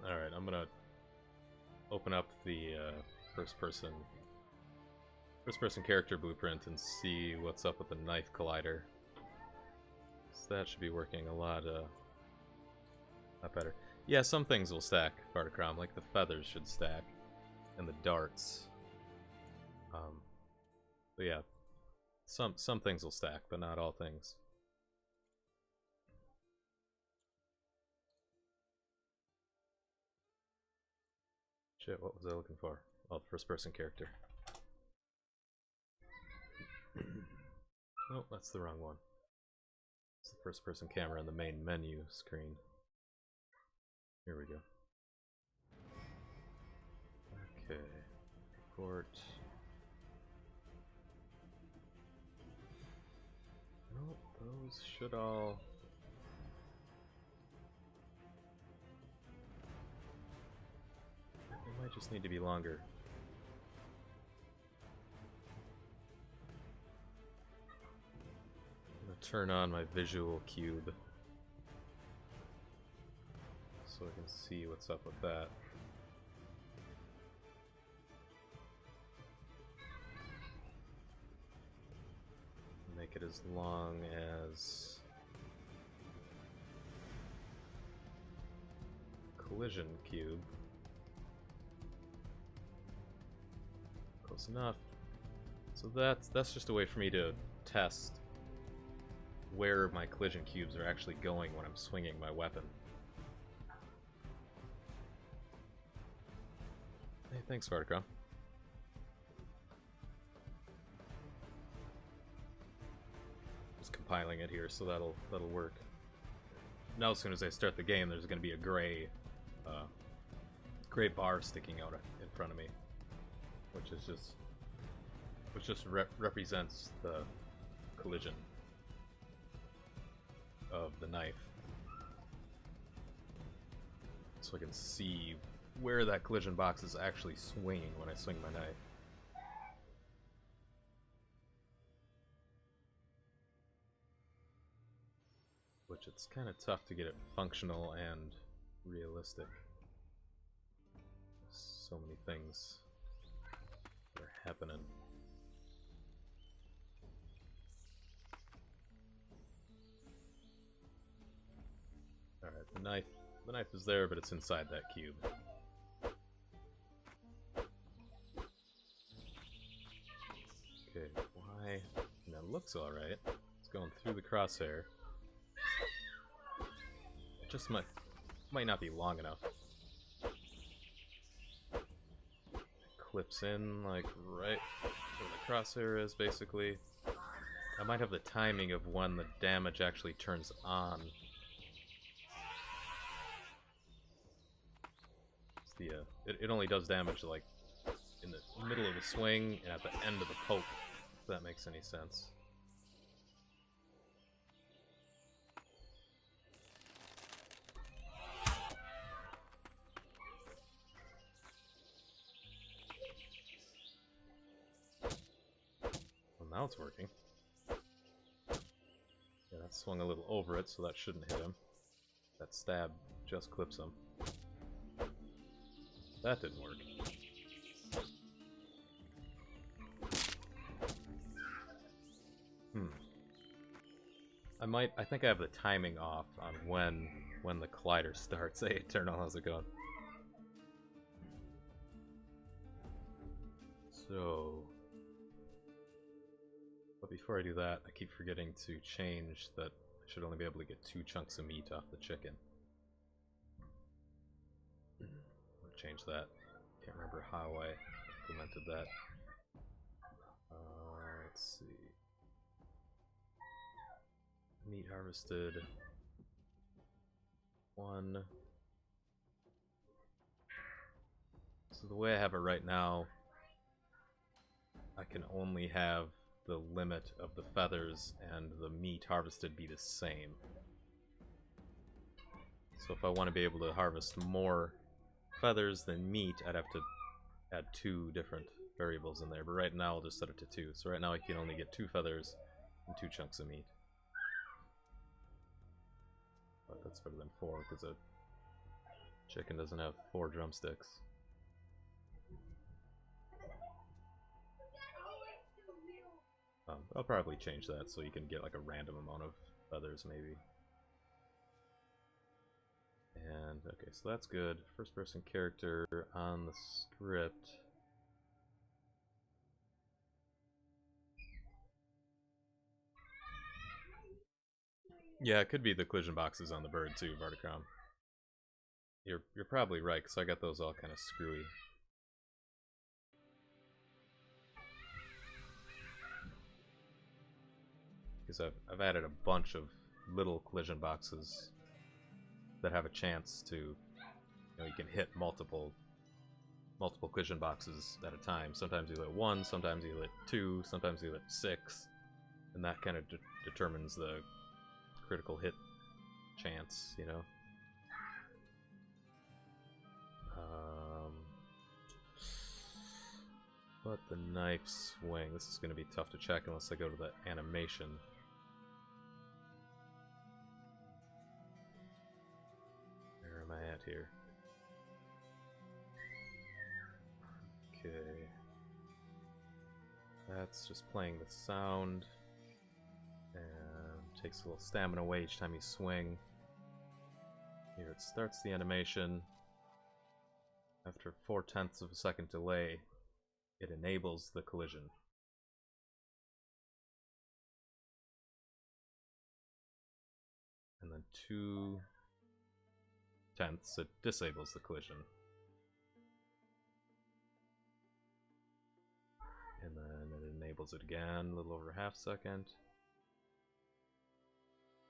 Alright, I'm gonna open up the first person character blueprint and see what's up with the knife collider. So that should be working a lot better. Yeah, some things will stack, Vardakram, like the feathers should stack, and the darts. But yeah, Some things will stack, but not all things. Shit, what was I looking for? Oh, first person character. Oh, that's the wrong one. It's the first person camera on the main menu screen. Here we go. Okay. Report. Well, those should all... They might just need to be longer. I'm gonna turn on my visual cube so I can see what's up with that. Make it as long as collision cube. Close enough. So that's just a way for me to test where my collision cubes are actually going when I'm swinging my weapon. Hey, thanks, Varticron. Just compiling it here, so that'll work. Now, as soon as I start the game, there's going to be a gray bar sticking out in front of me, which just represents the collision of the knife, so I can see where that collision box is actually swinging when I swing my knife. Which it's kind of tough to get it functional and realistic. So many things are happening. Alright, the knife is there, but it's inside that cube. Okay, why? That looks alright. It's going through the crosshair. It just might not be long enough. It clips in, like, right where the crosshair is, basically. I might have the timing of when the damage actually turns on. It only does damage like in the middle of the swing and at the end of the poke, if that makes any sense. Well, now it's working. Yeah, that swung a little over it, so that shouldn't hit him. That stab just clips him. That didn't work. I think I have the timing off on when the collider starts. Hey, Eternal, how's it going? So, but before I do that, I keep forgetting to change that I should only be able to get 2 chunks of meat off the chicken. Change that. Can't remember how I implemented that. Let's see. Meat harvested. 1. So the way I have it right now, I can only have the limit of the feathers and the meat harvested be the same. So if I want to be able to harvest more feathers than meat, I'd have to add 2 different variables in there, but right now I'll just set it to 2. So right now I can only get 2 feathers and 2 chunks of meat. But that's better than 4, because a chicken doesn't have 4 drumsticks. I'll probably change that so you can get like a random amount of feathers, maybe. And, okay, so that's good. First person character on the script. Yeah, it could be the collision boxes on the bird too, Vardacrom. You're probably right, because I got those all kind of screwy. Because I've added a bunch of little collision boxes that have a chance to, you know, you can hit multiple collision boxes at a time. Sometimes you hit one, sometimes you hit two, sometimes you hit 6, and that kind of determines the critical hit chance, you know. But the knife swing, this is going to be tough to check unless I go to the animation. Where am I at here? Okay. That's just playing the sound. And takes a little stamina away each time you swing. Here it starts the animation. After 4/10 of a second delay, it enables the collision. And then 2/10 it disables the collision. And then it enables it again, a little over half second.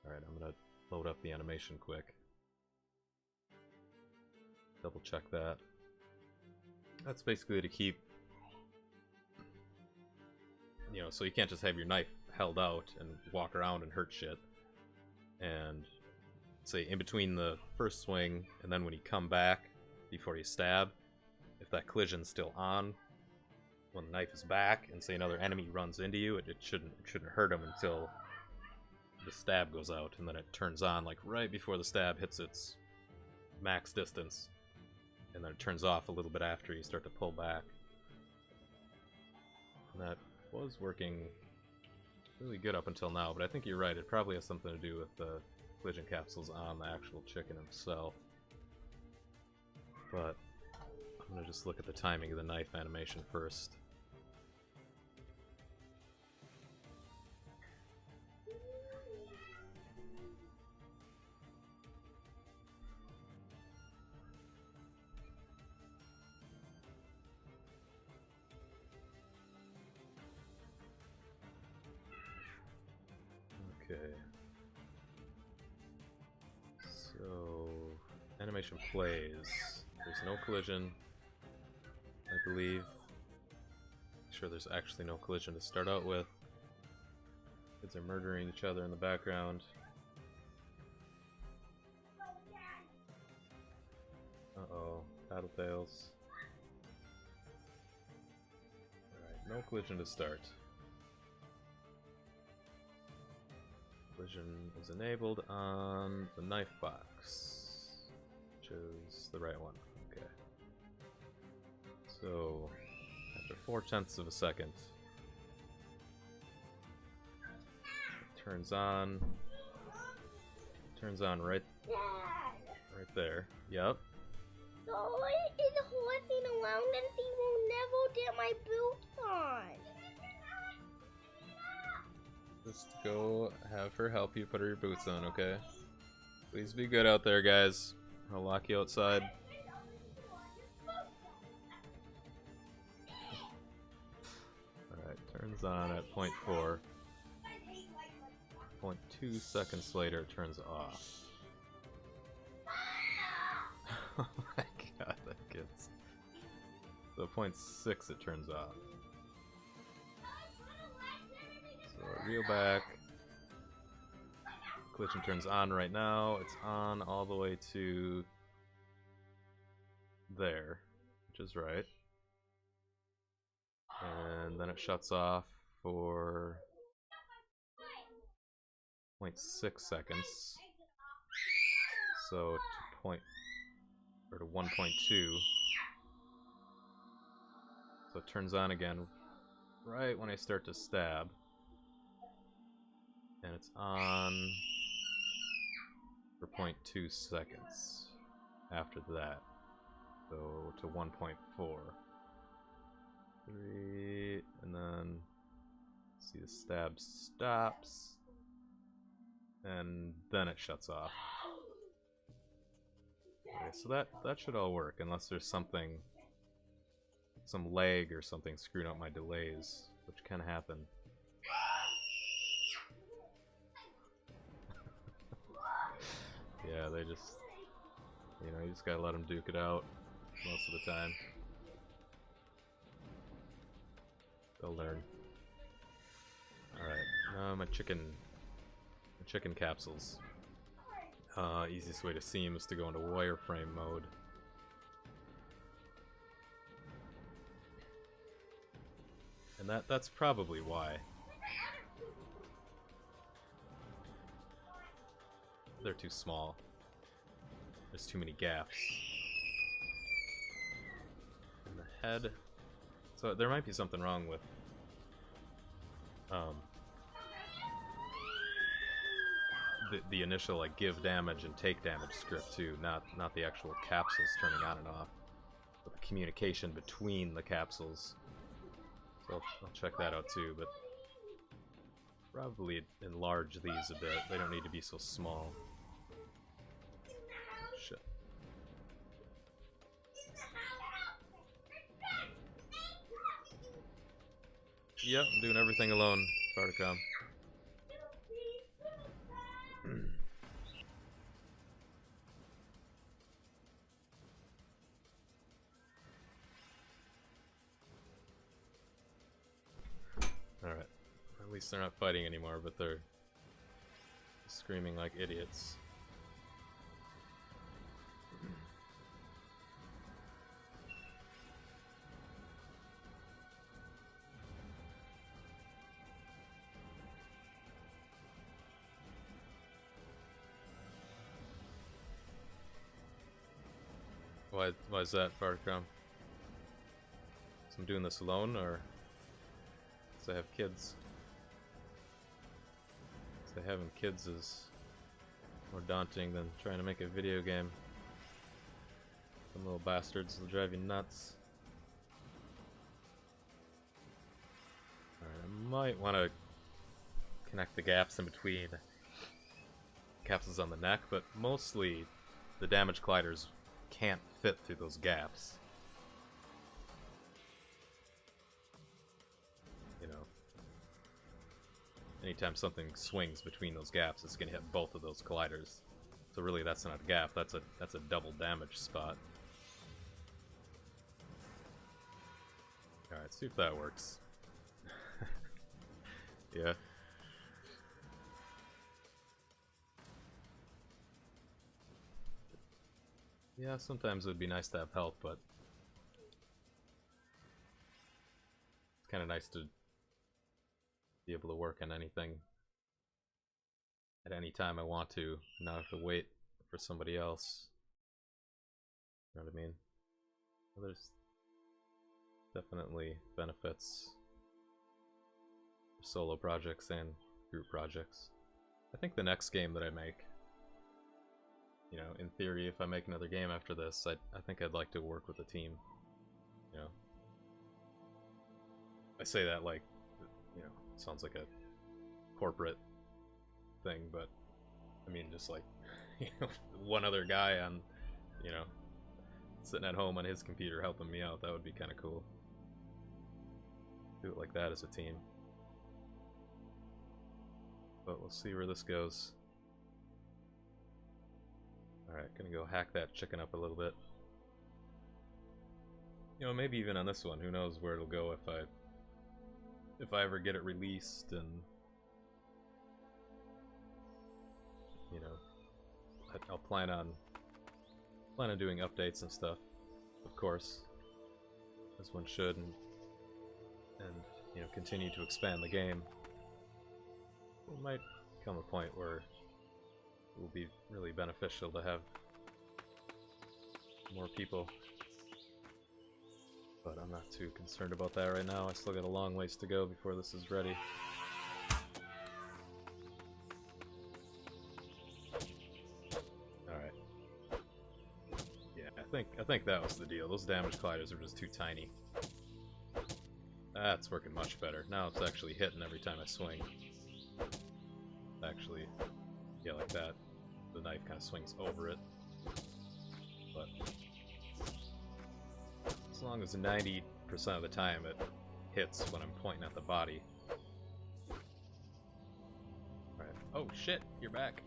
Alright, I'm gonna load up the animation quick. Double check that. That's basically to keep, you know, so you can't just have your knife held out and walk around and hurt shit. And say in between the first swing and then when you come back before you stab, if that collision's still on, when the knife is back and say another enemy runs into you, it shouldn't hurt them until the stab goes out, and then it turns on like right before the stab hits its max distance, and then it turns off a little bit after you start to pull back. And that was working really good up until now, but I think you're right, it probably has something to do with the collision capsules on the actual chicken himself. But I'm gonna just look at the timing of the knife animation first. Okay. So, animation plays. There's no collision, I believe. Sure, there's actually no collision to start out with. Kids are murdering each other in the background. Uh-oh, Tattletales. Alright, no collision to start. Collision is enabled on the knife box, which is the right one. Okay. So, after 4/10 of a second, it turns on. Turns on right there. Yep. So it is horsing around and he will never get my boots on. Just go have her help you put her boots on, okay? Please be good out there, guys. I'll lock you outside. Alright, turns on at 0.4. 0.2 seconds later, it turns off. Oh my god, that gets... So 0.6 it turns off. So reel back. Collision turns on right now. It's on all the way to there, which is right. And then it shuts off for 0.6 seconds. So to 1.2. So it turns on again right when I start to stab. And it's on for 0.2 seconds after that. So to 1.4. 3, and then see the stab stops. and then it shuts off. Okay, so that should all work, unless there's something, some lag or something screwing up my delays, which can happen. Yeah, they just, you know, you just gotta let them duke it out most of the time. They'll learn. Alright, my chicken capsules. Easiest way to see them is to go into wireframe mode. And that's probably why. They're too small. There's too many gaps. In the head. So there might be something wrong with the initial like give damage and take damage script too, not the actual capsules turning on and off, but the communication between the capsules. So I'll check that out too, but probably enlarge these a bit. They don't need to be so small. Shit. Yep, I'm doing everything alone, Farticom. Alright. At least they're not fighting anymore, but they're screaming like idiots. Why is that, Farticom? So I'm doing this alone, or because I have kids? Because having kids is more daunting than trying to make a video game. Some little bastards will drive you nuts. Alright, I might want to connect the gaps in between capsules on the neck, but mostly the damage colliders can't fit through those gaps. You know, anytime something swings between those gaps, it's gonna hit both of those colliders. So really, that's not a gap. That's a double damage spot. All right, see if that works. Yeah. Yeah, sometimes it would be nice to have help, but it's kind of nice to be able to work on anything at any time I want to, and not have to wait for somebody else. You know what I mean? Well, there's definitely benefits for solo projects and group projects. I think the next game that I make, you know, in theory, if I make another game after this, I think I'd like to work with a team. You know, I say that like, you know, it sounds like a corporate thing, but I mean just like, you know, one other guy on, you know, sitting at home on his computer helping me out. That would be kind of cool. Do it like that as a team. But we'll see where this goes. Alright, gonna go hack that chicken up a little bit. You know, maybe even on this one, who knows where it'll go if I ever get it released, and you know, I'll plan on doing updates and stuff, of course, as one should, and you know, continue to expand the game. It might come a point where it will be really beneficial to have more people, but I'm not too concerned about that right now. I still got a long ways to go before this is ready. Alright. Yeah, I think that was the deal. Those damage colliders are just too tiny. That's working much better. Now it's actually hitting every time I swing. Actually Yeah, like that. The knife kind of swings over it. But as long as 90% of the time it hits when I'm pointing at the body. Alright. Oh shit, you're back.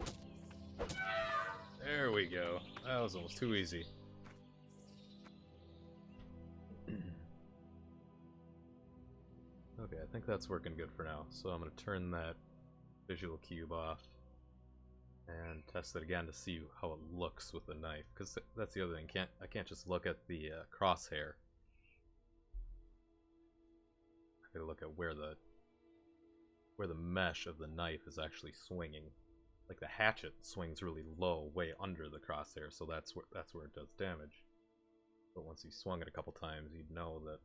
There we go. That was almost too easy. Okay, I think that's working good for now. So I'm going to turn that visual cube off and test it again to see how it looks with the knife. Because that's the other thing. I can't just look at the crosshair. I gotta look at where the mesh of the knife is actually swinging. Like the hatchet swings really low, way under the crosshair, so that's where it does damage. But once you swung it a couple times, you'd know that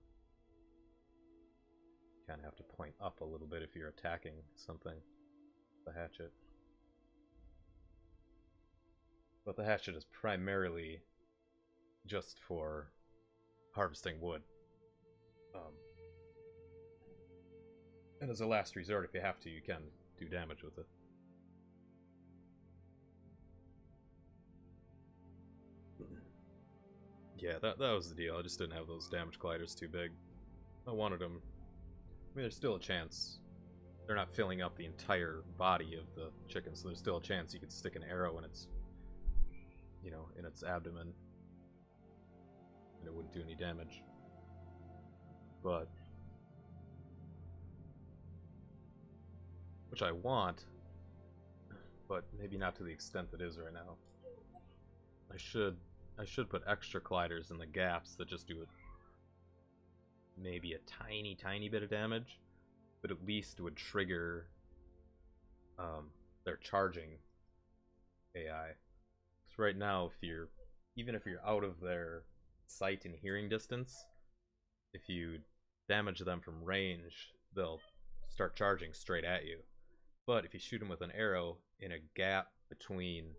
you kind of have to point up a little bit if you're attacking something. The hatchet. But the hatchet is primarily just for harvesting wood. And as a last resort, if you have to, you can do damage with it. Yeah, that was the deal. I just didn't have those damage colliders too big. I wanted them. I mean, there's still a chance. They're not filling up the entire body of the chicken, so there's still a chance you could stick an arrow in its, you know, in its abdomen, and it wouldn't do any damage. But which I want, but maybe not to the extent that is right now. I should put extra colliders in the gaps that just do it maybe a tiny bit of damage, but at least would trigger their charging AI. Because right now, even if you're out of their sight and hearing distance, if you damage them from range, they'll start charging straight at you. But if you shoot them with an arrow in a gap between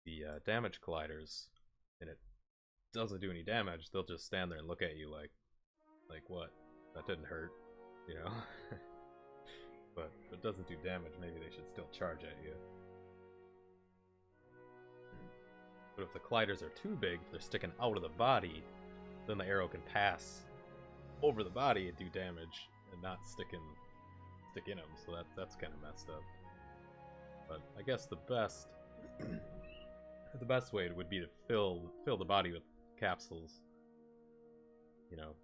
the damage colliders, and it doesn't do any damage, they'll just stand there and look at you like what? That didn't hurt, you know? But if it doesn't do damage, maybe they should still charge at you. But if the colliders are too big, if they're sticking out of the body, then the arrow can pass over the body and do damage and not stick in them, so that's kind of messed up. But I guess the best way would be to fill the body with capsules, you know,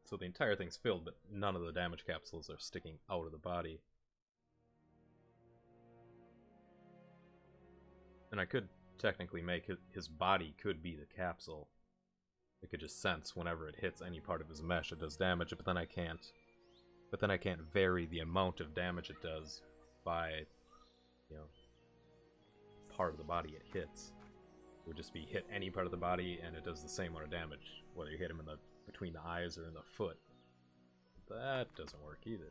so the entire thing's filled, but none of the damage capsules are sticking out of the body. And I could technically make his body could be the capsule. It could just sense whenever it hits any part of his mesh it does damage, but then I can't vary the amount of damage it does by, you know, part of the body it hits. It would just be hit any part of the body and it does the same amount of damage, whether you hit him between the eyes or in the foot. That doesn't work either.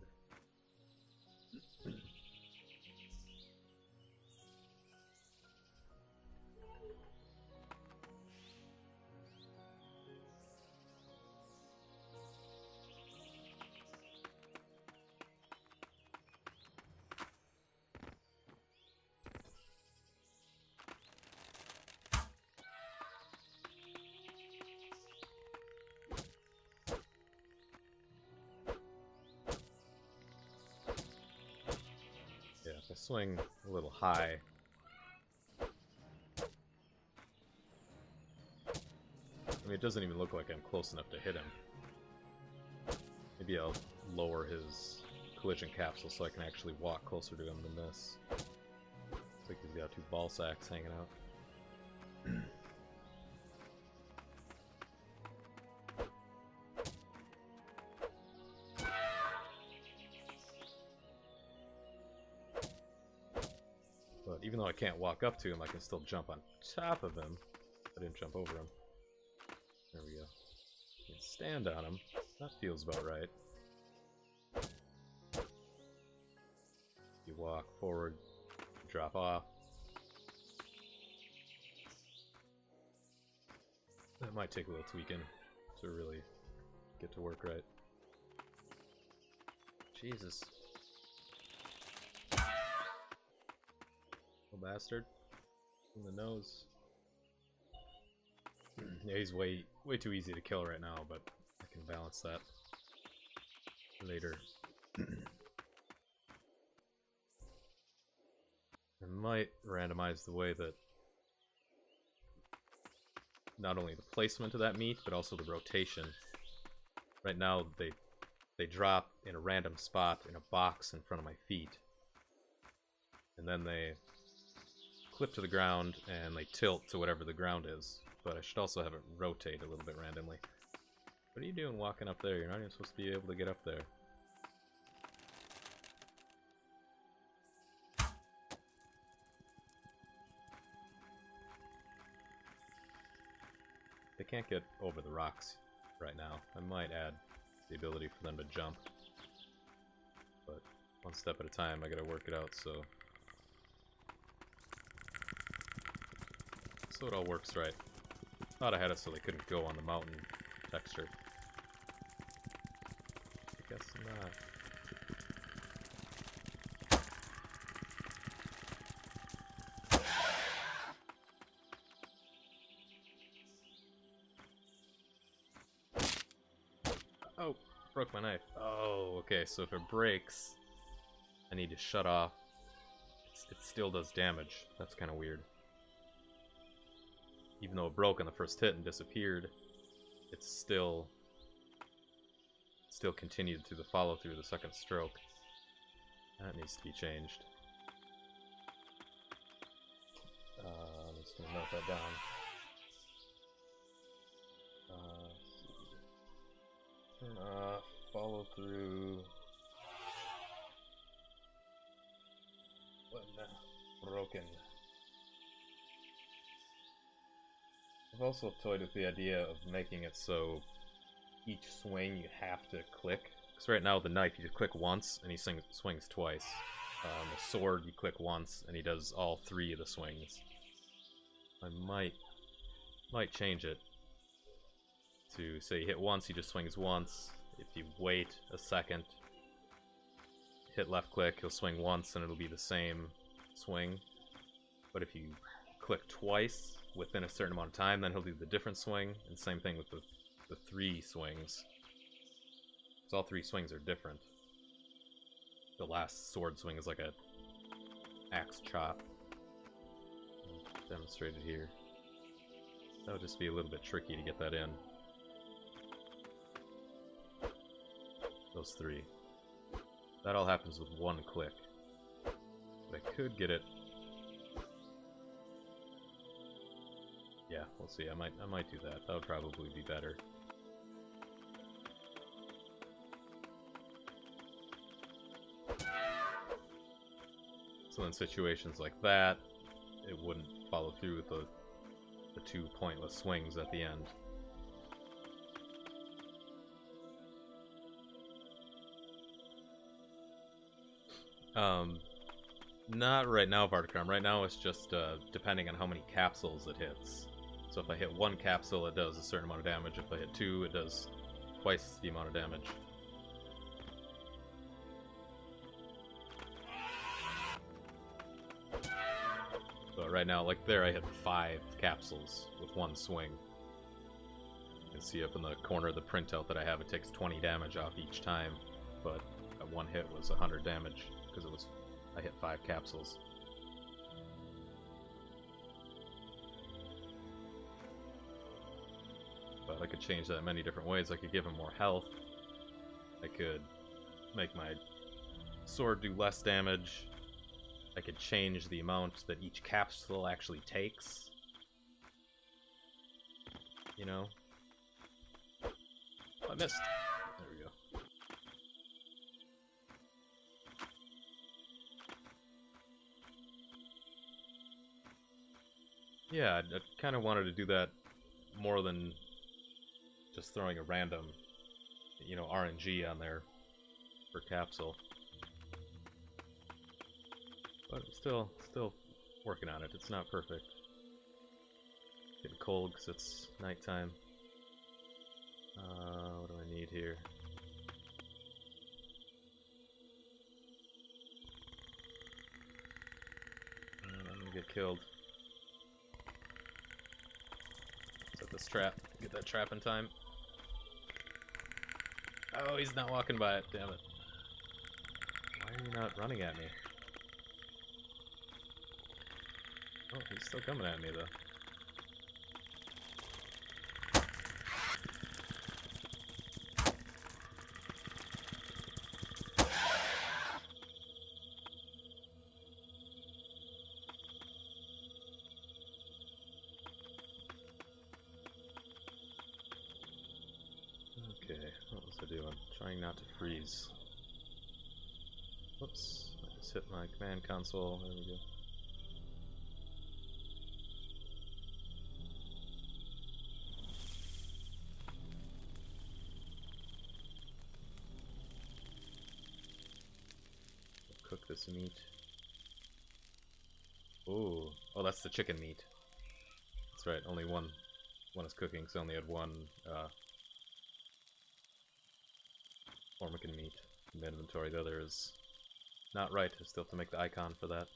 I swing a little high. I mean, it doesn't even look like I'm close enough to hit him. Maybe I'll lower his collision capsule so I can actually walk closer to him than this. Looks like he's got two ball sacks hanging out. Even though I can't walk up to him, I can still jump on top of him. I didn't jump over him. There we go. You can stand on him. That feels about right. You walk forward, drop off. That might take a little tweaking to really get to work right. Jesus. Little bastard. In the nose. Yeah, he's way too easy to kill right now, but I can balance that later. I might randomize the way that not only the placement of that meat, but also the rotation. Right now, they drop in a random spot in a box in front of my feet. And then they clip to the ground and they tilt to whatever the ground is. But I should also have it rotate a little bit randomly. What are you doing walking up there? You're not even supposed to be able to get up there. They can't get over the rocks right now. I might add the ability for them to jump. But one step at a time, I gotta work it out so it all works right. Thought I had it so they couldn't go on the mountain texture. I guess not. Oh, broke my knife. Oh, okay, so if it breaks, I need to shut off. It still does damage. That's kind of weird. Even though it broke on the first hit and disappeared, it's still continued through the follow-through the second stroke. That needs to be changed. I'm just gonna note that down. Turn off, follow through. When broken. I've also toyed with the idea of making it so each swing you have to click. Because right now with the knife you just click once and he swings twice. The sword you click once and he does all three of the swings. I might change it to say hit once, he just swings once. If you wait a second, hit left click, he'll swing once and it'll be the same swing. But if you click twice within a certain amount of time, then he'll do the different swing, and same thing with the three swings. So all three swings are different. The last sword swing is like a axe chop. Demonstrated here. That would just be a little bit tricky to get that in. Those three. That all happens with one click. But I could get it. Yeah, we'll see. I might do that. That would probably be better. So in situations like that, it wouldn't follow through with the two pointless swings at the end. Not right now, Varticram. Right now it's just depending on how many capsules it hits. So if I hit one capsule, it does a certain amount of damage. If I hit two, it does twice the amount of damage. But right now, like there, I hit 5 capsules with one swing. You can see up in the corner of the printout that I have, it takes 20 damage off each time. But that one hit was 100 damage because I hit 5 capsules. But I could change that in many different ways. I could give him more health. I could make my sword do less damage. I could change the amount that each capsule actually takes. You know? Oh, I missed. There we go. Yeah, I kind of wanted to do that more than just throwing a random, you know, RNG on there per capsule. But I'm still working on it. It's not perfect. Getting cold because it's nighttime. What do I need here? I'm gonna get killed. Set this trap. Get that trap in time. Oh, he's not walking by it. Damn it. Why are you not running at me? Oh, he's still coming at me, though. Okay, what was I doing? Trying not to freeze. Whoops, I just hit my command console. There we go. Cook this meat. Ooh, oh, that's the chicken meat. That's right, only one is cooking, so I only had one Formican meat in the inventory. The other is not right. I still have to make the icon for that.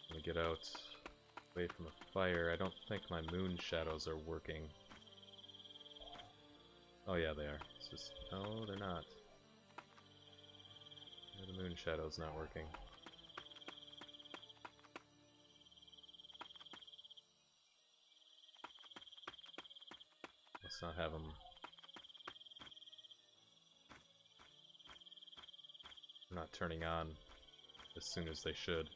Let me get out away from the fire. I don't think my moon shadows are working. Oh yeah, they are. It's just... no, they're not. Yeah, the moon shadow's not working. Let's not have them... they're not turning on as soon as they should.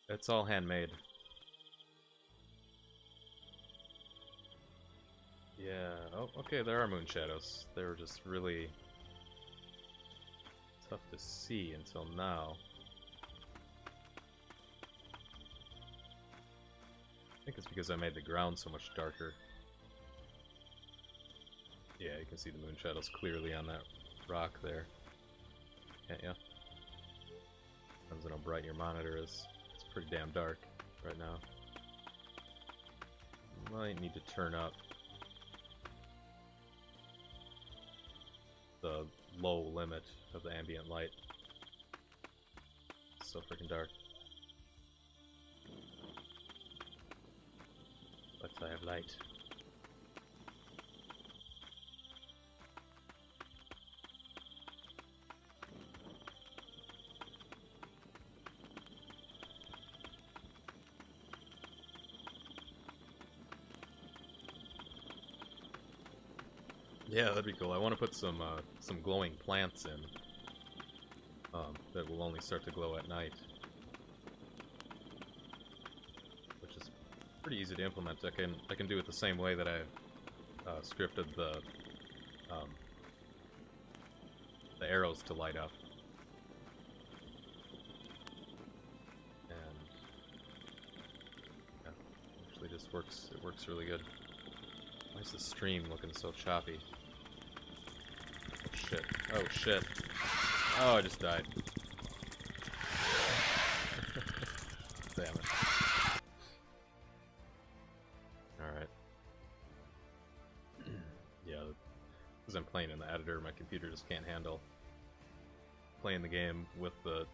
It's all handmade. Yeah, oh, okay, there are moon shadows. They were just really tough to see until now. I think it's because I made the ground so much darker. Yeah, you can see the moon shadows clearly on that rock there. Can't ya? Depends on how bright your monitor is. It's pretty damn dark right now. Might need to turn up the low limit of the ambient light. It's so freaking dark. But I have light. Yeah, that'd be cool. I want to put some glowing plants in that will only start to glow at night, which is pretty easy to implement. I can do it the same way that I scripted the arrows to light up, and yeah, actually just works. It works really good. Why is the stream looking so choppy? Oh shit. Oh shit. Oh, I just died. Damn it. Alright. Yeah, because I'm playing in the editor, my computer just can't handle playing the game with the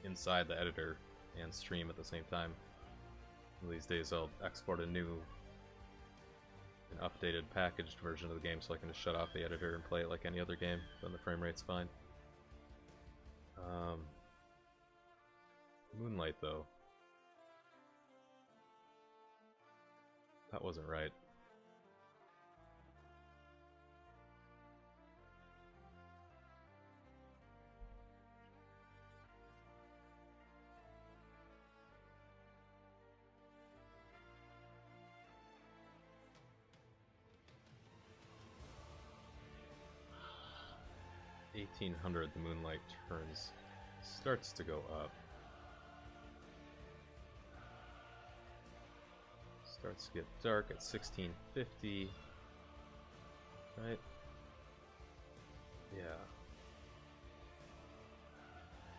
inside the editor and stream at the same time. These days I'll export an updated packaged version of the game so I can just shut off the editor and play it like any other game, then the frame rate's fine. Moonlight though. That wasn't right. $1,800 the moonlight starts to go up. Starts to get dark at 1650. Right? Yeah.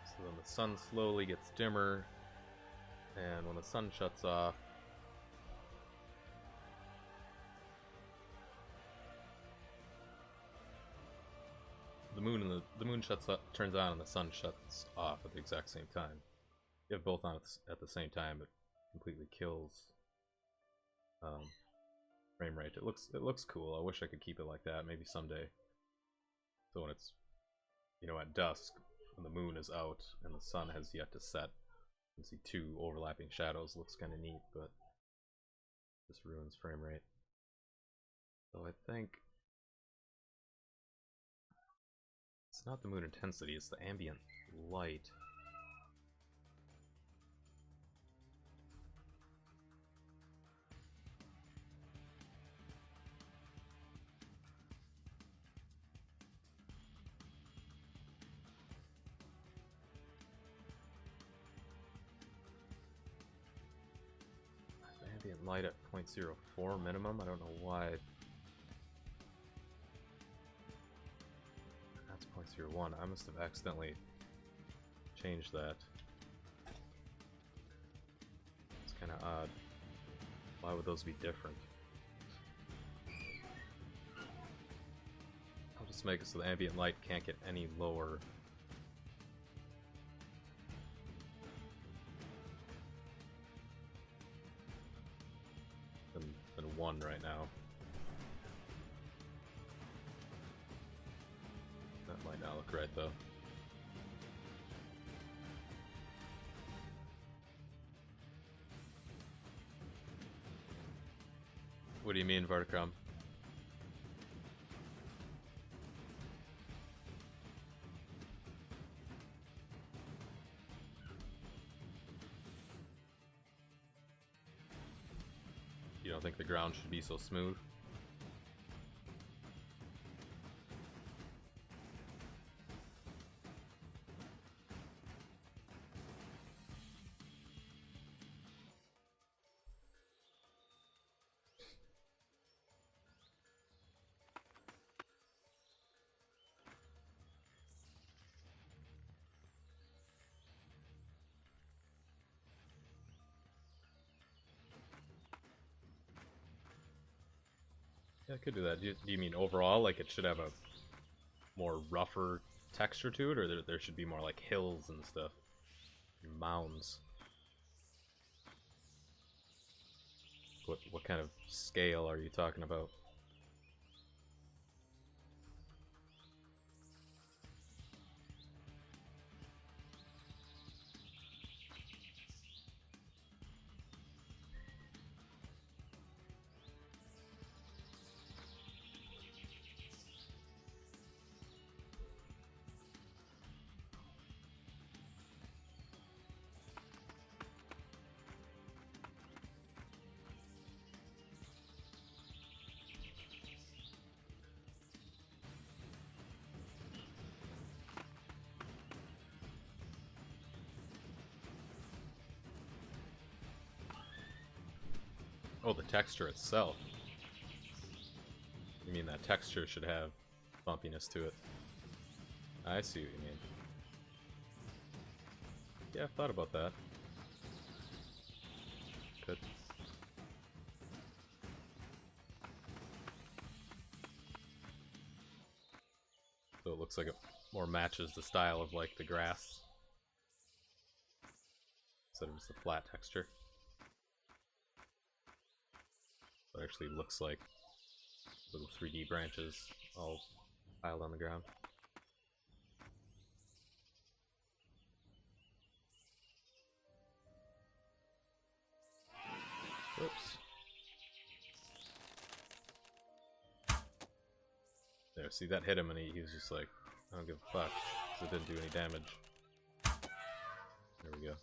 So then the sun slowly gets dimmer, and when the sun shuts off, the moon shuts up, turns on, and the sun shuts off at the exact same time. You have both on at the same time, it completely kills frame rate. It looks cool. I wish I could keep it like that. Maybe someday. So when it's, at dusk, when the moon is out and the sun has yet to set, you can see two overlapping shadows. Looks kind of neat, but this ruins frame rate. So I think it's not the moon intensity, it's the ambient light. Ambient light at 0.04 minimum. I don't know why. That's 0.01. I must have accidentally changed that. It's kind of odd. Why would those be different? I'll just make it so the ambient light can't get any lower. Than 1 right now. That might not look right though. What do you mean, Varkram? You don't think the ground should be so smooth? Yeah, I could do that. Do you mean overall, like it should have a more rougher texture to it, or there should be more like hills and stuff? And mounds. What kind of scale are you talking about? Oh, the texture itself. You mean that texture should have bumpiness to it? I see what you mean. Yeah, I've thought about that. Good. So it looks like it more matches the style of like the grass instead of just a flat texture. It actually looks like little 3D branches all piled on the ground. Whoops. There, see, that hit him and he was just like, I don't give a fuck, because it didn't do any damage. There we go.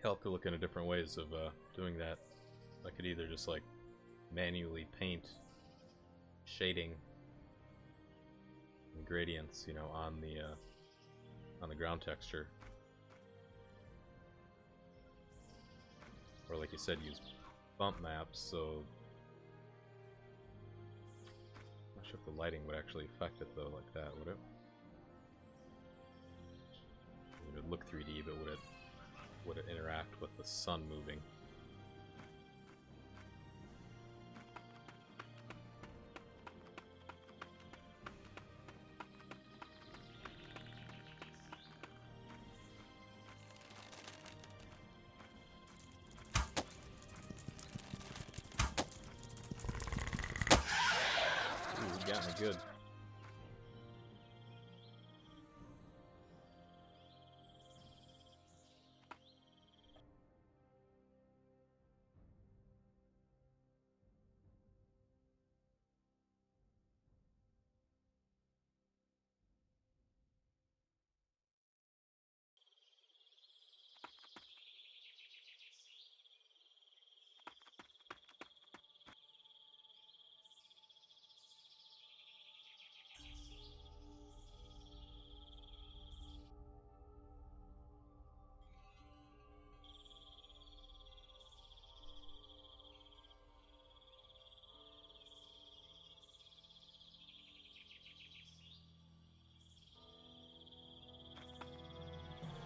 Help to look into different ways of doing that. I could either just like manually paint shading gradients, you know, on the ground texture. Or like you said, use bump maps, so I'm not sure if the lighting would actually affect it though like that, would it? It would look 3D, but would it interact with the sun moving? Got me good.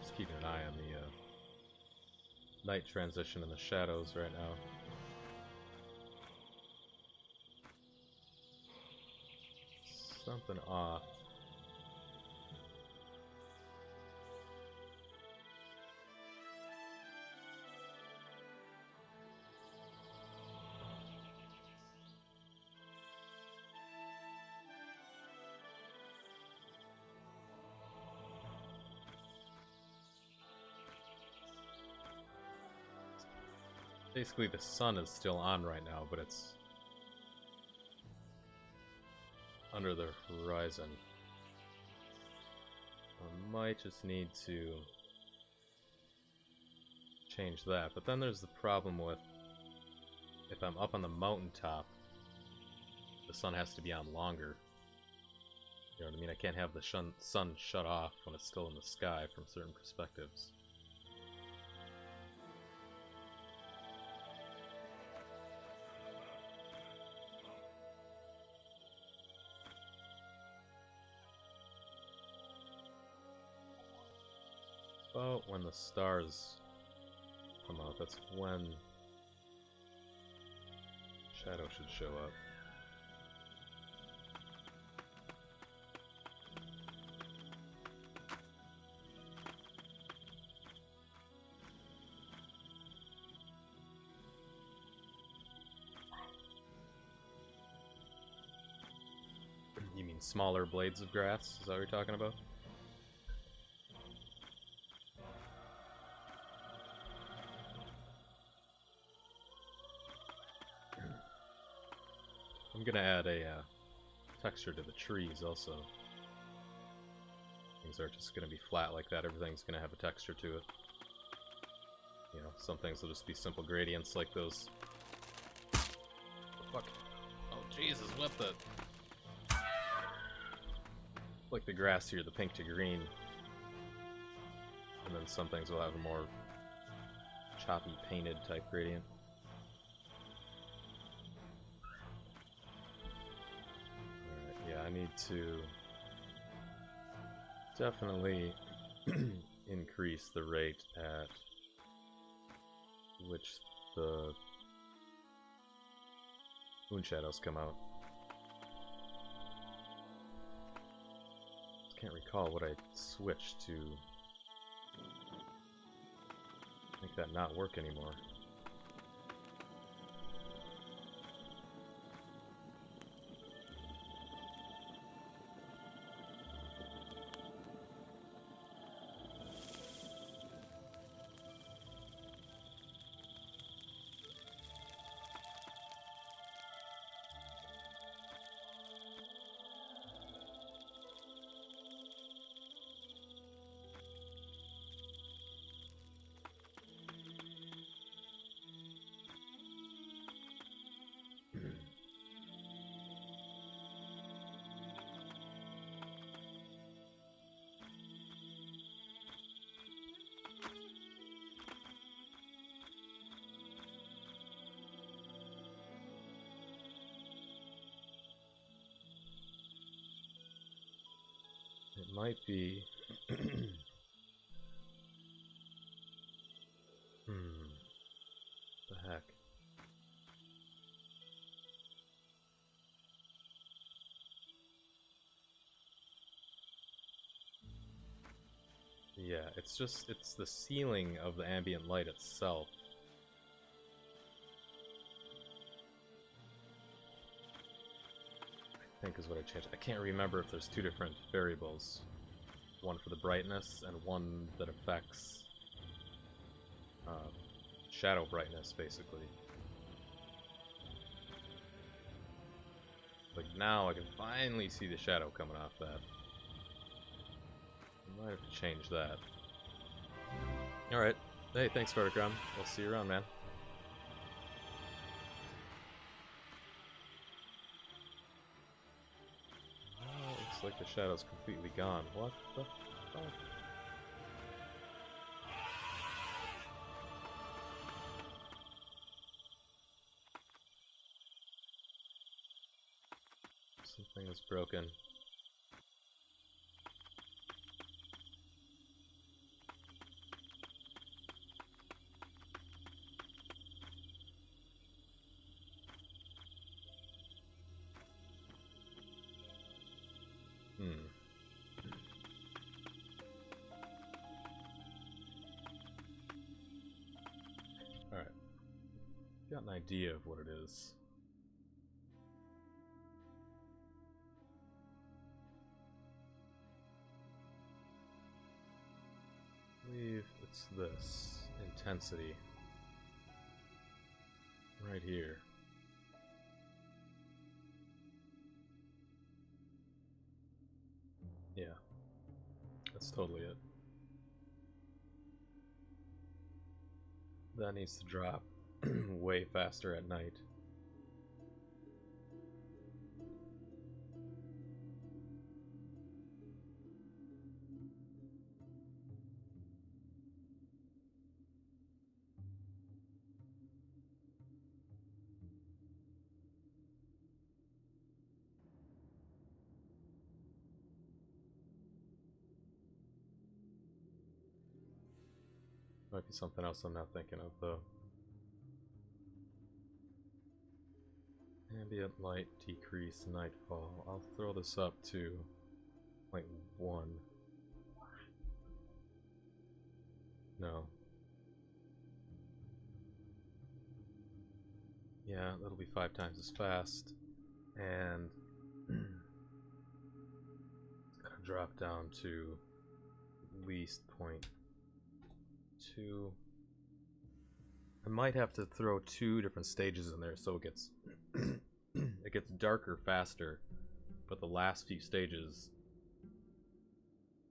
Just keeping an eye on the night transition in the shadows right now. Something off. Basically, the sun is still on right now, but it's under the horizon. I might just need to change that. But then there's the problem with, if I'm up on the mountaintop, the sun has to be on longer. You know what I mean? I can't have the sun shut off when it's still in the sky from certain perspectives. About when the stars come out, that's when shadow should show up. You mean smaller blades of grass? Is that what you're talking about? I'm gonna add a texture to the trees also. Things aren't just gonna be flat like that, everything's gonna have a texture to it. You know, some things will just be simple gradients like those. Fuck. Oh Jesus, what the? Like the grass here, the pink to green. And then some things will have a more choppy painted type gradient. I need to definitely increase the rate at which the moon shadows come out. Can't recall what I switched to make that not work anymore. It might be... The heck? Yeah, it's the ceiling of the ambient light itself. I think is what I changed. I can't remember if there's two different variables. One for the brightness and one that affects shadow brightness, basically. Like now I can finally see the shadow coming off that. I might have to change that. Alright. Hey, thanks, Makaran. I'll see you around, man. Oh, looks like the shadow's completely gone. What the fuck? Something is broken. Alright. Got an idea of what it is. I believe it's this intensity right here. Yeah, that's totally it. That needs to drop way faster at night. Might be something else I'm not thinking of, though. Ambient light decrease nightfall. I'll throw this up to like 1. No. Yeah, that'll be 5 times as fast. And it's gonna drop down to at least 0.2. I might have to throw 2 different stages in there so it gets it gets darker faster, but the last few stages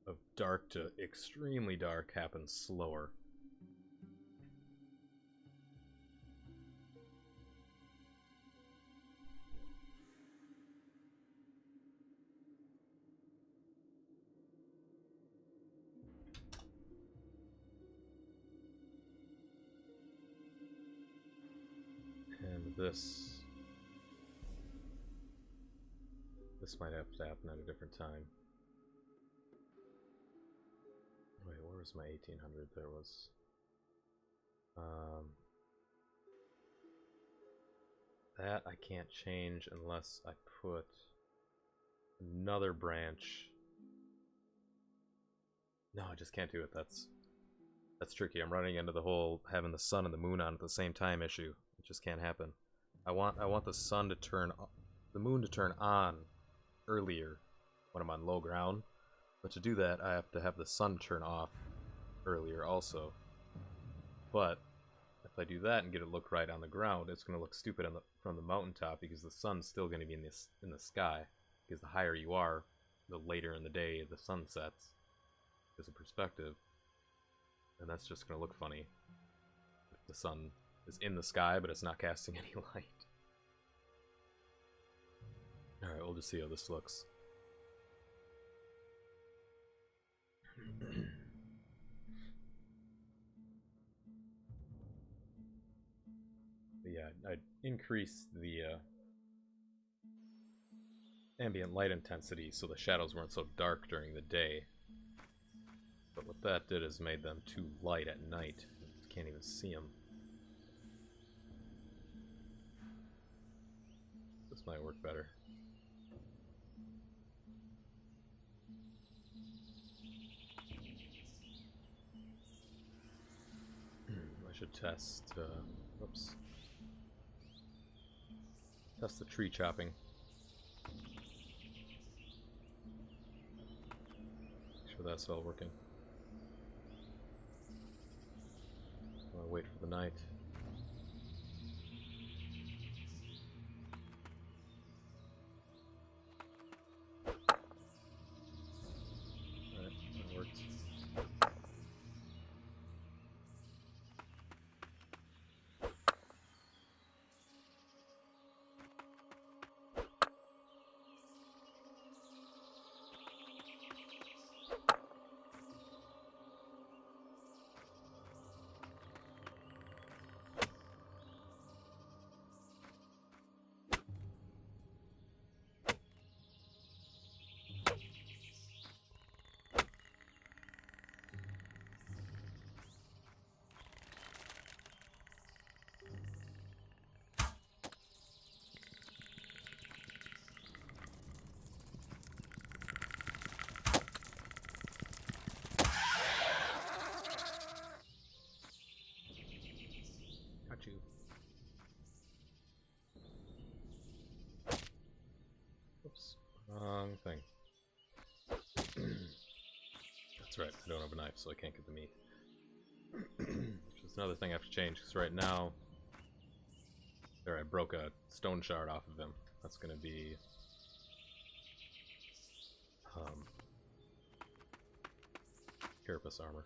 of dark to extremely dark happen slower. And this might have to happen at a different time. Wait, where was my 1800? There was that I can't change unless I put another branch. No, I just can't do it. That's tricky. I'm running into the whole having the sun and the moon on at the same time issue. It just can't happen. I want the sun to turn, the moon to turn on earlier when I'm on low ground. But to do that, I have to have the sun turn off earlier also. But if I do that and get it look right on the ground, it's going to look stupid on from the mountaintop because the sun's still going to be in the sky. Because the higher you are, the later in the day the sun sets. As a perspective. And that's just going to look funny. If the sun is in the sky, but it's not casting any light. Alright, we'll just see how this looks. But yeah, I'd increase the ambient light intensity so the shadows weren't so dark during the day. But what that did is made them too light at night. You can't even see them. This might work better. I should test, whoops. Test the tree chopping. Make sure that's all working. I'll wait for the night. Alright, that worked. Got you. Oops. Wrong thing. That's right, I don't have a knife, so I can't get the meat. Which is another thing I have to change, because right now... There, I broke a stone shard off of him. That's gonna be... carapace armor.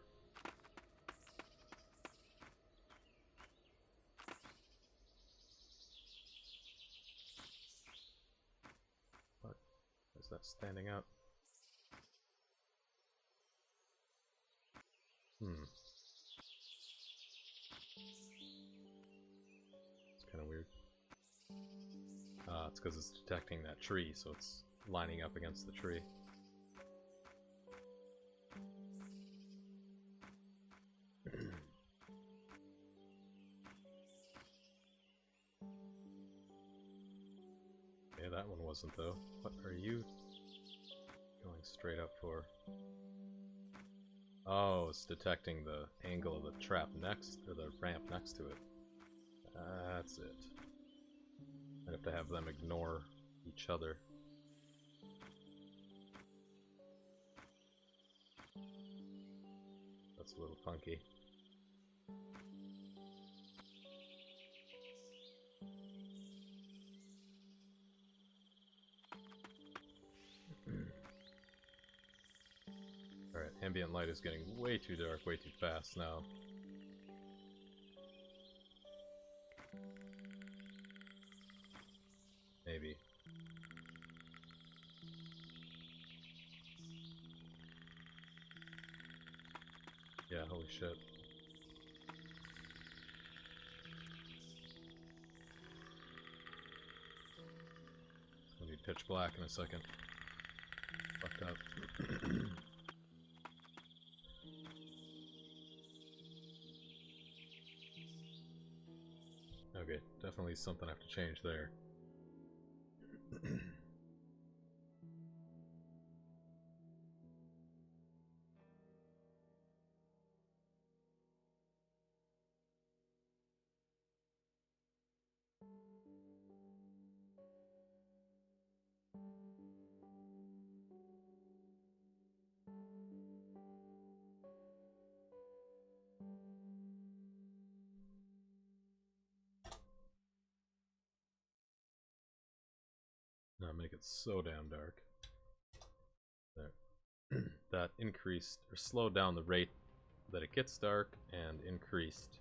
What? Is that standing out? It's kind of weird. It's because it's detecting that tree, so it's lining up against the tree. Yeah, that one wasn't, though. What are you going straight up for? Oh, it's detecting the angle of the trap next, or the ramp next to it. That's it. I have to have them ignore each other. That's a little funky. Alright, ambient light is getting way too dark, way too fast now. Maybe. Yeah, holy shit. It's gonna be pitch black in a second. Fucked up. Okay, definitely something I have to change there. Now make it so damn dark. There. That increased, or slowed down the rate that it gets dark, and increased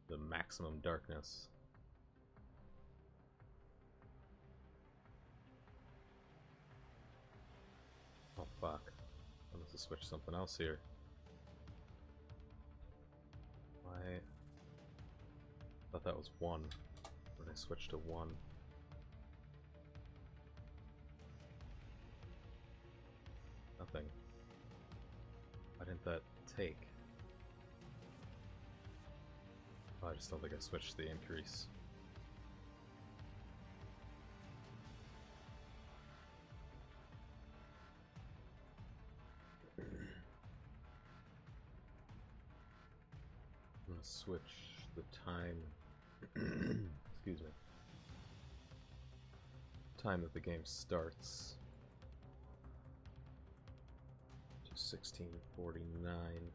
the maximum darkness. Oh fuck. I must have switched something else here. Why? I thought that was 1. When I switched to 1. that take? Oh, I just don't think I switched the increase. I'm gonna switch the time. Excuse me. Time that the game starts to 16:49.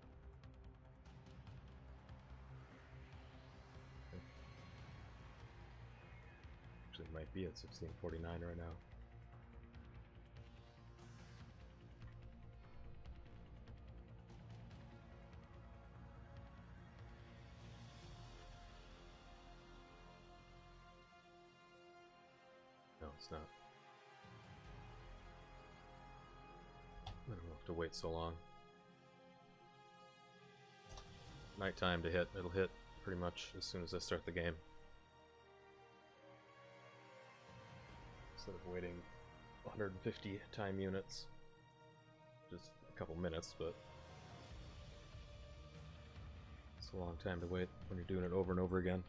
Actually, it might be at 16:49 right now. No, it's not. I don't have to wait so long. Nighttime to hit. It'll hit pretty much as soon as I start the game. Instead of waiting 150 time units. Just a couple minutes, but it's a long time to wait when you're doing it over and over again.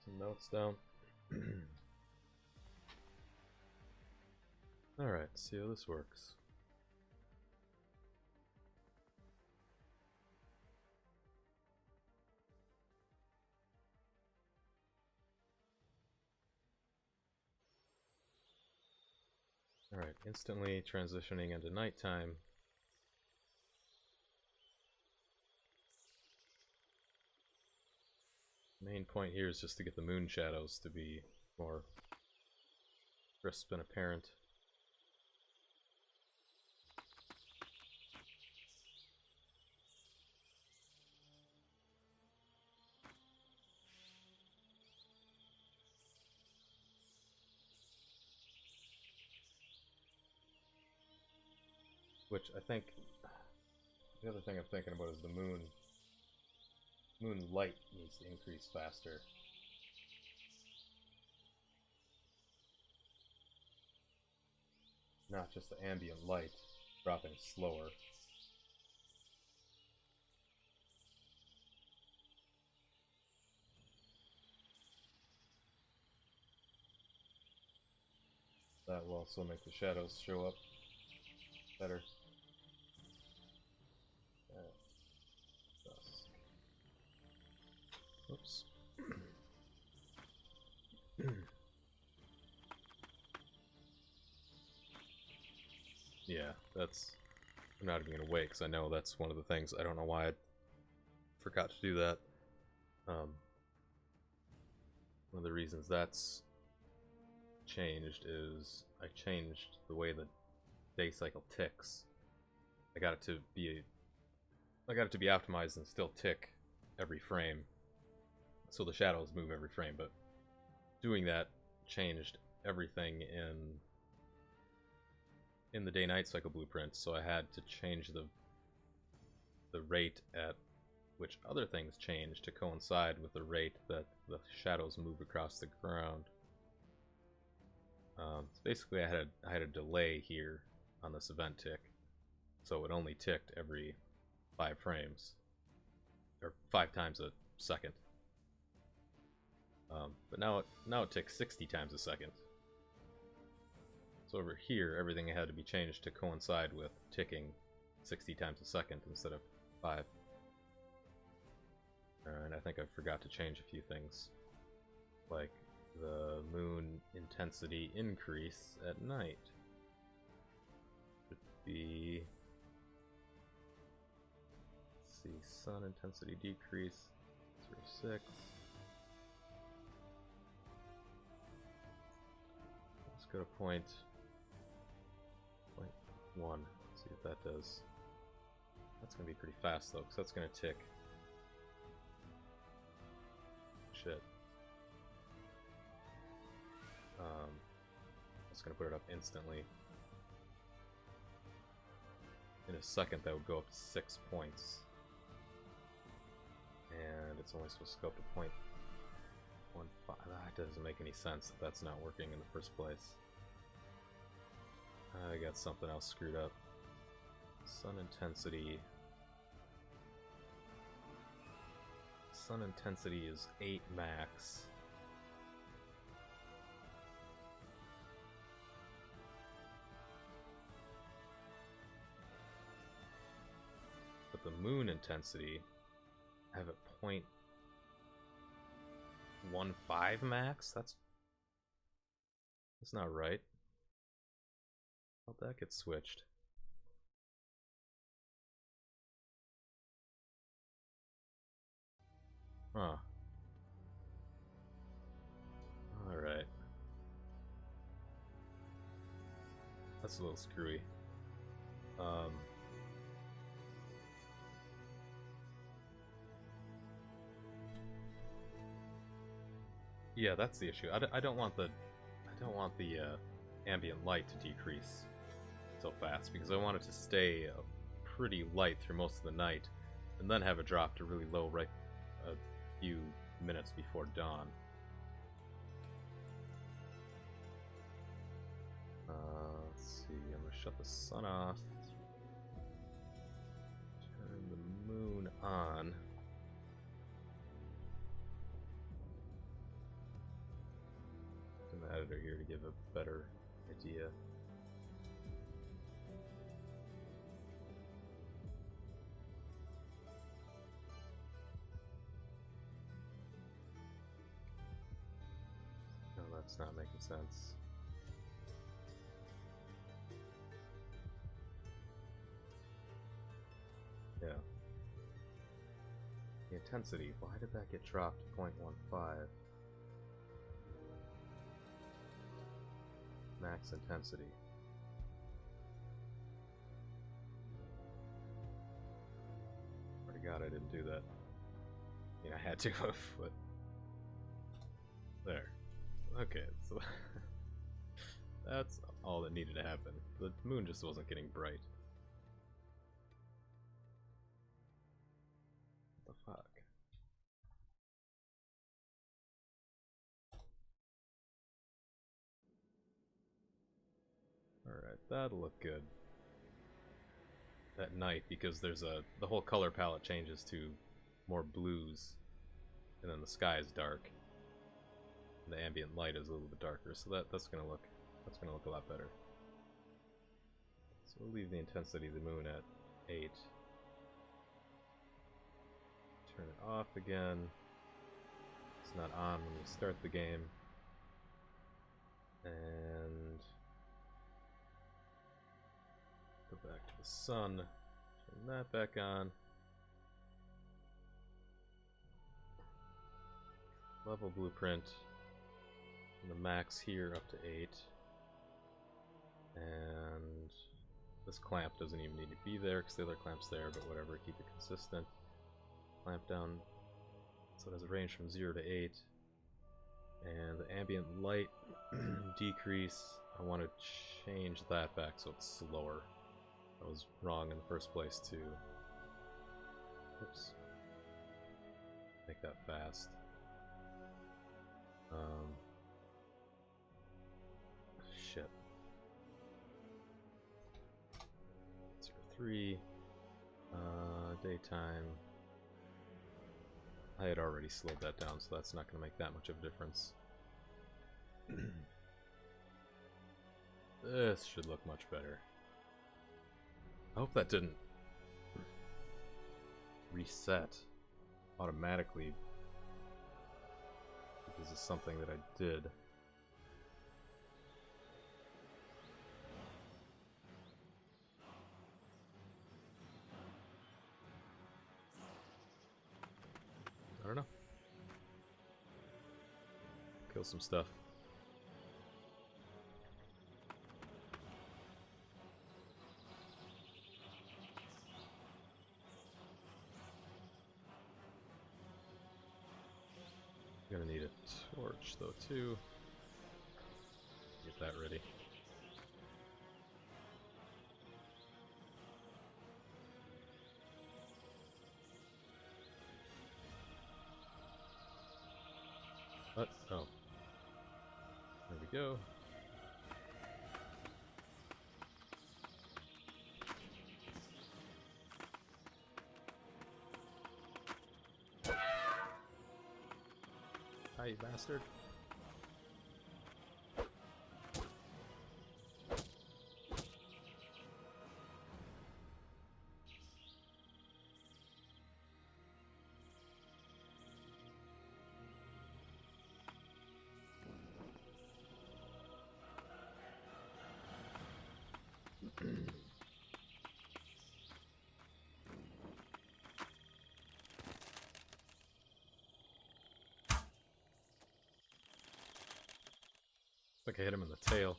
Some notes down. Alright, see how this works. Alright, instantly transitioning into nighttime. Main point here is just to get the moon shadows to be more crisp and apparent. Which I think, the other thing I'm thinking about is the moon. Moon light needs to increase faster. Not just the ambient light dropping slower. That will also make the shadows show up better. Oops. Yeah, that's... I'm not even gonna wait, because I know that's one of the things. I don't know why I forgot to do that. One of the reasons that's changed is I changed the way the day cycle ticks. I got it to be optimized and still tick every frame, so the shadows move every frame, but doing that changed everything in the day-night cycle blueprint, so I had to change the rate at which other things change to coincide with the rate that the shadows move across the ground. So basically I had a delay here on this event tick, so it only ticked every 5 frames, or 5 times a second. But now it ticks 60 times a second. So over here, everything had to be changed to coincide with ticking 60 times a second instead of 5. And I think I forgot to change a few things, like the moon intensity increase at night should be sun intensity decrease 0.6. Let's go to point 1. See what that does. That's gonna be pretty fast though, because that's gonna tick. Shit. It's gonna put it up instantly. In a second, that would go up to 6 points. And it's only supposed to go up to 0.15. That doesn't make any sense if that's not working in the first place. I got something else screwed up. Sun intensity. Sun intensity is 8 max. But the moon intensity, I have a 0.15 max? That's not right. How'd that get switched? Huh. Alright. That's a little screwy. Yeah, that's the issue. I don't want the ambient light to decrease so fast, because I want it to stay pretty light through most of the night, and then have it drop to really low right a few minutes before dawn. Let's see, I'm gonna shut the sun off, turn the moon on. In the editor here to give a better idea. No, that's not making sense. Yeah. The intensity, why did that get dropped to 0.15? Max intensity. Already God, I didn't do that. I mean, I had to have, but... There. Okay, so... that's all that needed to happen. The moon just wasn't getting bright. What the fuck? Alright, that'll look good at night, because there's the whole color palette changes to more blues, and then the sky is dark, and the ambient light is a little bit darker, so that's gonna look a lot better. So we'll leave the intensity of the moon at 8. Turn it off again. It's not on when we start the game. And go back to the sun. Turn that back on. Level blueprint. And the max here up to 8. And this clamp doesn't even need to be there because the other clamp's there, but whatever, keep it consistent. Clamp down so it has a range from 0 to 8. And the ambient light decrease, I want to change that back so it's slower. I was wrong in the first place too. Oops. Make that fast. Shit. 03. Daytime. I had already slowed that down, so that's not going to make that much of a difference. This should look much better. I hope that didn't reset automatically because it's something that I did. Kill some stuff. Gonna need a torch though too. Get that ready. What? Oh. There we go. Hi, you bastard. I think I hit him in the tail.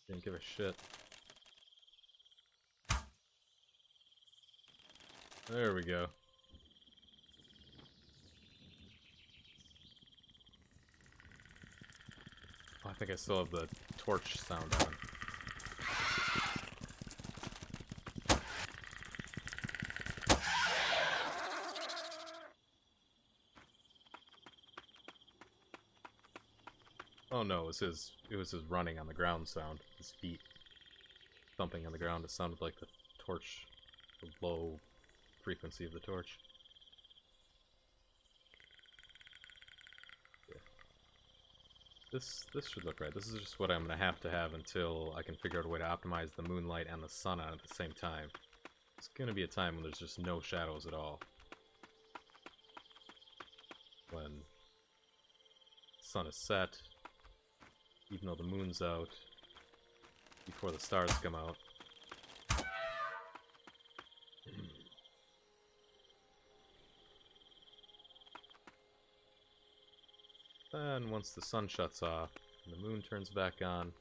Didn't give a shit. There we go. Oh, I think I still have the torch sound on. Oh no, it was his running on the ground sound. His feet thumping on the ground. It sounded like the torch, the low frequency of the torch. Yeah. This should look right. This is just what I'm gonna have to have until I can figure out a way to optimize the moonlight and the sun on at the same time. It's gonna be a time when there's just no shadows at all. When the sun is set, even though the moon's out, before the stars come out. Then once the sun shuts off and the moon turns back on,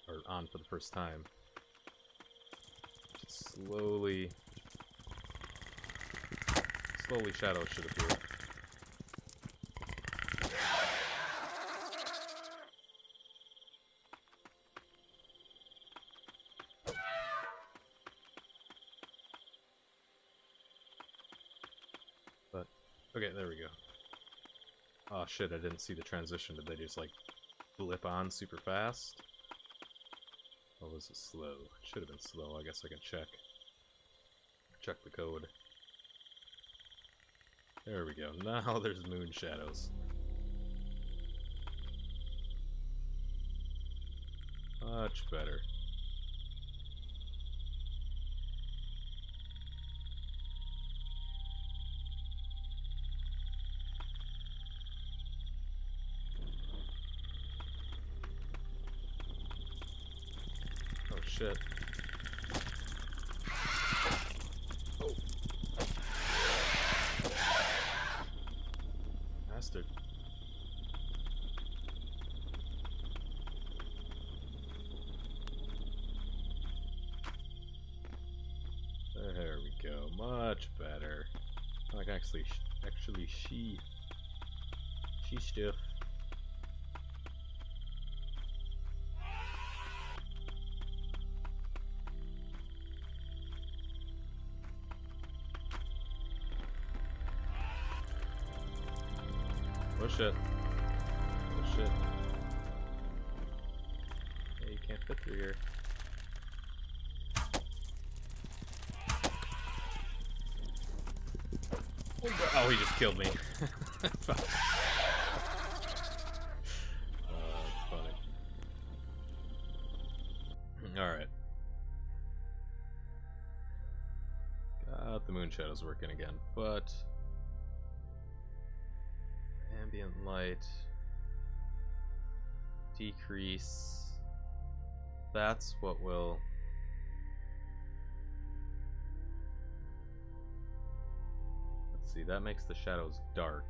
or on for the first time, just slowly shadows should appear. But, okay, there we go. Oh shit, I didn't see the transition. Did they just like blip on super fast? Or was it slow? It should have been slow. I guess I can check. Check the code. There we go. Now there's moon shadows. Much better. Oh shit. Oh. Bastard. There we go. Much better. Like actually she stiff. Oh shit. Oh shit. Yeah, you can't fit through here. Oh, he just killed me. That's funny. Alright. Got the moon shadows working again, but ambient light decrease. That's what will see, that makes the shadows dark.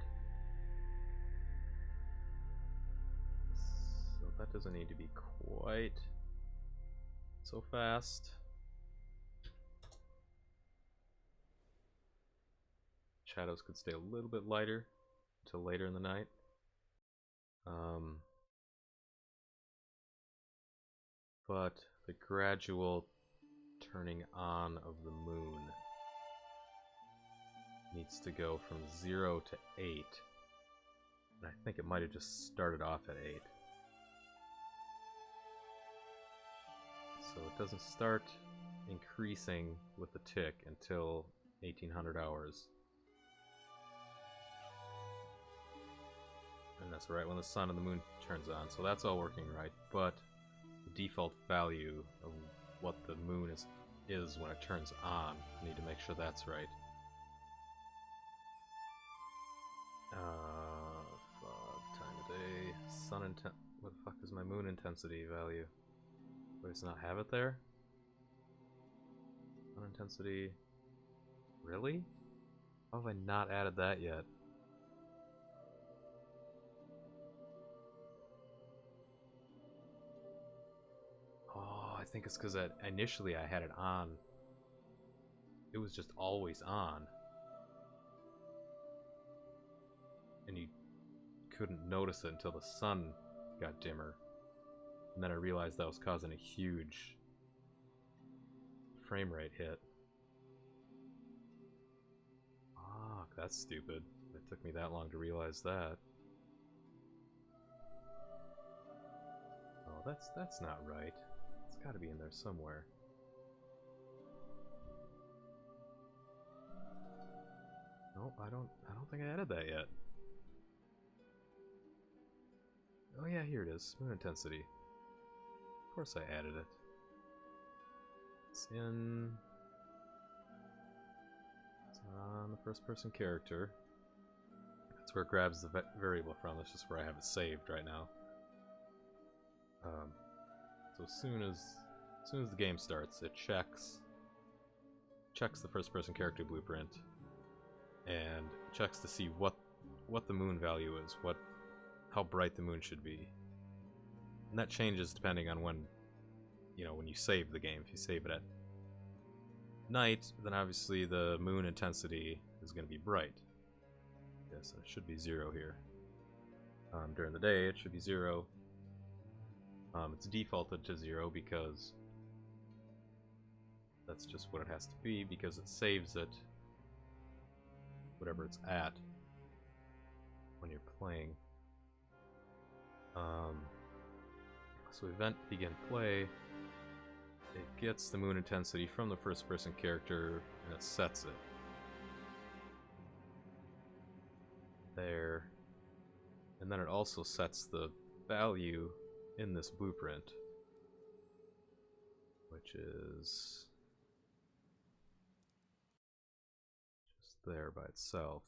doesn't need to be quite so fast. Shadows could stay a little bit lighter until later in the night. But the gradual turning on of the moon needs to go from 0 to 8. And I think it might have just started off at 8. So it doesn't start increasing with the tick until 1800 hours. And that's right when the sun and the moon turns on. So that's all working right, but the default value of what the moon is when it turns on, I need to make sure that's right. Fuck, time of day, what the fuck is my moon intensity value? Wait, does it not have it there? Sun intensity, really? How have I not added that yet? Oh, I think it's because initially I had it on. It was just always on. And you couldn't notice it until the sun got dimmer. And then I realized that was causing a huge frame rate hit. Ah, that's stupid. It took me that long to realize that. Oh, that's not right. It's got to be in there somewhere. No, I don't think I added that yet. Oh yeah, here it is. Moon intensity. Of course I added it. It's on the first person character. That's where it grabs the variable from. That's just where I have it saved right now. So as soon as the game starts, it checks the first person character blueprint and checks to see what the moon value is, how bright the moon should be. And that changes depending on when you save the game. If you save it at night, then obviously the moon intensity is going to be bright. Yes, it should be 0 here. During the day, it should be 0. It's defaulted to 0 because that's just what it has to be, because it saves it whatever it's at when you're playing. So event begin play, it gets the moon intensity from the first person character and it sets it there, and then it also sets the value in this blueprint, which is just there by itself,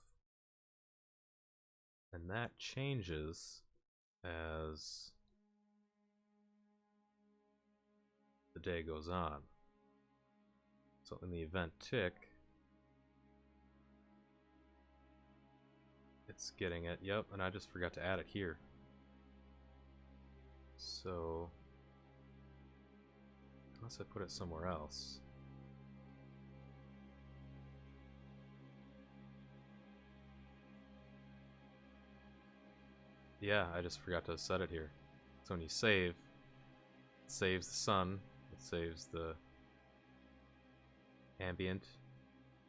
and that changes as the day goes on. So in the event tick, it's getting it. Yep, and I just forgot to add it here. So unless I put it somewhere else. Yeah, I just forgot to set it here. So when you save, it saves the sun, it saves the ambient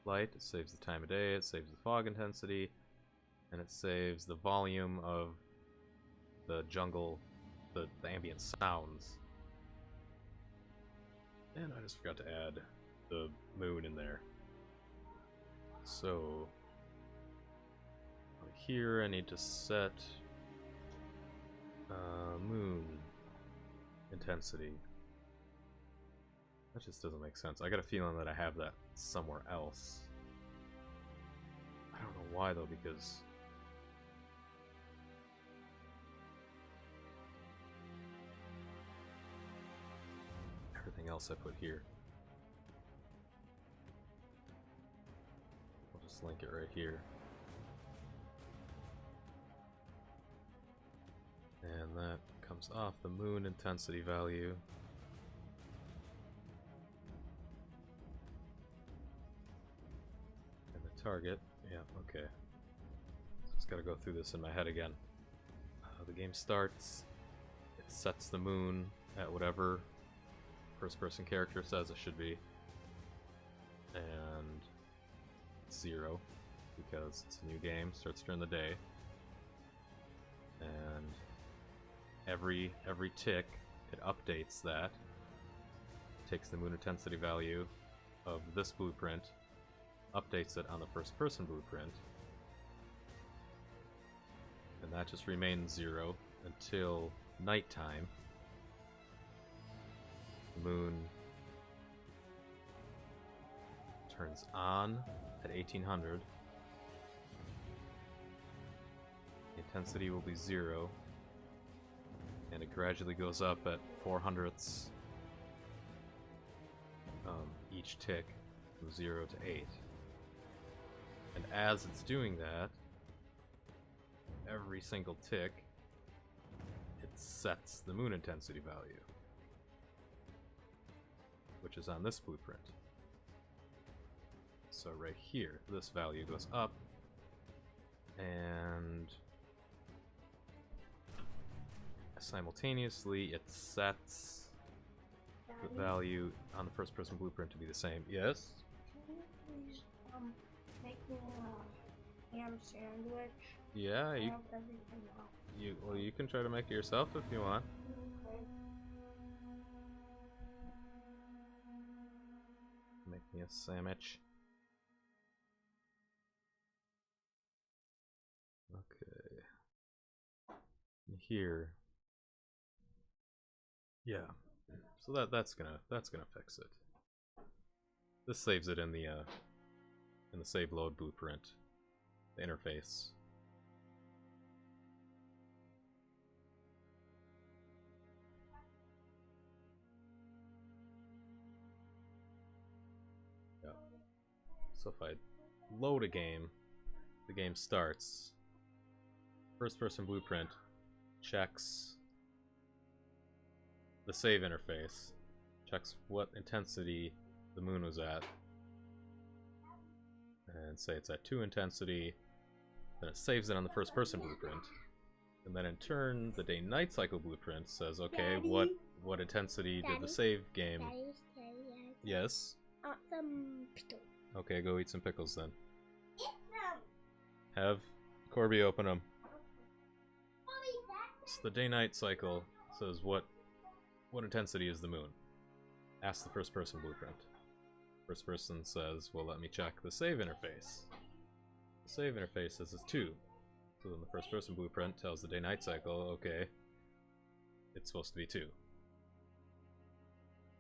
light, it saves the time of day, it saves the fog intensity, and it saves the volume of the jungle, the ambient sounds. And I just forgot to add the moon in there. So here I need to set moon intensity. That just doesn't make sense. I got a feeling that I have that somewhere else. I don't know why though, because everything else I put here. I'll just link it right here. And that comes off the moon intensity value. And the target, yeah, okay. Just gotta go through this in my head again. The game starts, it sets the moon at whatever first-person character says it should be. And 0, because it's a new game, starts during the day. And every tick, it updates that. Takes the moon intensity value of this blueprint, updates it on the first-person blueprint, and that just remains 0 until nighttime. The moon turns on at 1800. The intensity will be 0, and it gradually goes up at 400ths each tick from 0 to 8. And as it's doing that, every single tick, it sets the moon intensity value, which is on this blueprint. So right here, this value goes up, and simultaneously it sets the value on the first person blueprint to be the same. Yes? Can you please make me a ham sandwich? Yeah, I have everything else. you can try to make it yourself if you want. Okay. Make me a sandwich. Okay. Here. Yeah. So that's gonna fix it. This saves it in the save load blueprint, the interface. Yeah. So if I load a game, the game starts. First person blueprint checks the save interface, checks what intensity the moon was at, and say it's at 2 intensity, then it saves it on the first person blueprint, and then in turn the day-night cycle blueprint says, okay, Daddy? what intensity did the Daddy? save game? Daddy. Yes? Some pickle. Okay, go eat some pickles then. Eat them. Have Corby open them. Mommy, So the day-night cycle says what intensity is the moon? Ask the first person blueprint. First person says, well, let me check the save interface. The save interface says it's 2. So then the first person blueprint tells the day-night cycle, okay, it's supposed to be 2.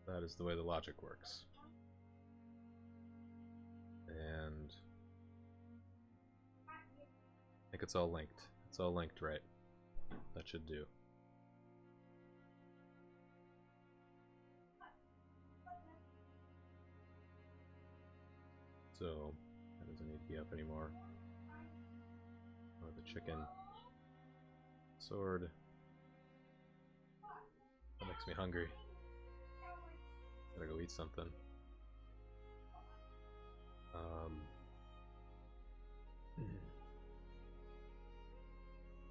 That is the way the logic works. And I think it's all linked. It's all linked, right? That should do. So, that doesn't need to be up anymore. Or the chicken. Sword. That makes me hungry. Gotta go eat something.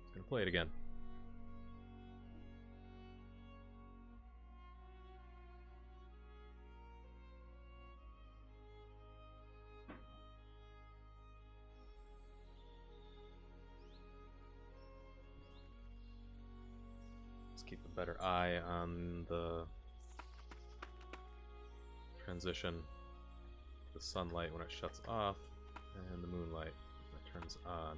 Just gonna play it again. Keep a better eye on the transition, the sunlight when it shuts off, and the moonlight when it turns on.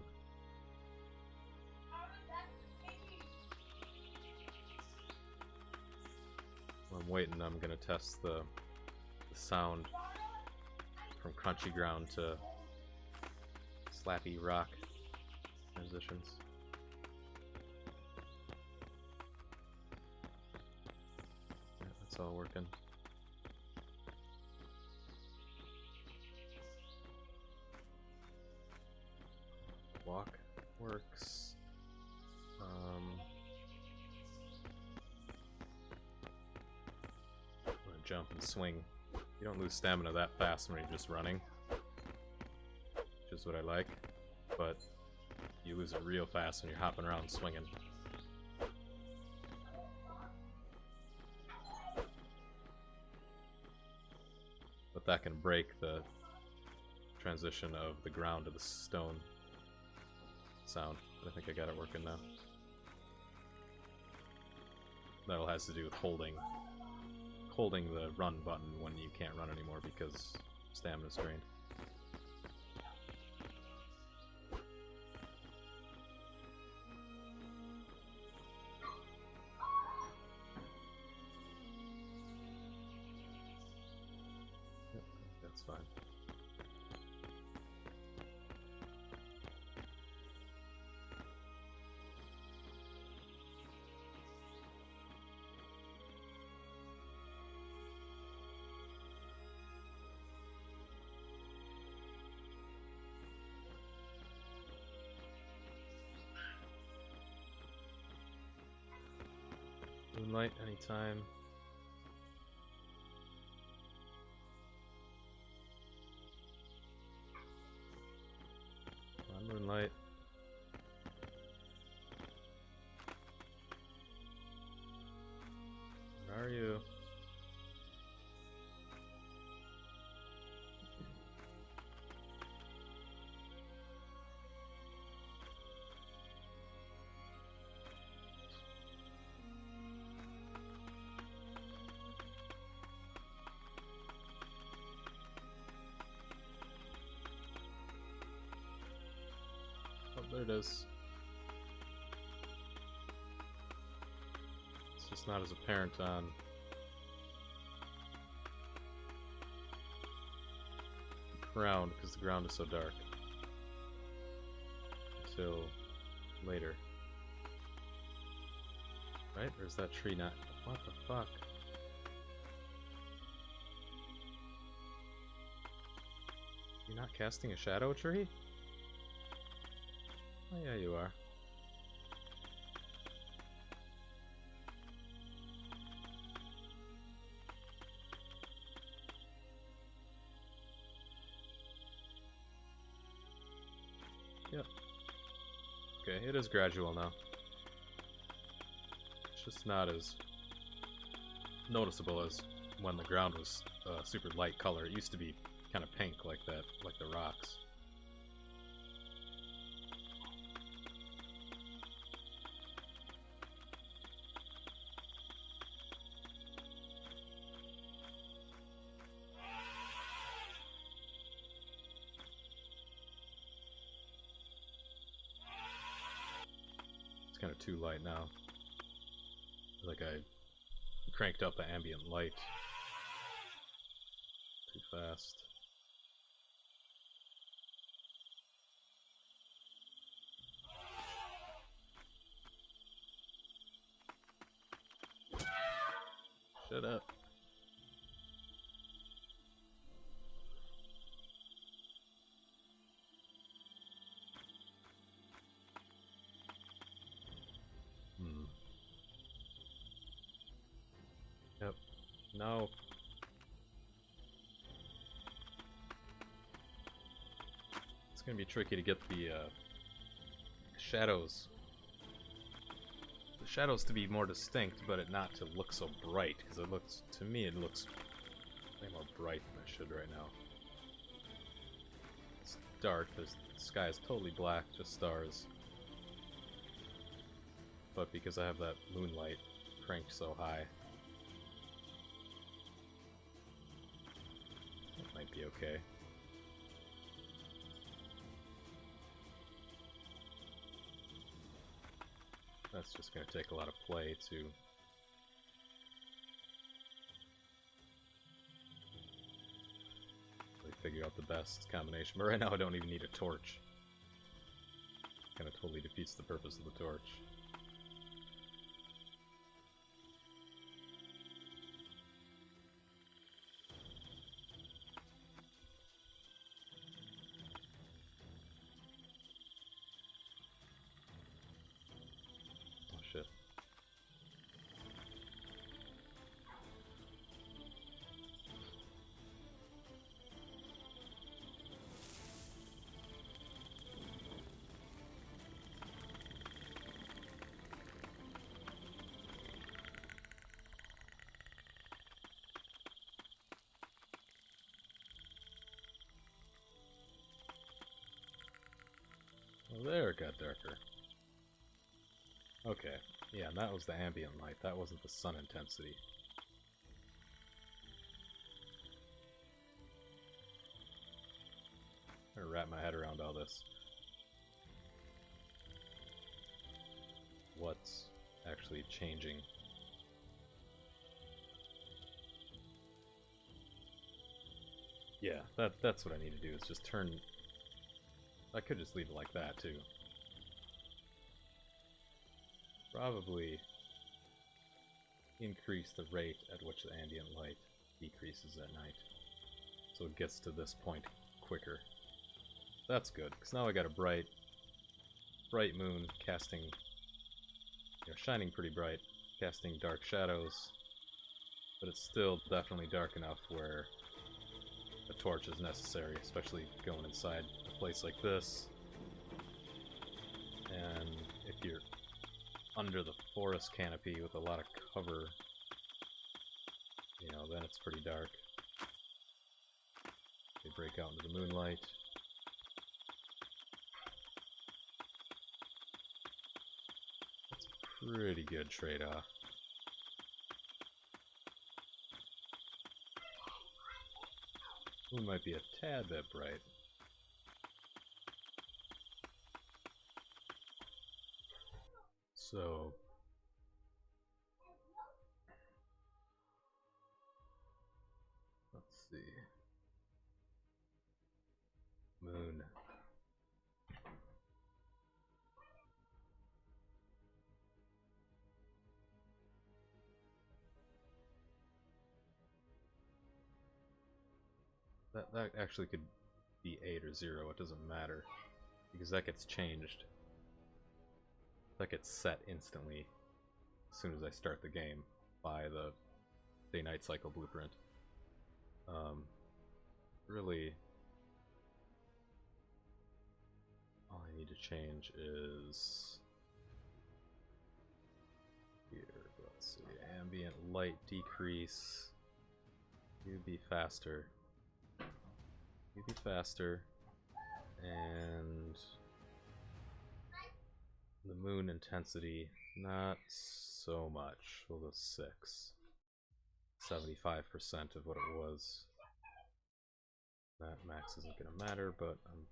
While I'm waiting, I'm gonna test the sound from crunchy ground to slappy rock transitions. It's all working. Walk works. jump and swing. You don't lose stamina that fast when you're just running, which is what I like, but you lose it real fast when you're hopping around swinging. But that can break the transition of the ground to the stone sound. But I think I got it working now. That all has to do with holding the run button when you can't run anymore because stamina's drained. Yep, that's fine. Moonlight anytime. Come on, Moonlight. Where are you? Oh, there it is. It's just not as apparent on the ground because the ground is so dark. Until later. Right? Or is that tree not? What the fuck? You're not casting a shadow tree? Oh yeah, you are. Yep. Okay, it is gradual now. It's just not as noticeable as when the ground was super light color. It used to be kind of pink like that, like the rocks. It's kind of too light now. Like I cranked up the ambient light too fast. Shut up. Yep. No. It's gonna be tricky to get the shadows. The shadows to be more distinct, but it not to look so bright, because it looks, to me, it looks way more bright than it should right now. It's dark. The sky is totally black, just stars. But because I have that moonlight cranked so high, it might be okay. That's just going to take a lot of play to really figure out the best combination. But right now I don't even need a torch. Kind of totally defeats the purpose of the torch. Oh, there it got darker. Okay, yeah, and that was the ambient light. That wasn't the sun intensity. I'm gonna wrap my head around all this. What's actually changing? Yeah, that's what I need to do, is just turn... I could just leave it like that, too. Probably increase the rate at which the ambient light decreases at night, so it gets to this point quicker. That's good, because now I got a bright moon casting, shining pretty bright, casting dark shadows, but it's still definitely dark enough where a torch is necessary, especially going inside a place like this. And if you're under the forest canopy with a lot of cover, then it's pretty dark. They break out into the moonlight. That's a pretty good trade-off. Moon might be a tad bit bright. So... let's see. Moon. That actually could be 8 or 0, it doesn't matter, because that gets changed. That gets set instantly as soon as I start the game by the day-night cycle blueprint. Really, all I need to change is here. Let's see, ambient light decrease. You be faster. You be faster, and the moon intensity not so much. We'll go 6. 75% of what it was. That max isn't gonna matter, but I'm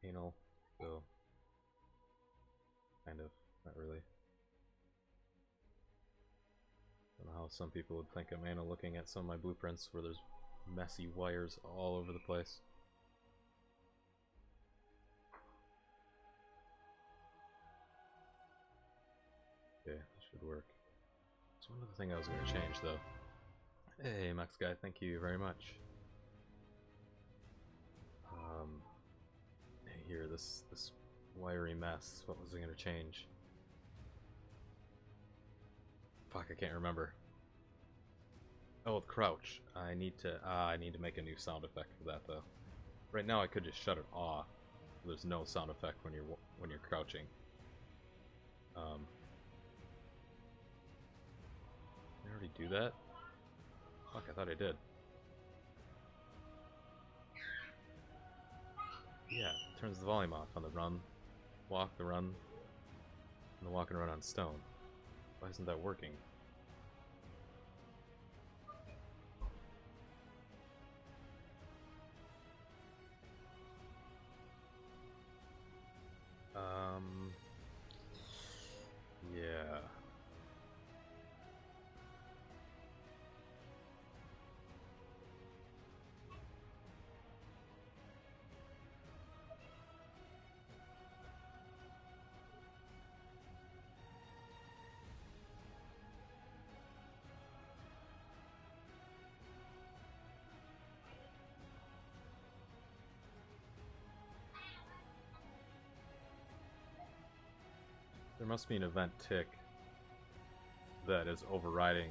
anal, so kind of, not really. I don't know how some people would think I'm anal looking at some of my blueprints where there's messy wires all over the place. Okay, that should work. So one other thing I was going to change though. Hey, Max Guy, thank you very much. Here, this wiry mess. What was I going to change? Fuck, I can't remember. Oh, the crouch. I need to make a new sound effect for that though. Right now, I could just shut it off. There's no sound effect when you're crouching. Did I already do that? Fuck, I thought I did. Yeah, it turns the volume off on the run, walk, the run, and the walk and run on stone. Why isn't that working? Yeah. There must be an event tick that is overriding,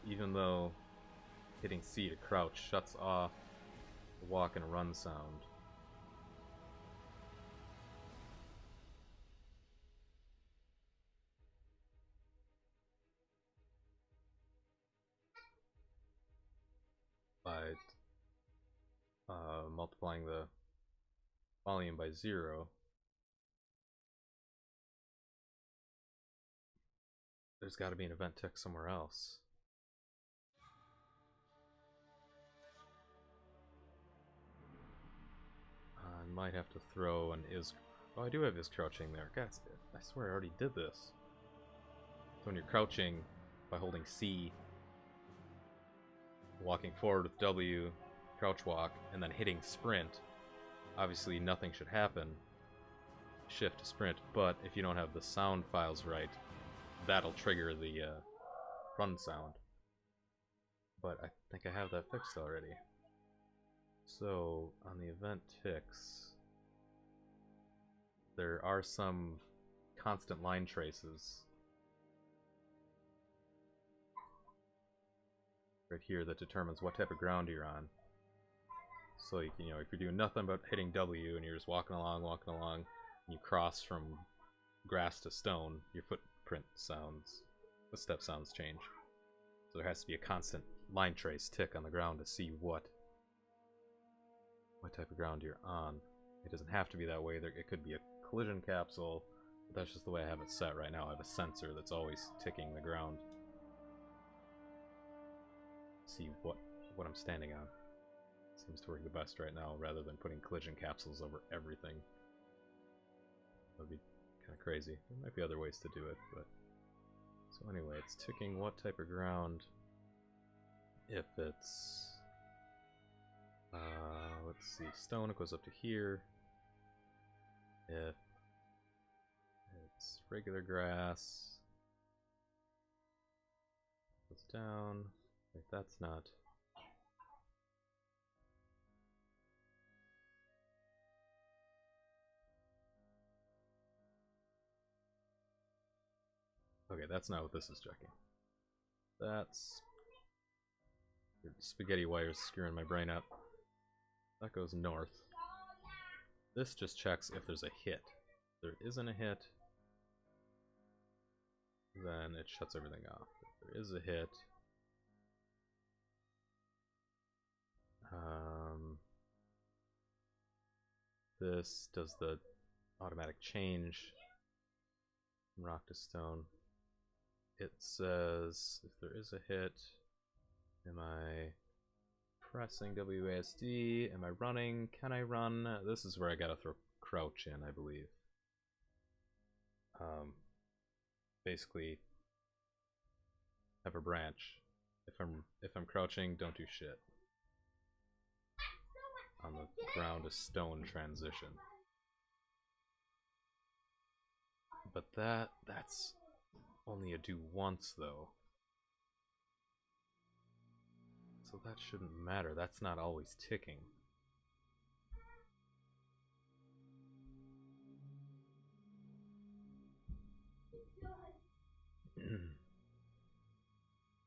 even though hitting C to crouch shuts off the walk and run sound. By multiplying the volume by 0, there's got to be an event tick somewhere else. I might have to throw an is. Oh, I do have is crouching there. God, I swear I already did this. So when you're crouching by holding C, walking forward with W, crouch walk, and then hitting sprint, obviously nothing should happen. Shift to sprint, but if you don't have the sound files right, that'll trigger the run sound. But I think I have that fixed already. So on the event ticks, there are some constant line traces right here that determines what type of ground you're on. So you know, if you're doing nothing but hitting W and you're just walking along, and you cross from grass to stone, your footprint sounds, the step sounds change. So there has to be a constant line trace tick on the ground to see what type of ground you're on. It doesn't have to be that way. It could be a collision capsule, but that's just the way I have it set right now. I have a sensor that's always ticking the ground. See what I'm standing on. Seems to work the best right now, rather than putting collision capsules over everything. That would be kind of crazy. There might be other ways to do it, but... So anyway, it's ticking what type of ground. If it's... let's see, stone, it goes up to here. If it's regular grass, it goes down. If that's not... Okay, that's not what this is checking. That's... spaghetti wires screwing my brain up. That goes north. This just checks if there's a hit. If there isn't a hit, then it shuts everything off. If there is a hit, this does the automatic change from rock to stone. It says if there is a hit, am I pressing WASD? Am I running? Can I run? This is where I gotta throw crouch in, I believe. Basically, have a branch. If I'm crouching, don't do shit. On the ground to stone transition. But that's only a do once though. So that shouldn't matter. That's not always ticking.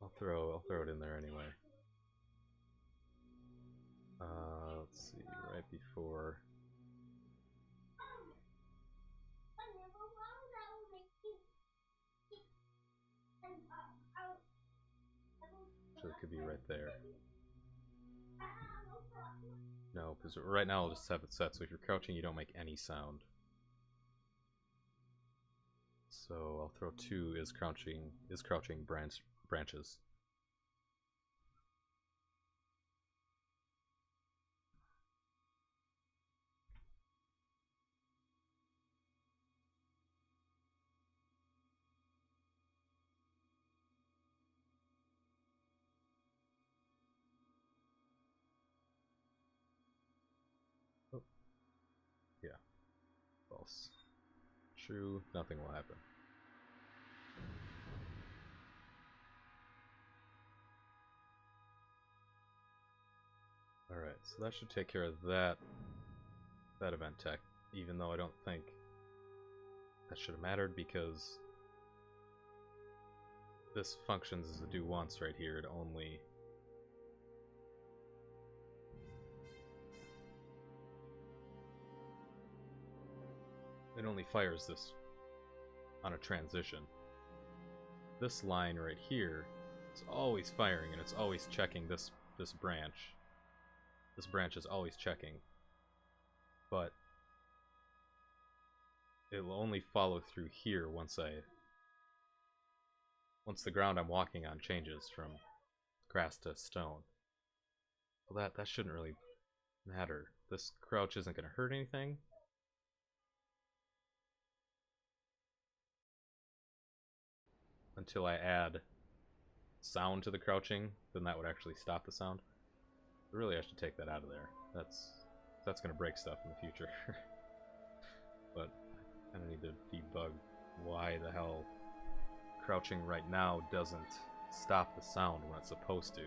I'll throw it in there anyway. Let's see, right before. So it could be right there. No, because right now I'll just have it set so if you're crouching you don't make any sound. So I'll throw two is crouching branches. Oh. Yeah. False. True, nothing will happen. Alright, so that should take care of that event tech, even though I don't think that should have mattered because this functions as a do once right here. It only fires this on a transition. This line right here is always firing and it's always checking this branch. This branch is always checking, but it will only follow through here once I once the ground I'm walking on changes from grass to stone. Well, that shouldn't really matter. This crouch isn't going to hurt anything. Until I add sound to the crouching, then that would actually stop the sound. Really, I should take that out of there. That's going to break stuff in the future. But I kind of need to debug why the hell crouching right now doesn't stop the sound when it's supposed to.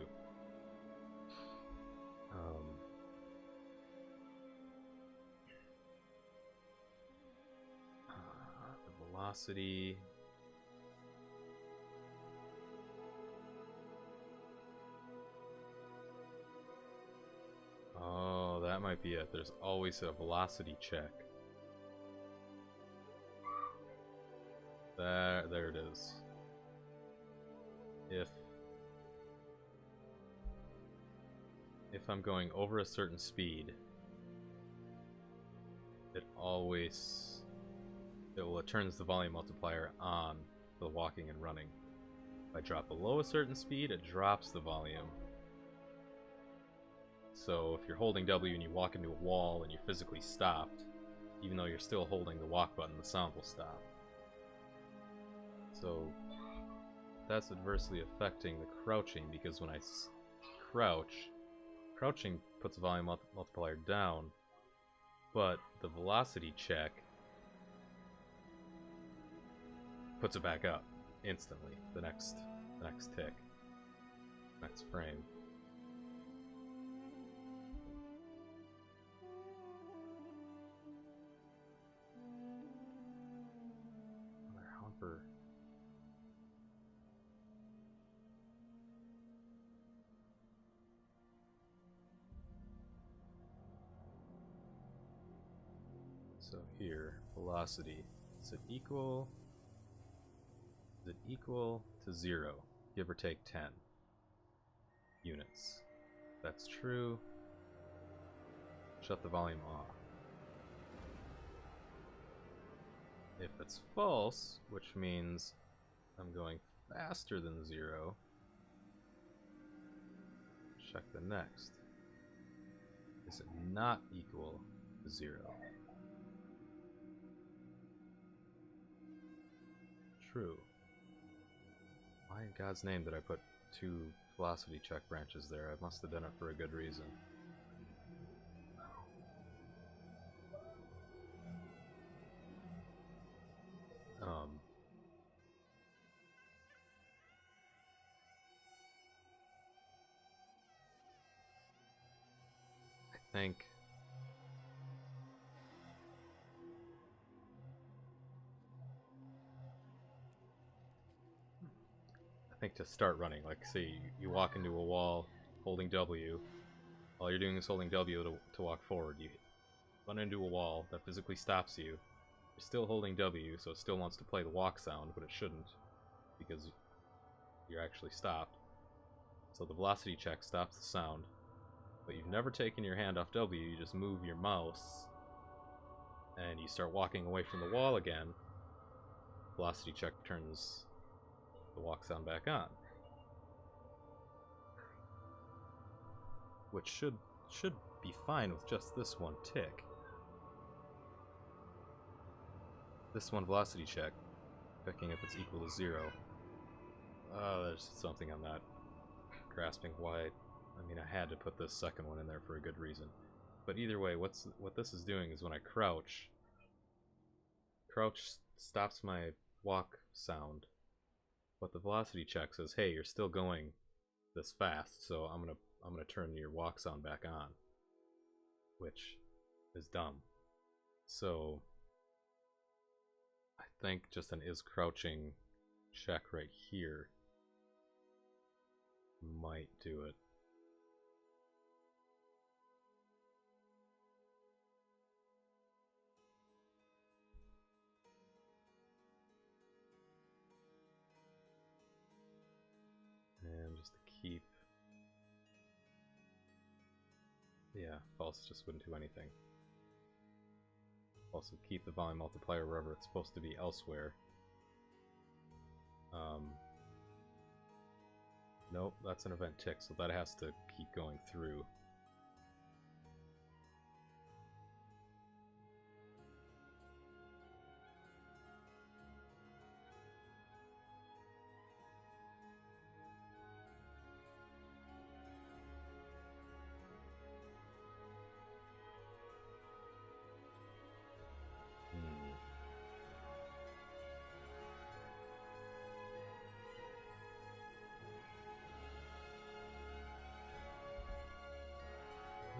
The velocity. Oh, that might be it. There's always a velocity check. There it is. If I'm going over a certain speed, it turns the volume multiplier on the walking and running. If I drop below a certain speed, it drops the volume. So if you're holding W and you walk into a wall and you're physically stopped, even though you're still holding the walk button, the sound will stop. So that's adversely affecting the crouching, because when I crouching puts the volume multiplier down, but the velocity check puts it back up instantly. The next tick, next frame. Humper. So here, velocity. Is it equal to 0, give or take 10 units? If that's true, shut the volume off. If it's false, which means I'm going faster than 0, check the next. Is it not equal to 0? True. Why in God's name did I put 2 velocity check branches there? I must have done it for a good reason. I think to start running, like say you walk into a wall holding W, all you're doing is holding W to walk forward. You run into a wall that physically stops you. You're still holding W, so it still wants to play the walk sound, but it shouldn't, because you're actually stopped. So the velocity check stops the sound, but you've never taken your hand off W, you just move your mouse, and you start walking away from the wall again. Velocity check turns the walk sound back on. Which should be fine with just this one tick. This one velocity check, checking if it's equal to 0. There's something I'm not grasping why. I mean, I had to put this second one in there for a good reason. But either way, what this is doing is when I crouch stops my walk sound, but the velocity check says, hey, you're still going this fast, so I'm gonna turn your walk sound back on, which is dumb. So I think just an is crouching check right here might do it. And just to keep... yeah, false just wouldn't do anything. Also keep the volume multiplier wherever it's supposed to be elsewhere. Nope, that's an event tick, so that has to keep going through.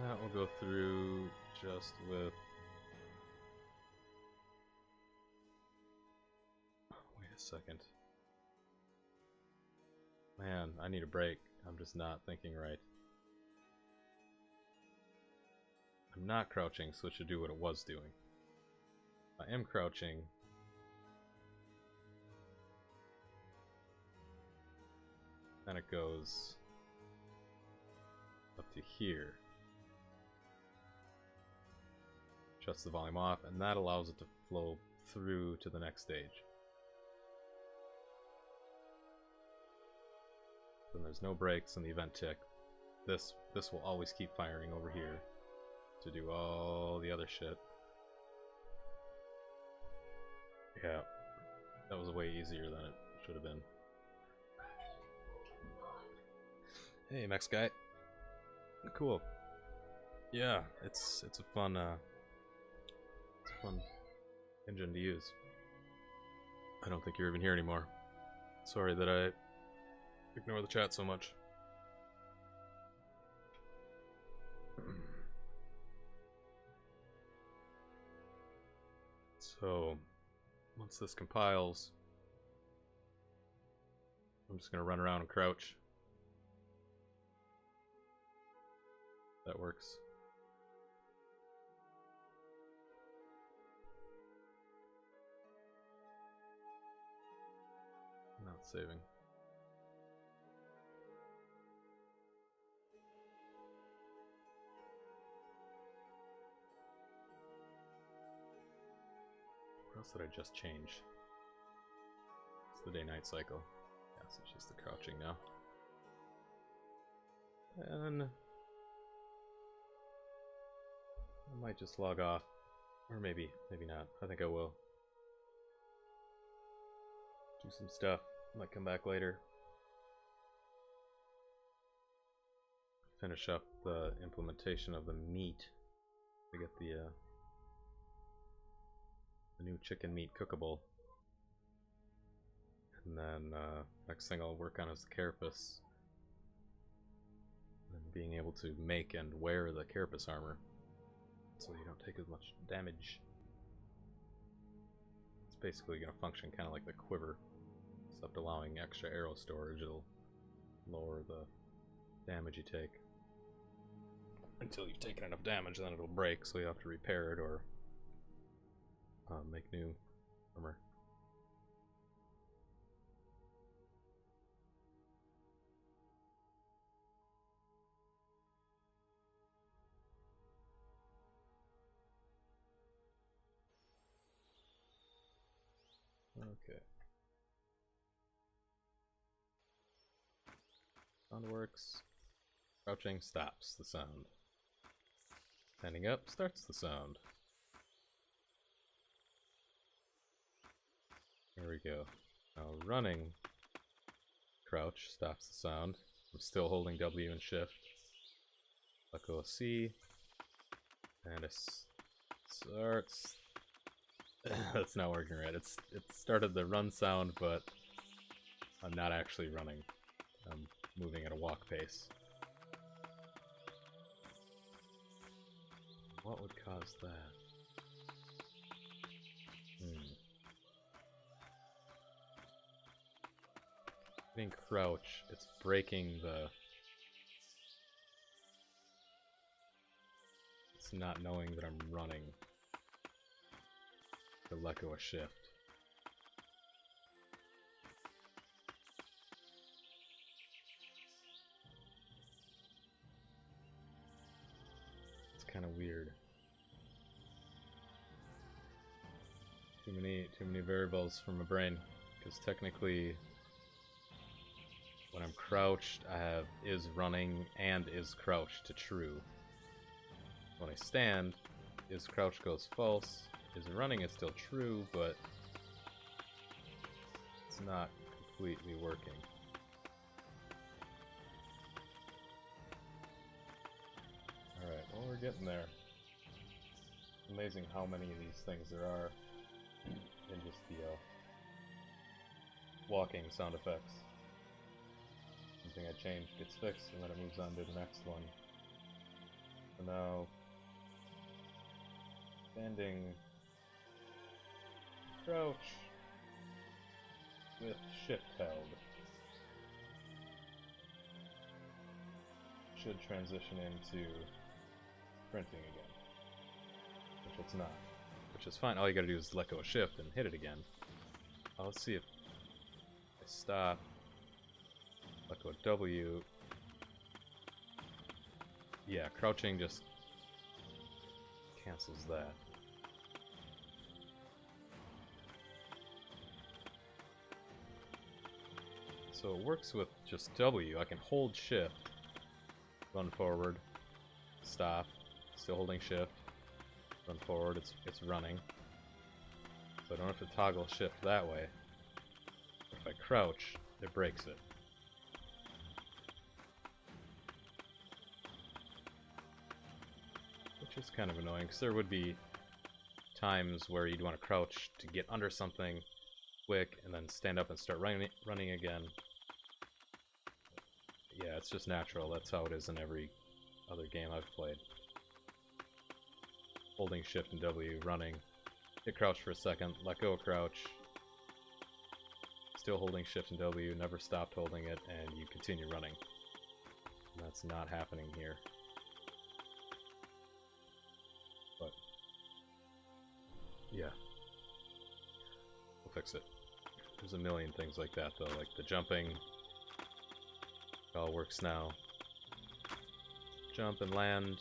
That will go through just with... Wait a second. Man, I need a break. I'm just not thinking right. I'm not crouching, so it should do what it was doing. I am crouching. Then it goes up to here. Shuts the volume off, and that allows it to flow through to the next stage. Then there's no breaks in the event tick. This will always keep firing over here to do all the other shit. Yeah, that was way easier than it should have been. Hey, Max guy. Cool. Yeah, it's a fun engine to use. I don't think you're even here anymore. Sorry that I ignore the chat so much. So, once this compiles, I'm just gonna run around and crouch. That works. Not saving. What else did I just change? It's the day-night cycle. Yeah, so it's just the crouching now. And I might just log off. Or maybe not. I think I will. Do some stuff. Might come back later. Finish up the implementation of the meat to get the new chicken meat cookable. And then next thing I'll work on is the carapace. And being able to make and wear the carapace armor so you don't take as much damage. It's basically going to function kind of like the quiver, except allowing extra arrow storage. It'll lower the damage you take. Until you've taken enough damage, then it'll break, so you have to repair it or make new armor. Okay. Sound works. Crouching stops the sound. Standing up starts the sound. There we go. Now running, crouch stops the sound. I'm still holding W and shift. Let go of C. And it starts... That's not working right. It started the run sound, but I'm not actually running. I'm moving at a walk pace. What would cause that? Hitting crouch, it's breaking the... It's not knowing that I'm running. To let go of shift. It's kind of weird. Too many variables for my brain, because technically When I'm crouched, I have is running and is crouched to true. When I stand, is crouch goes false. Is running is still true, but it's not completely working. Alright, well, we're getting there. Amazing how many of these things there are in just the walking sound effects. Something I change gets fixed and then it moves on to the next one. So now, standing, crouch with shift held should transition into sprinting again, which it's not, which is fine. All you gotta do is let go of shift and hit it again. Let's see if I stop, let go of W. Yeah, crouching just cancels that. So it works with just W. I can hold shift, run forward, stop, still holding shift, run forward, it's running. So I don't have to toggle shift that way. If I crouch, it breaks it. Which is kind of annoying, because there would be times where you'd want to crouch to get under something quick, and then stand up and start running again. Yeah, it's just natural. That's how it is in every other game I've played. Holding shift and W, running. Hit crouch for a second, let go of crouch. Still holding shift and W, never stopped holding it, and you continue running. And that's not happening here. But, yeah. We'll fix it. There's a million things like that, though, like the jumping. It all works now. Jump and land.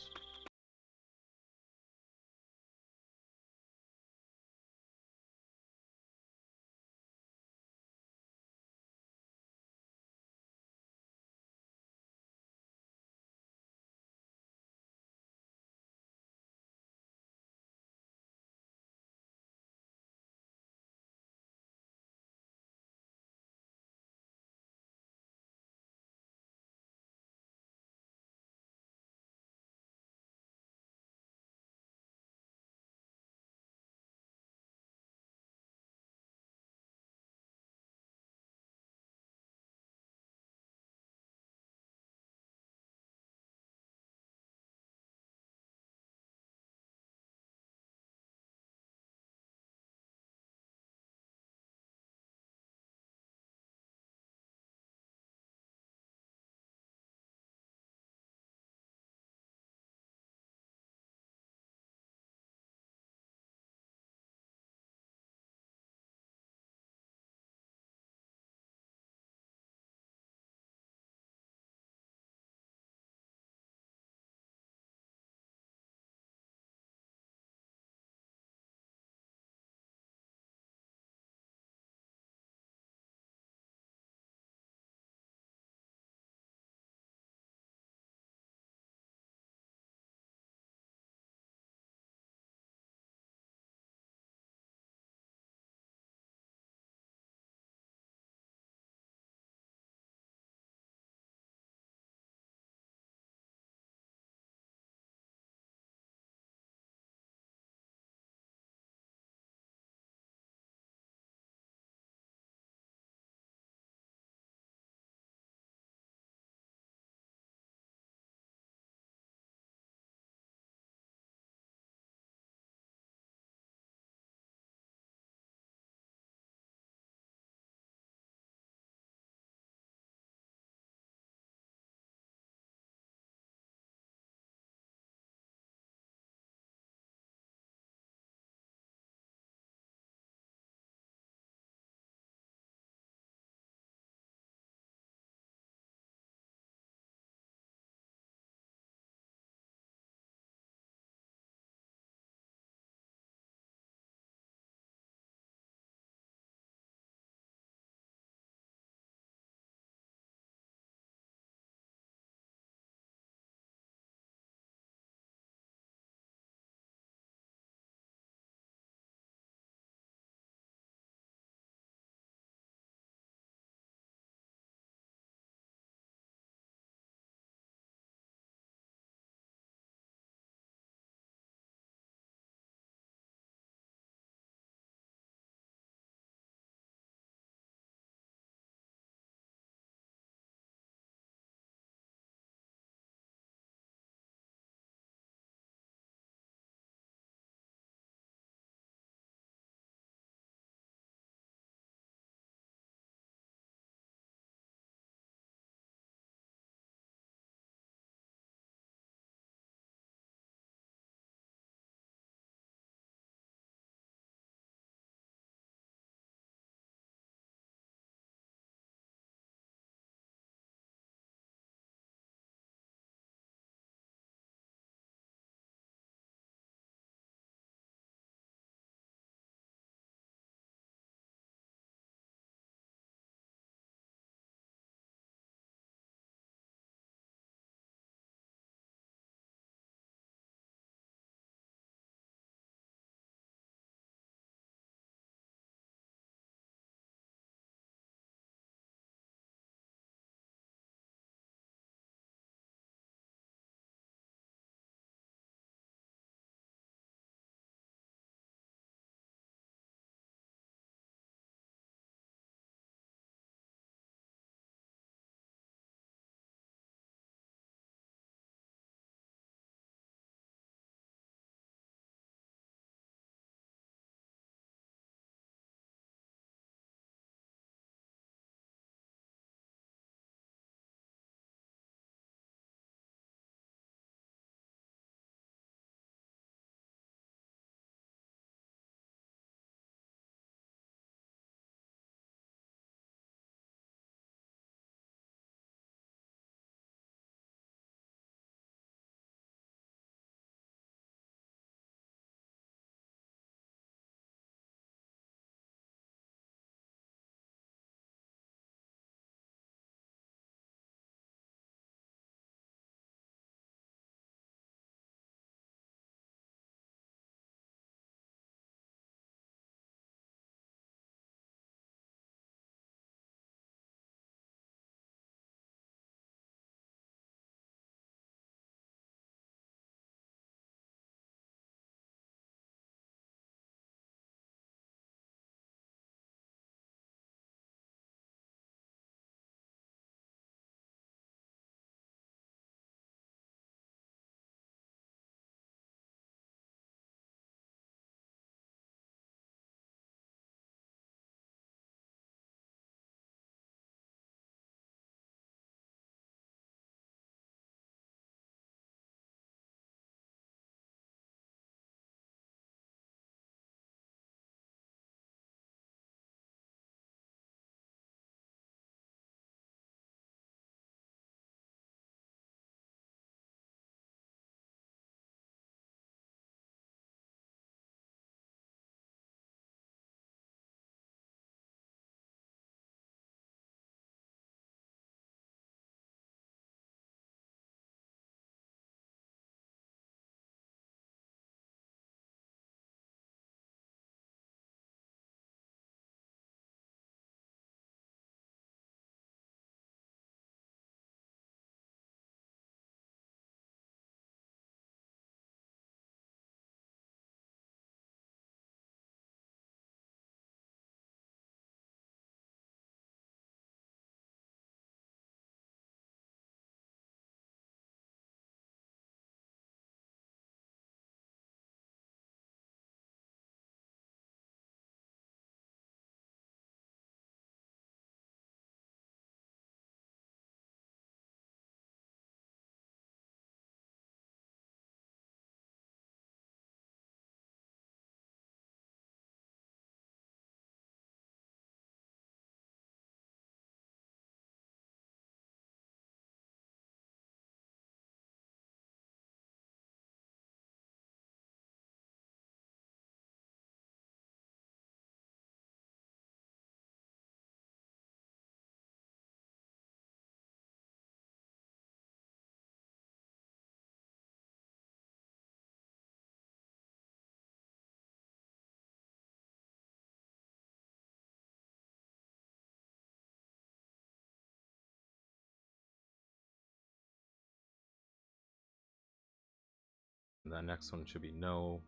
And that next one should be no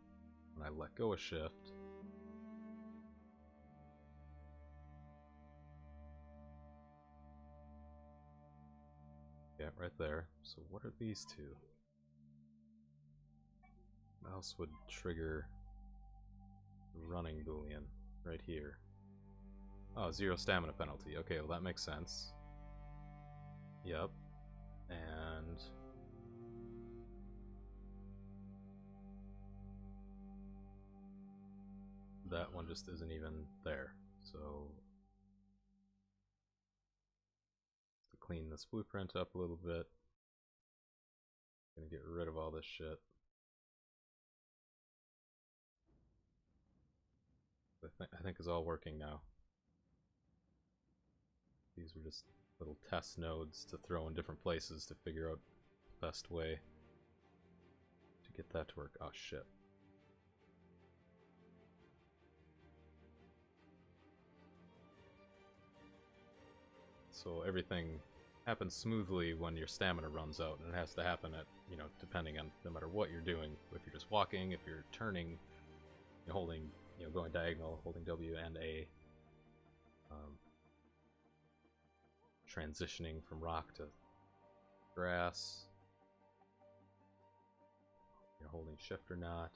when I let go of shift. Yeah, right there. So what are these two? Mouse would trigger running boolean right here. Oh, 0 stamina penalty. Okay, well that makes sense. Yep. And that one just isn't even there. So to clean this blueprint up a little bit, gonna get rid of all this shit. I think is all working now. These were just little test nodes to throw in different places to figure out the best way to get that to work. Oh shit. So everything happens smoothly when your stamina runs out, and it has to happen at, you know, depending on no matter what you're doing. If you're just walking, if you're turning, you're holding, you know, going diagonal, holding W and A. Transitioning from rock to grass. You're holding shift or not.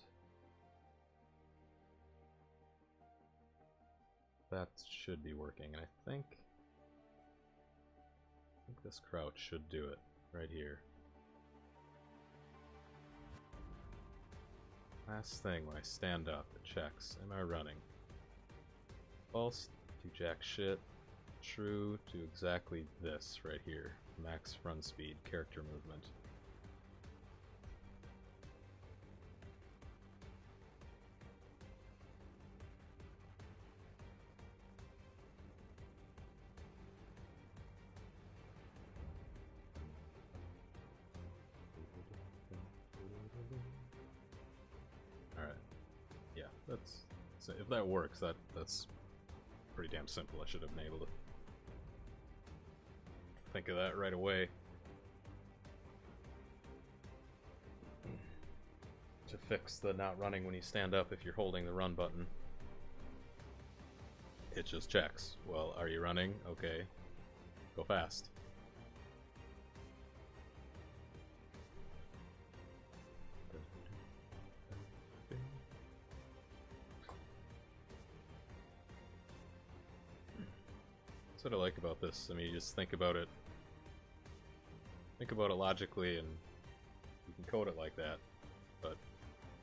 That should be working, and I think this crouch should do it right here. Last thing, when I stand up, it checks. Am I running? False, do jack shit. True to exactly this right here. Max run speed, character movement. Alright. Yeah, that's... So if that works, that's pretty damn simple. I should have been able to think of that right away. To fix the not running when you stand up if you're holding the run button. It just checks. Well, are you running? Okay. Go fast. That's what I like about this. I mean, you just think about it. Think about it logically, and you can code it like that, but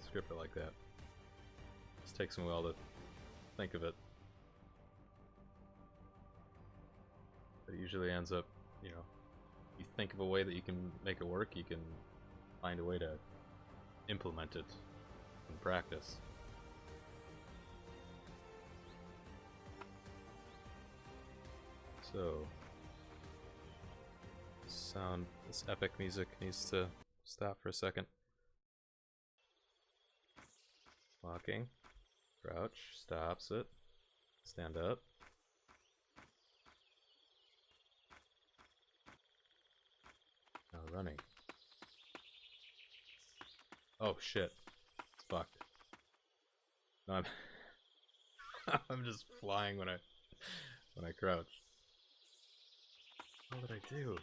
script it like that. It just takes me a while to think of it. But it usually ends up, you know, you think of a way that you can make it work, you can find a way to implement it in practice. So, this epic music needs to stop for a second. Walking, crouch, stops it, stand up. Now running. Oh shit, it's fucked. No, I'm just flying when I crouch. What did I do?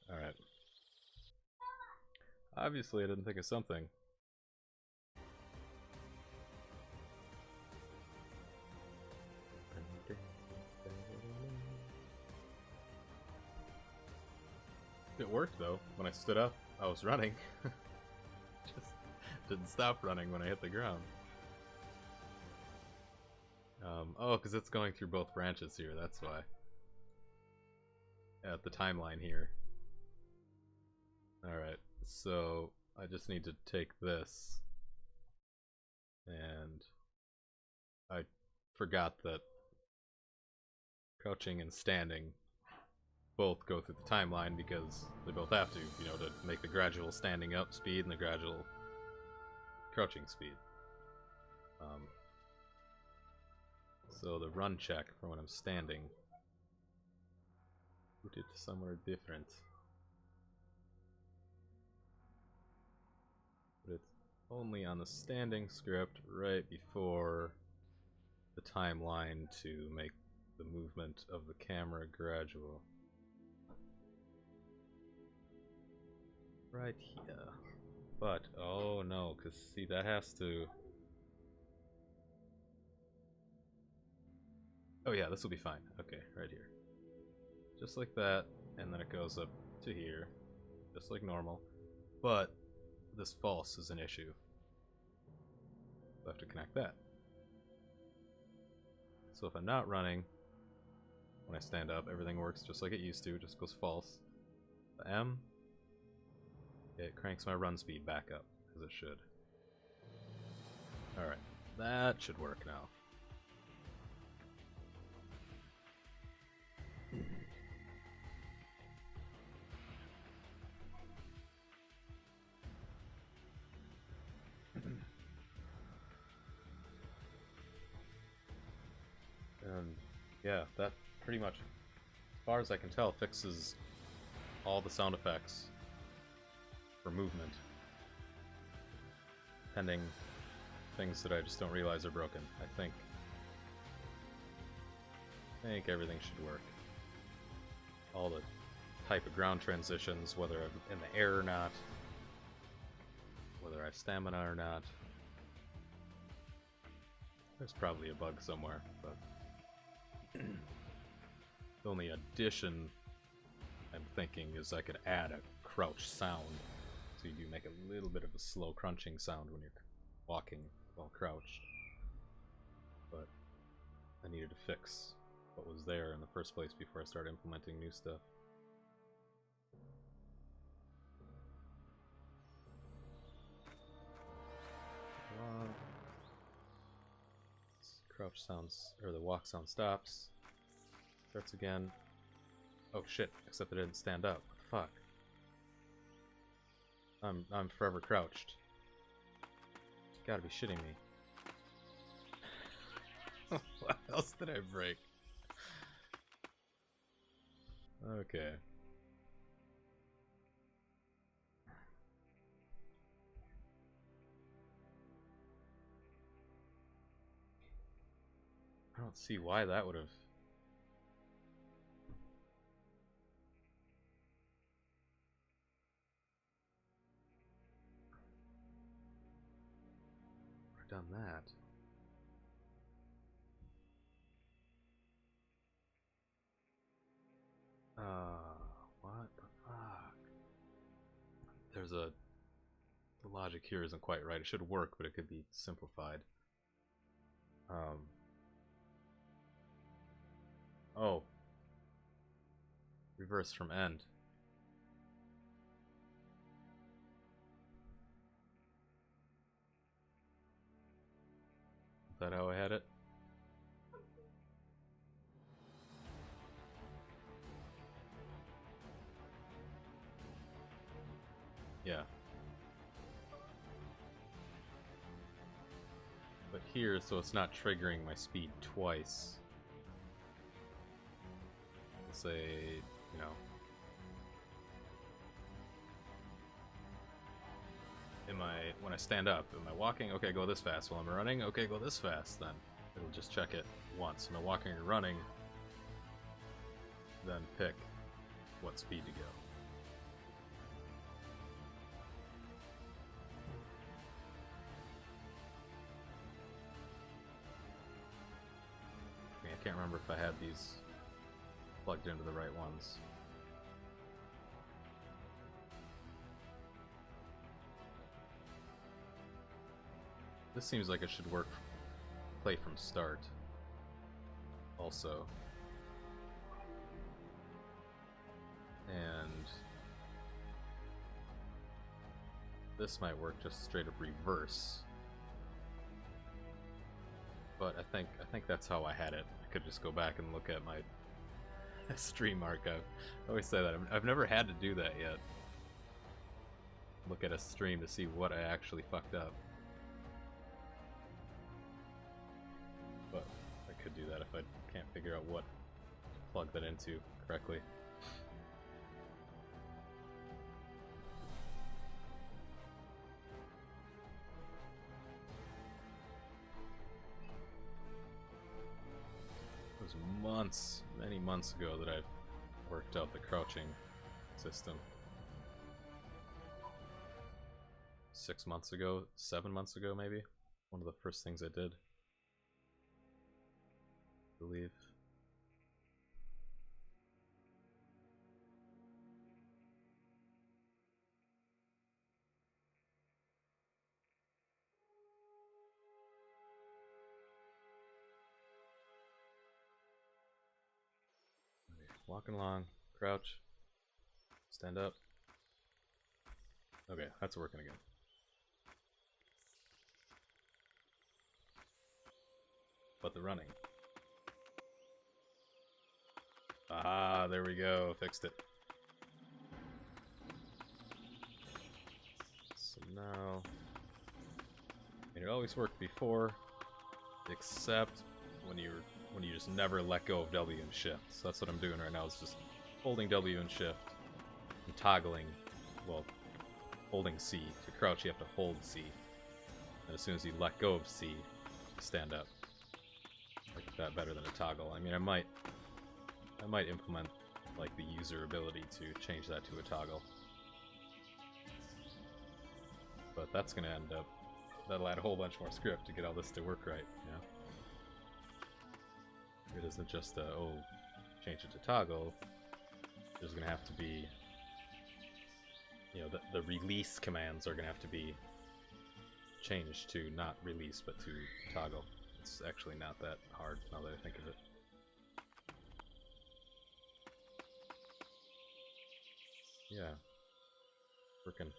Alright. Obviously I didn't think of something. It worked though. When I stood up, I was running. Just didn't stop running when I hit the ground. Oh, because it's going through both branches here, that's why. At the timeline here. Alright, so I just need to take this, and I forgot that crouching and standing both go through the timeline because they both have to, you know, to make the gradual standing up speed and the gradual crouching speed. So the run check for when I'm standing it somewhere different. But it's only on the standing script right before the timeline to make the movement of the camera gradual. Right here. But, oh no, because see, that has to... Oh yeah, this will be fine. Okay, right here. Just like that, and then it goes up to here, just like normal. But this false is an issue. So I have to connect that. So if I'm not running, when I stand up, everything works just like it used to, just goes false. The M, it cranks my run speed back up, as it should. Alright, that should work now. And yeah, that pretty much, as far as I can tell, fixes all the sound effects for movement. Pending things that I just don't realize are broken. I think everything should work. All the type of ground transitions, whether I'm in the air or not, whether I have stamina or not. There's probably a bug somewhere, but the only addition I'm thinking is I could add a crouch sound, so you do make a little bit of a slow crunching sound when you're walking while crouched. But I needed to fix what was there in the first place before I started implementing new stuff. Crouch sounds, or the walk sound stops. Starts again. Oh shit, except it didn't stand up. What the fuck? I'm forever crouched. You gotta be shitting me. What else did I break? Okay. I don't see why that would have... done that. What the fuck? There's a... The logic here isn't quite right. It should work, but it could be simplified. Oh. Reverse from end. Is that how I had it? Yeah. But here, so it's not triggering my speed twice. Let's say, you know, when I stand up, am I walking? Okay, go this fast. While I'm running, okay, go this fast. Then it'll just check it once. Am I walking or running? Then pick what speed to go. I can't remember if I had these plugged into the right ones. This seems like it should work, play from start also. And this might work just straight up reverse. But I think that's how I had it. I could just go back and look at my stream archive. I always say that. I've never had to do that yet. Look at a stream to see what I actually fucked up. But I could do that if I can't figure out what to plug that into correctly. many months ago that I've worked out the crouching system. 6 months ago, 7 months ago maybe. One of the first things I did. I believe. Walking along, crouch, stand up. Okay, that's working again. But the running. Ah, there we go, fixed it. So now, and it always worked before, except when you just never let go of W and shift. So that's what I'm doing right now, is just holding W and shift and toggling, well, holding C. To crouch you have to hold C. And as soon as you let go of C, you stand up. I like that better than a toggle. I mean, I might implement like the user ability to change that to a toggle. But that's gonna end up, that'll add a whole bunch more script to get all this to work right, you know? It isn't just a, oh, change it to toggle. There's gonna have to be, you know, the release commands are gonna have to be changed to not release but to toggle. It's actually not that hard now that I think of it. Yeah, working.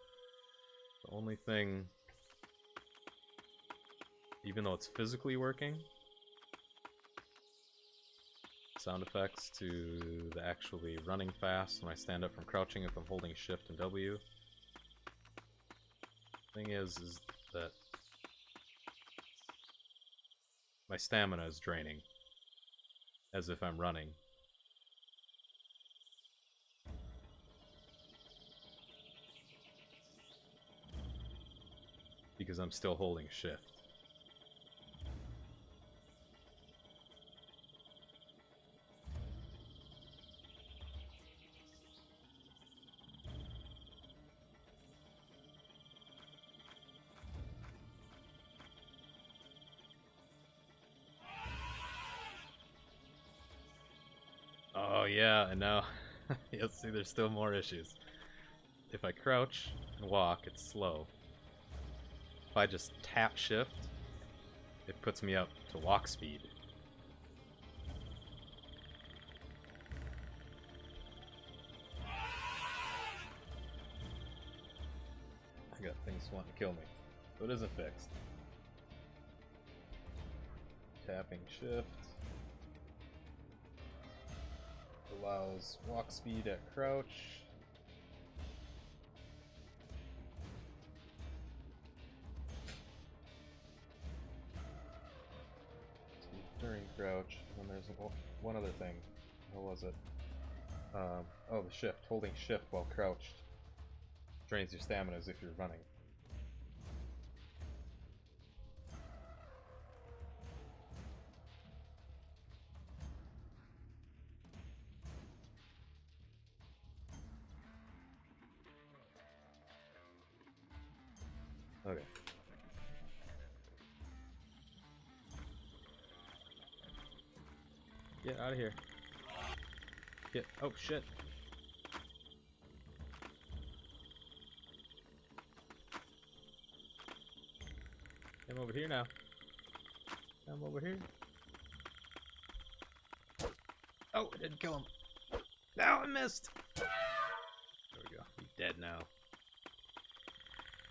The only thing, even though it's physically working, sound effects to the actually running fast when I stand up from crouching if I'm holding shift and W. Thing is that my stamina is draining as if I'm running. Because I'm still holding shift. Oh yeah, and now you'll see there's still more issues. If I crouch and walk, it's slow. If I just tap shift, it puts me up to walk speed. I got things wanting to kill me, so it isn't fixed. Tapping shift allows walk speed at crouch. During crouch, and there's one other thing. What was it? Oh, the shift. Holding shift while crouched drains your stamina as if you're running. Okay. Get out of here. Get. Oh shit. I'm over here now. I'm over here. Oh, I didn't kill him. No, I missed. There we go. He's dead now.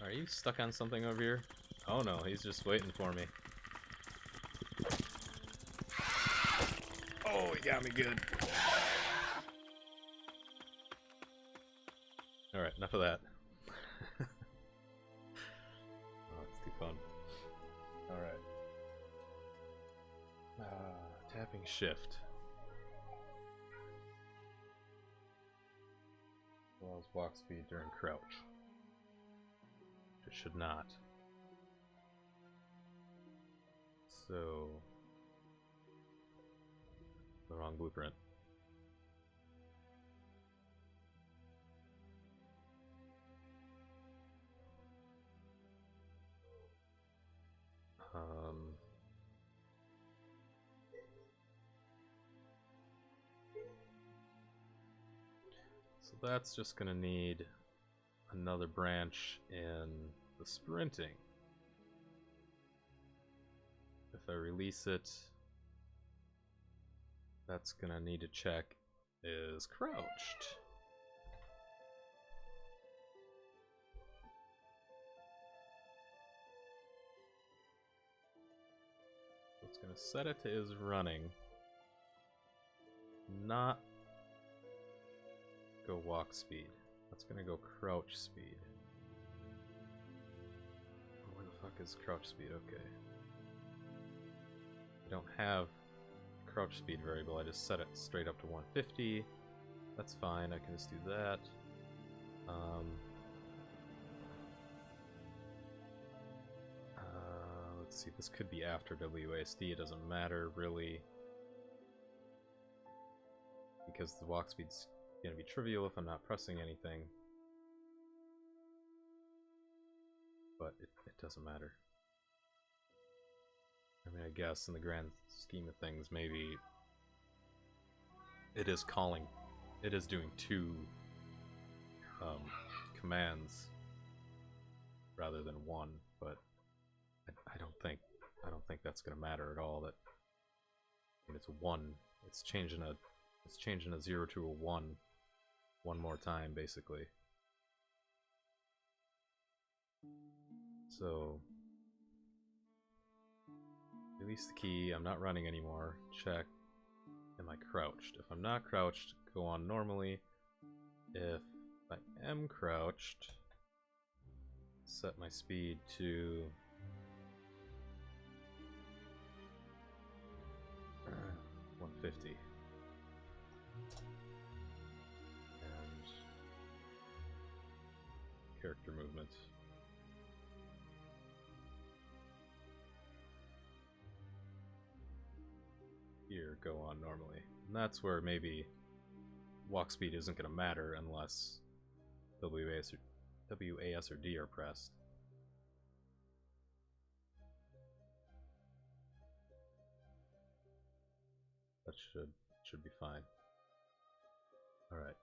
Are you stuck on something over here? Oh no, he's just waiting for me. Oh, he got me good. Alright, enough of that. Oh, it's too fun. Alright. Tapping shift. Allows walk speed during crouch. It should not. So The wrong blueprint. So that's just gonna need another branch in the sprinting. If I release it, that's gonna need to check is crouched. It's gonna set it to is running, not go walk speed. That's gonna go crouch speed. Where the fuck is crouch speed? Okay. I don't have crouch speed variable, I just set it straight up to 150. That's fine, I can just do that. Let's see, this could be after WASD, it doesn't matter really. Because the walk speed's gonna be trivial if I'm not pressing anything. But it doesn't matter. I mean, I guess in the grand scheme of things, maybe it is calling, it is doing two commands rather than one, but I don't think that's gonna matter at all. That, I mean, it's a 1. It's changing a 0 to a 1 more time, basically. So release the key. I'm not running anymore. Check. Am I crouched? If I'm not crouched, go on normally. If I am crouched, set my speed to 150. And character movement. Here, go on normally. And that's where maybe walk speed isn't going to matter unless WAS or D are pressed. That should be fine. Alright.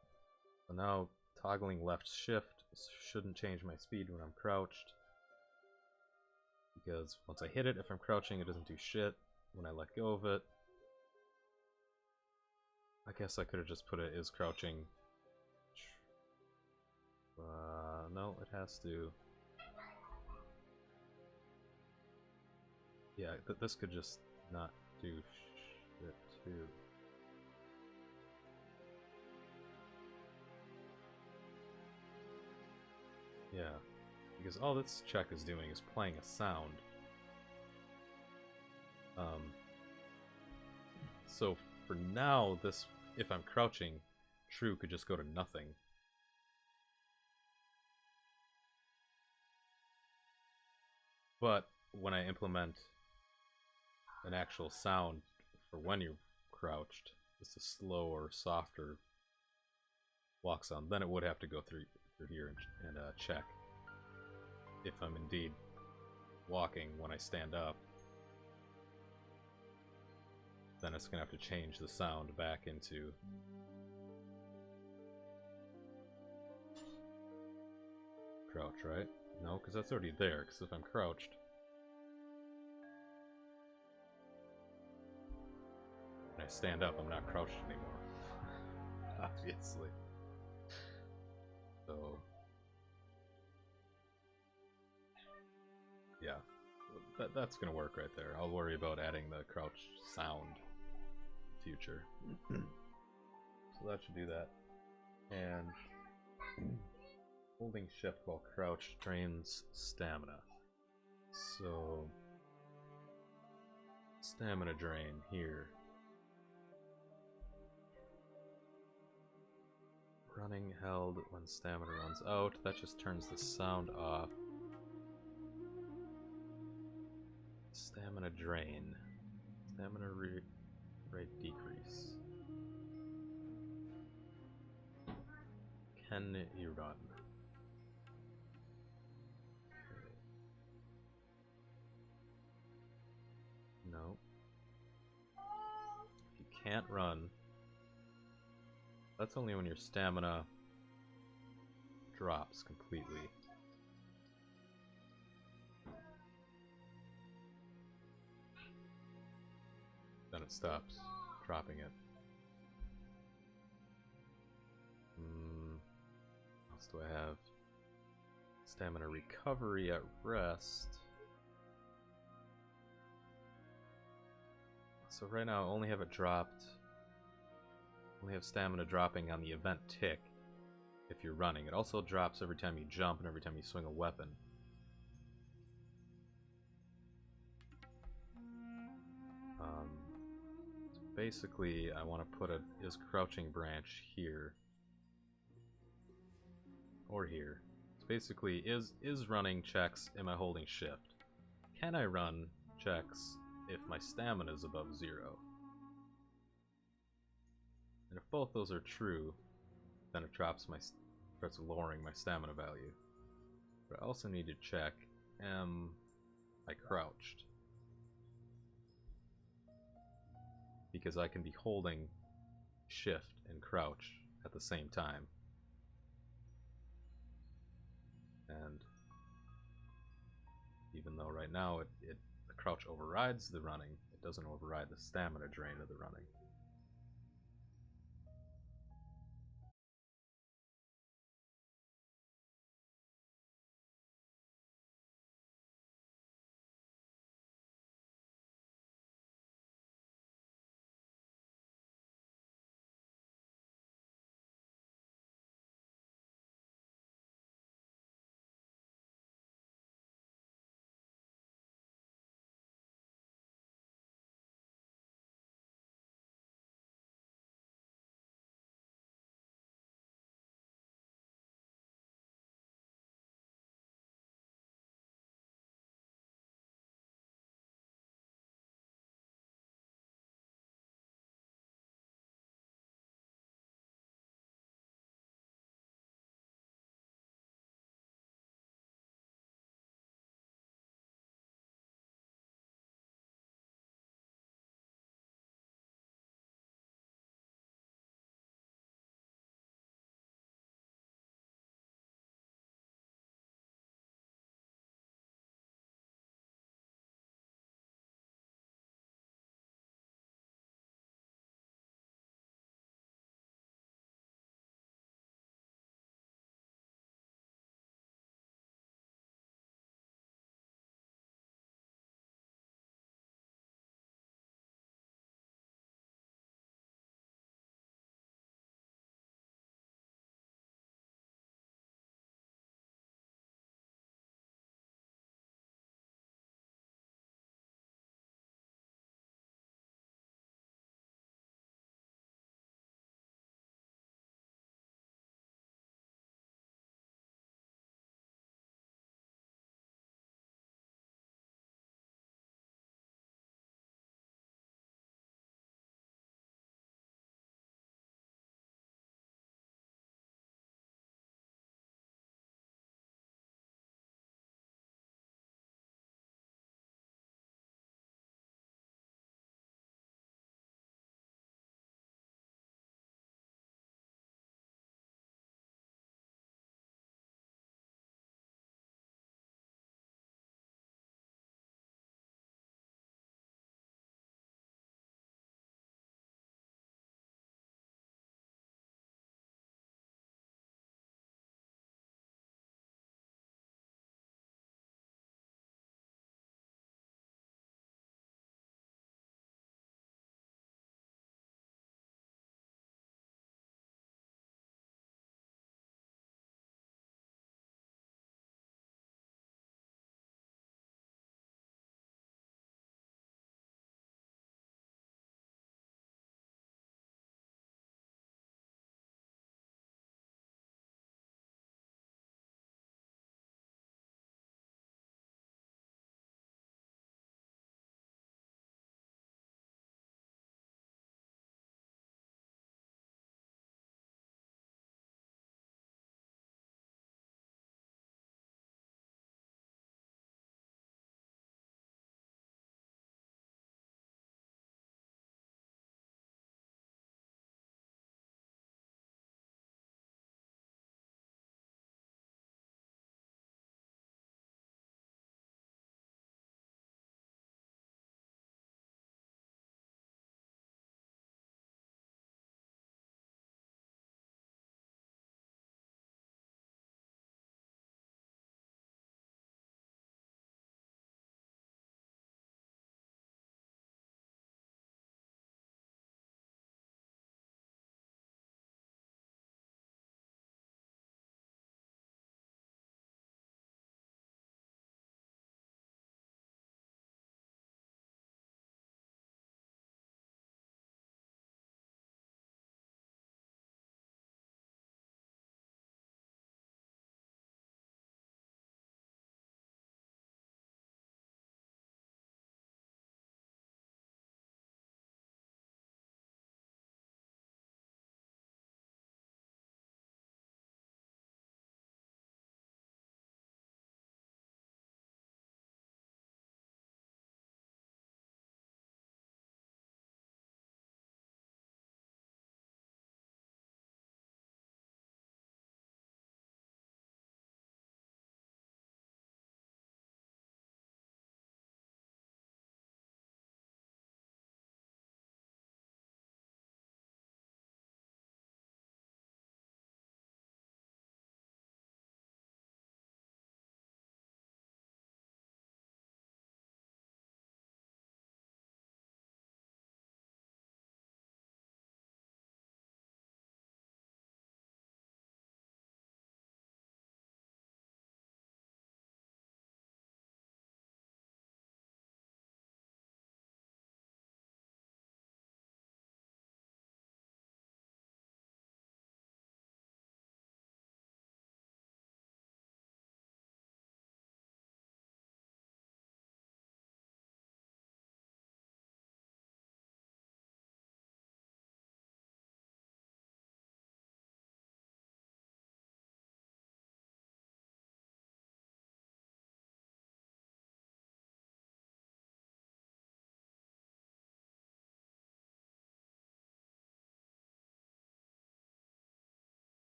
So now toggling left shift shouldn't change my speed when I'm crouched. Because once I hit it, if I'm crouching, it doesn't do shit. When I let go of it, I guess I could have just put it is crouching. No, it has to. Yeah, this could just not do shit too. Yeah, because all this check is doing is playing a sound. So for now, this, if I'm crouching, true could just go to nothing. But when I implement an actual sound for when you're crouched, it's a slower, softer walk sound, then it would have to go through here and check if I'm indeed walking when I stand up. Then it's gonna have to change the sound back into crouch, right? No, because that's already there, because if I'm crouched, when I stand up, I'm not crouched anymore. Obviously. So yeah, that's gonna work right there. I'll worry about adding the crouch sound in the future. So that should do that. And holding shift while crouched drains stamina. So stamina drain here. Running held when stamina runs out. That just turns the sound off. Stamina drain. Stamina rate decrease. Can you run? No. If you can't run, that's only when your stamina drops completely. Then it stops dropping it. What else do I have? Stamina recovery at rest. So right now I only have it dropped. Only have stamina dropping on the event tick if you're running. It also drops every time you jump and every time you swing a weapon. So basically, I want to put his crouching branch here. Or here. So basically, is running checks, am I holding shift? Can I run checks if my stamina is above 0? And if both those are true, then it starts lowering my stamina value. But I also need to check, am I crouched? Because I can be holding shift and crouch at the same time. And even though right now the crouch overrides the running, it doesn't override the stamina drain of the running.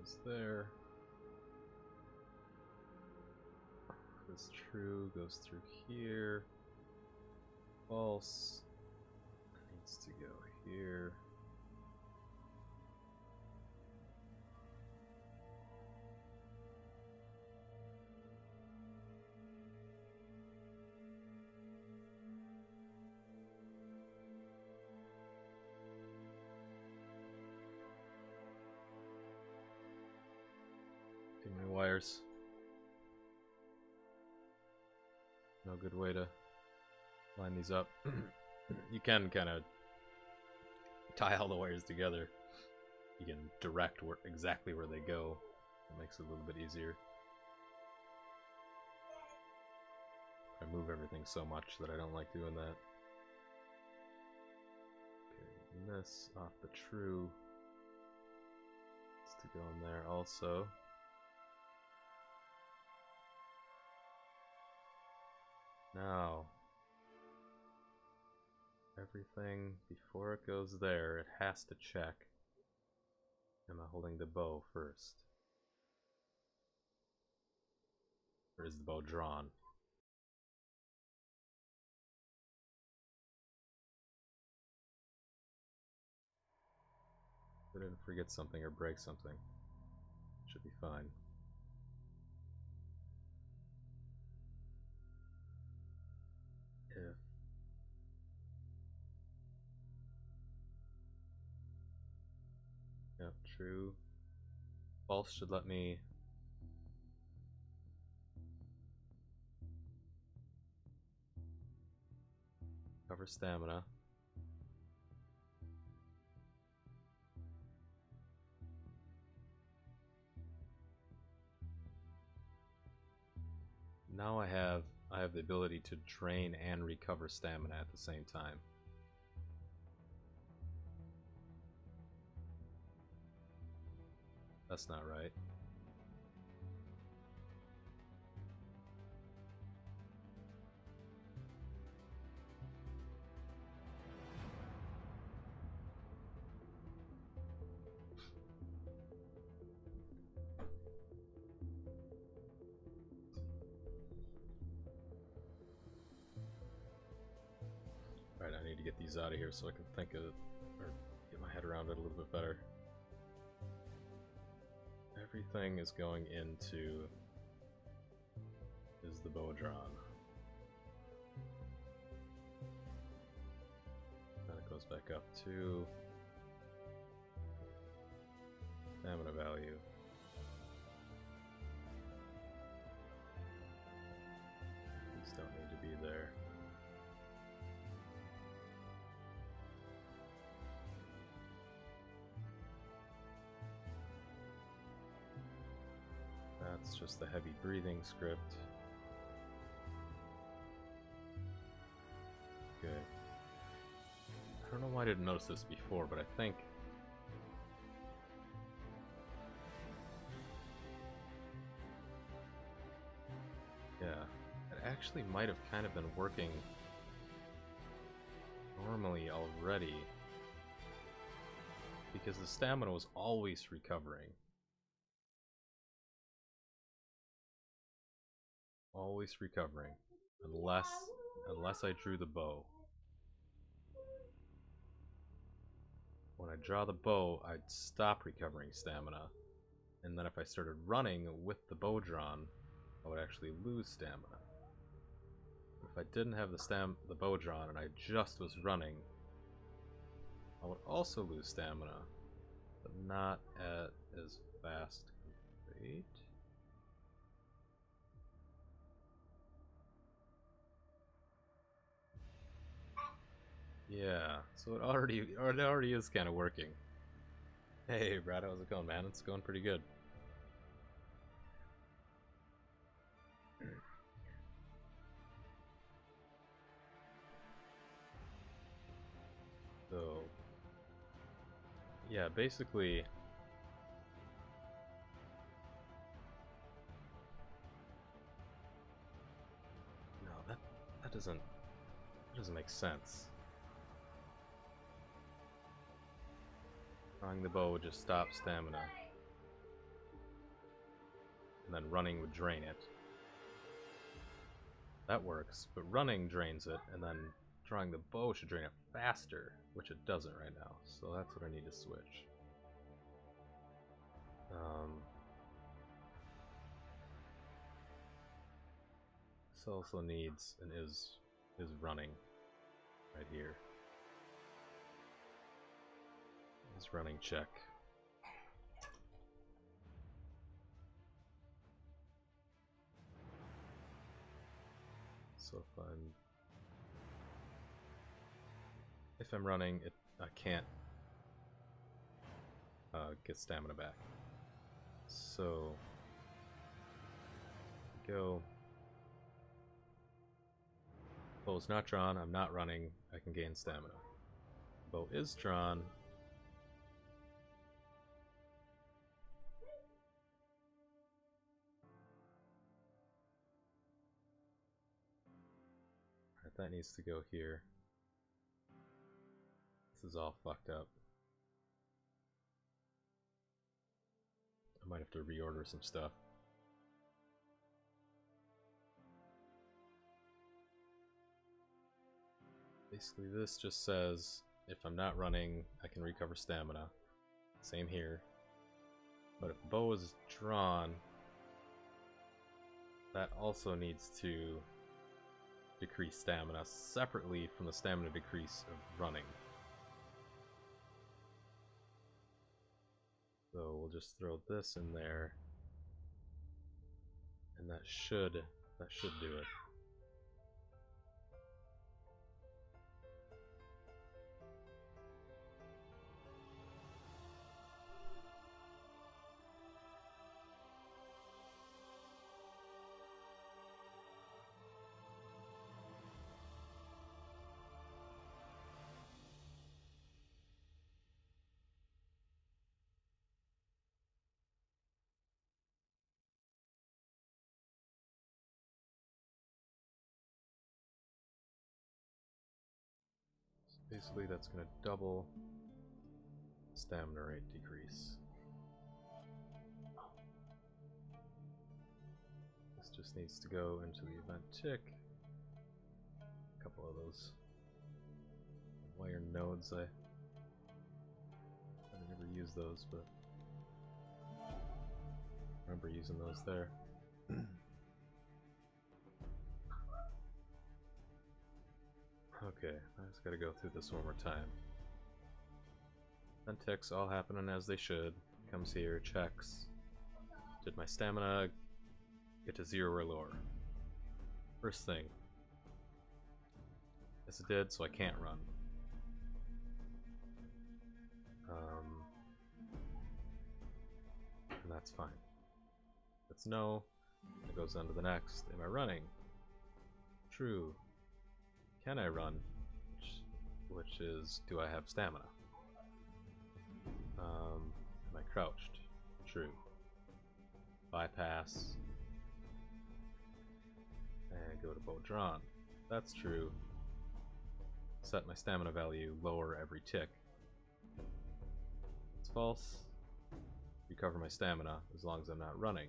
goes there. This true goes through here. False needs to go here. Too many wires. No good way to line these up. You can kind of tie all the wires together. You can direct exactly where they go. It makes it a little bit easier. I move everything so much that I don't like doing that. Okay, and this off the true needs to go in there also. Now, everything before it goes there, it has to check. Am I holding the bow first? Or is the bow drawn? I didn't forget something or break something. Should be fine. If yep, true. False should let me cover stamina. Now I have the ability to drain and recover stamina at the same time. That's not right. Alright, I need to get these out of here so I can think of it, or get my head around it a little bit better. Everything is going into is the bow drawn. Then it goes back up to stamina value. These don't need to be there. That's just the heavy breathing script. Good. I don't know why I didn't notice this before, but I think yeah, it actually might have kind of been working normally already, because the stamina was always recovering. Always recovering, unless I drew the bow. When I draw the bow, I'd stop recovering stamina, and then if I started running with the bow drawn, I would actually lose stamina. If I didn't have the bow drawn and I just was running, I would also lose stamina, but not at as fast a rate. Yeah, so it already is kind of working. Hey, Brad, how's it going, man? It's going pretty good. So, yeah, basically, no, that doesn't make sense. Drawing the bow would just stop stamina. and then running would drain it. That works, but running drains it, and then drawing the bow should drain it faster, which it doesn't right now, so that's what I need to switch. This also needs and is running right here. Is running check. So if I'm running, I can't get stamina back. So go. Bow's not drawn. I'm not running. I can gain stamina. Bow is drawn. That needs to go here. This is all fucked up. I might have to reorder some stuff. Basically, this just says if I'm not running, I can recover stamina. Same here. But if the bow is drawn, that also needs to decrease stamina separately from the stamina decrease of running. So we'll just throw this in there, and that should do it. Basically, that's going to double stamina rate decrease. This just needs to go into the event tick. A couple of those wire nodes, I never use those, but I remember using those there. Okay, I just gotta go through this one more time. Event ticks all happening as they should. Comes here, checks. Did my stamina get to 0 or lower? First thing. Yes, it did, so I can't run. And that's fine. That's no. It goes on to the next. Am I running? True. Can I run? Which is, do I have stamina? Am I crouched? True. Bypass. And go to bow drawn. That's true. Set my stamina value lower every tick. It's false. Recover my stamina as long as I'm not running.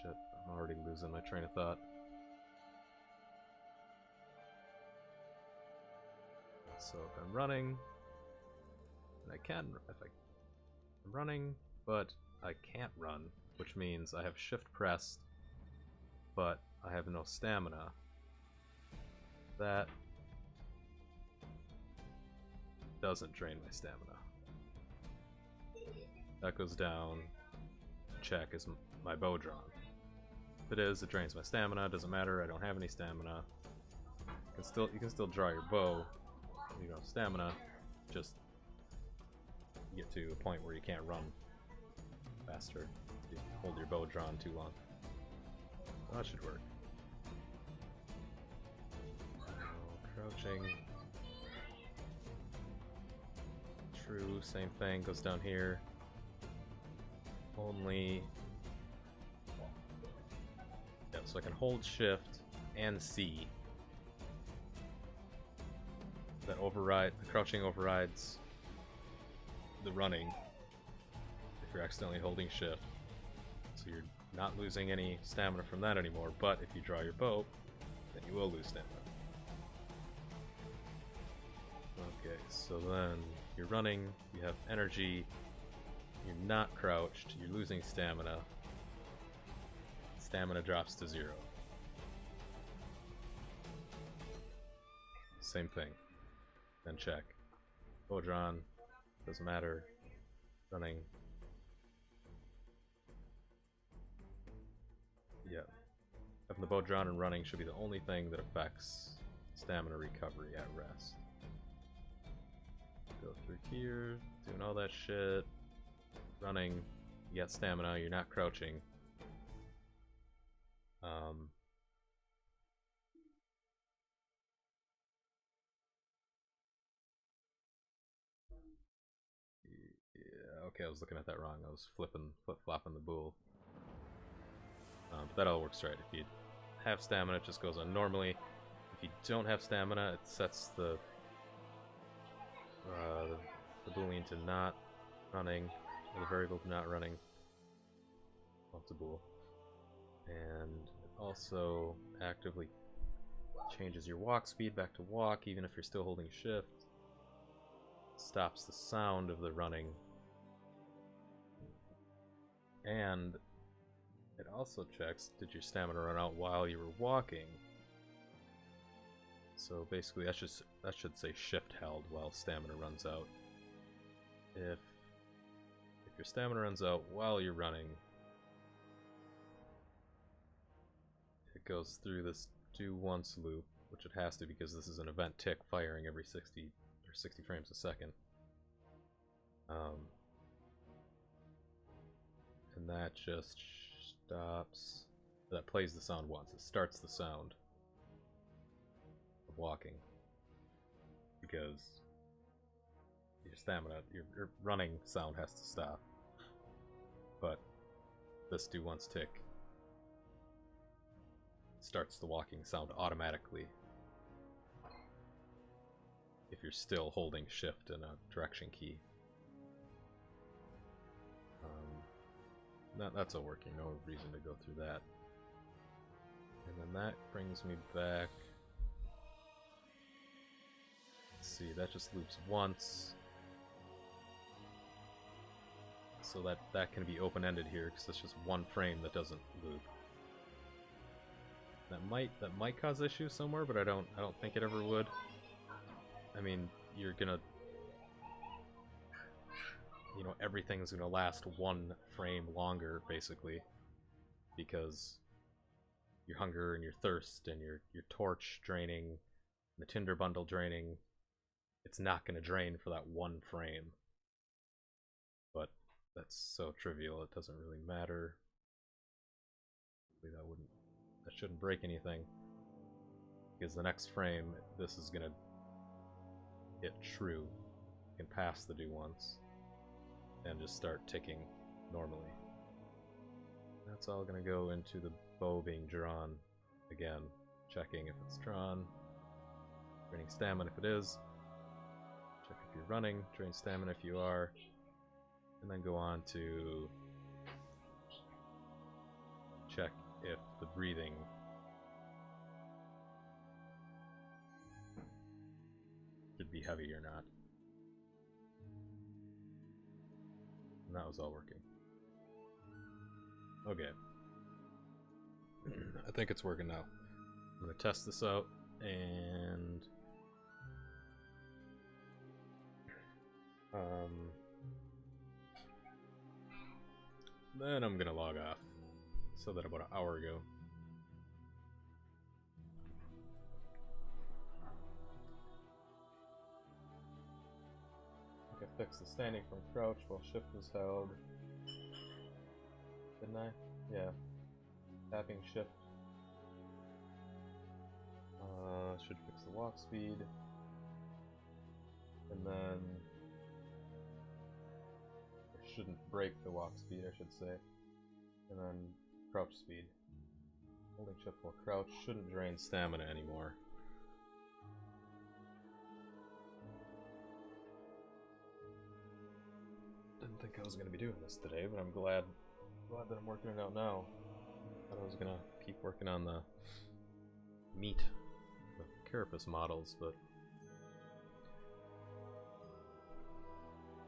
Shit, I'm already losing my train of thought. So if I'm running, and I'm running, but I can't run, which means I have shift pressed, but I have no stamina. That doesn't drain my stamina. That goes down. Check, is my bow drawn? If it is, it drains my stamina. Doesn't matter. I don't have any stamina. You can still draw your bow. You know, stamina. Just you get to a point where you can't run faster. You hold your bow drawn too long. That should work. Crouching. True, same thing, goes down here. Only... yeah, so I can hold shift and C. The crouching overrides the running. you're accidentally holding shift. So you're not losing any stamina from that anymore, but if you draw your bow, then you will lose stamina. Okay, so then you're running, you have energy, you're not crouched, you're losing stamina. Stamina drops to 0. Same thing. Then check. Bow drawn, doesn't matter. Running. Yeah. Having the bow drawn and running should be the only thing that affects stamina recovery at rest. Go through here, doing all that shit. Running, you got stamina, you're not crouching. Yeah, okay, I was looking at that wrong. I was flip-flopping the bool. But that all works right. If you have stamina, it just goes on normally. If you don't have stamina, it sets the boolean to not running, or the variable to not running. Well, it's a bool. And it also actively changes your walk speed back to walk, even if you're still holding shift. Stops the sound of the running. And it also checks, did your stamina run out while you were walking? So basically that should say shift held while stamina runs out. If your stamina runs out while you're running, it goes through this do once loop, which it has to because this is an event tick firing every 60 frames a second. And that just stops. That plays the sound once. It starts the sound of walking because your stamina, your running sound has to stop. But this do once tick starts the walking sound automatically if you're still holding shift and a direction key. That's all working, no reason to go through that. And then that brings me back. Let's see, that just loops once. So that can be open-ended here because it's just one frame that doesn't loop. That might cause issues somewhere, but I don't think it ever would. I mean, you're gonna, everything's gonna last one frame longer basically, because your hunger and your thirst and your torch draining, and the tinder bundle draining, it's not gonna drain for that one frame. But that's so trivial, it doesn't really matter. That shouldn't break anything, because the next frame, this is gonna hit true. You can pass the do once and just start ticking normally. That's all gonna go into the bow being drawn. Again, checking if it's drawn, draining stamina if it is, check if you're running, drain stamina if you are, and then go on to check if the breathing should be heavy or not. And that was all working. Okay. I think it's working now. I'm gonna test this out and then I'm gonna log off. So that about an hour ago. I think I fixed the standing from crouch while shift was held. Didn't I? Yeah. Tapping shift. Should fix the walk speed. And then it shouldn't break the walk speed, I should say. And then crouch speed. Holding shift while crouch shouldn't drain stamina anymore. And didn't think I was going to be doing this today, but I'm glad that I'm working it out now. Thought I was going to keep working on the meat, the carapace models, but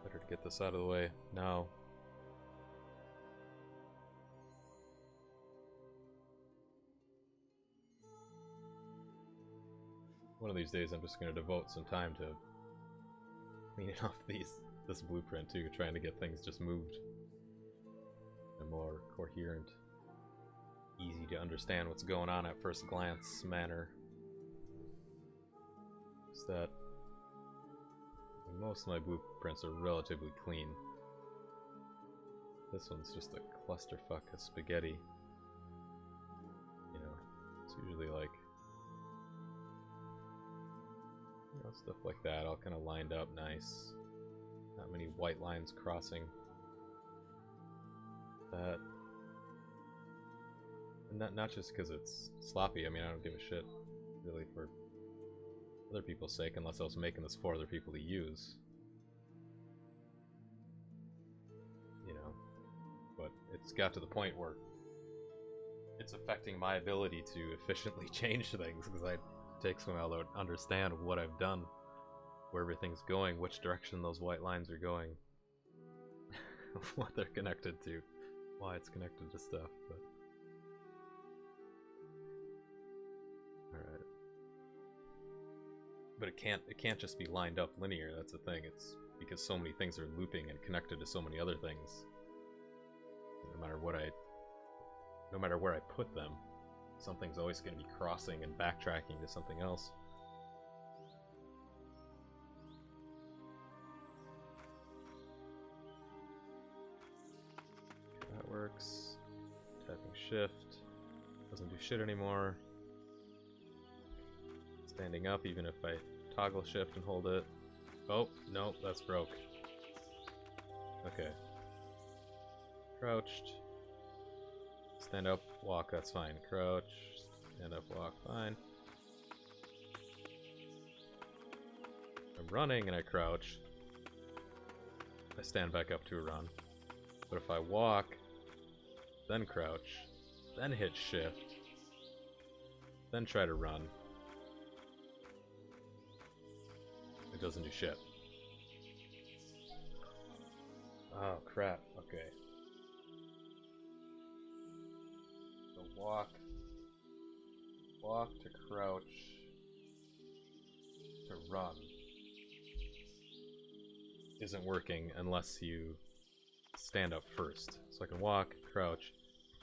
better to get this out of the way now. One of these days I'm just going to devote some time to cleaning off this blueprint too, trying to get things just moved in a more coherent, easy to understand what's going on at first glance manner. Is that most of my blueprints are relatively clean. This one's just a clusterfuck of spaghetti. You know, it's usually like, you know, stuff like that, all kind of lined up nice. Not many white lines crossing. That, and not just because it's sloppy. I mean, I don't give a shit really for other people's sake, unless I was making this for other people to use. You know, but it's got to the point where it's affecting my ability to efficiently change things, because it takes me a while to understand what I've done, where everything's going, which direction those white lines are going, what they're connected to, why it's connected to stuff. But alright. But it can't just be lined up linear, that's the thing. It's because so many things are looping and connected to so many other things. No matter where I put them, something's always going to be crossing and backtracking to something else. That works. Tapping shift doesn't do shit anymore. Standing up, even if I toggle shift and hold it. Oh, no, that's broke. Okay. Crouched. Stand up, walk, that's fine. Crouch, stand up, walk, fine. I'm running and I crouch. I stand back up to a run. But if I walk, then crouch, then hit shift, then try to run, it doesn't do shit. Oh crap, okay. So walk to crouch to run isn't working unless you stand up first. So I can walk, crouch,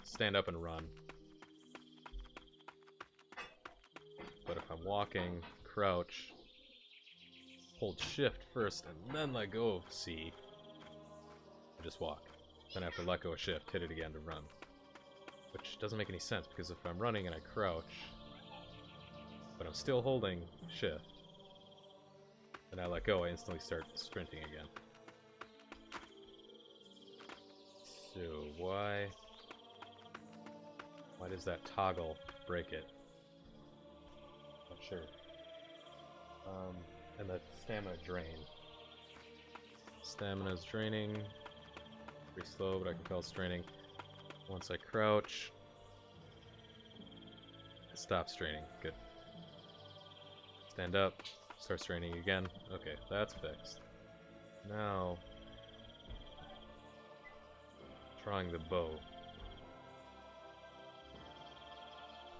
stand up and run. But if I'm walking, crouch, hold shift first and then let go of C, I just walk. Then I have to let go of shift, hit it again to run. Which doesn't make any sense, because if I'm running and I crouch, but I'm still holding shift, then I let go, I instantly start sprinting again. So why does that toggle break it? Not sure. And the stamina drain. Stamina's draining. Pretty slow, but I can tell it's draining. Once I crouch, it stops draining. Good. Stand up, starts draining again. Okay, that's fixed. Now, drawing the bow.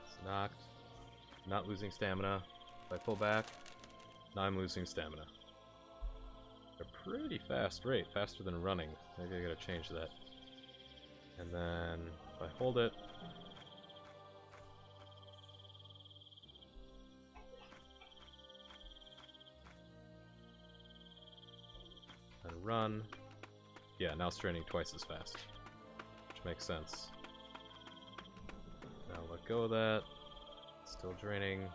It's knocked. Not losing stamina. If I pull back, now I'm losing stamina. At a pretty fast rate, faster than running. Maybe I gotta change that. And then if I hold it, and run, yeah, now it's draining twice as fast, which makes sense. Now let go of that, still draining.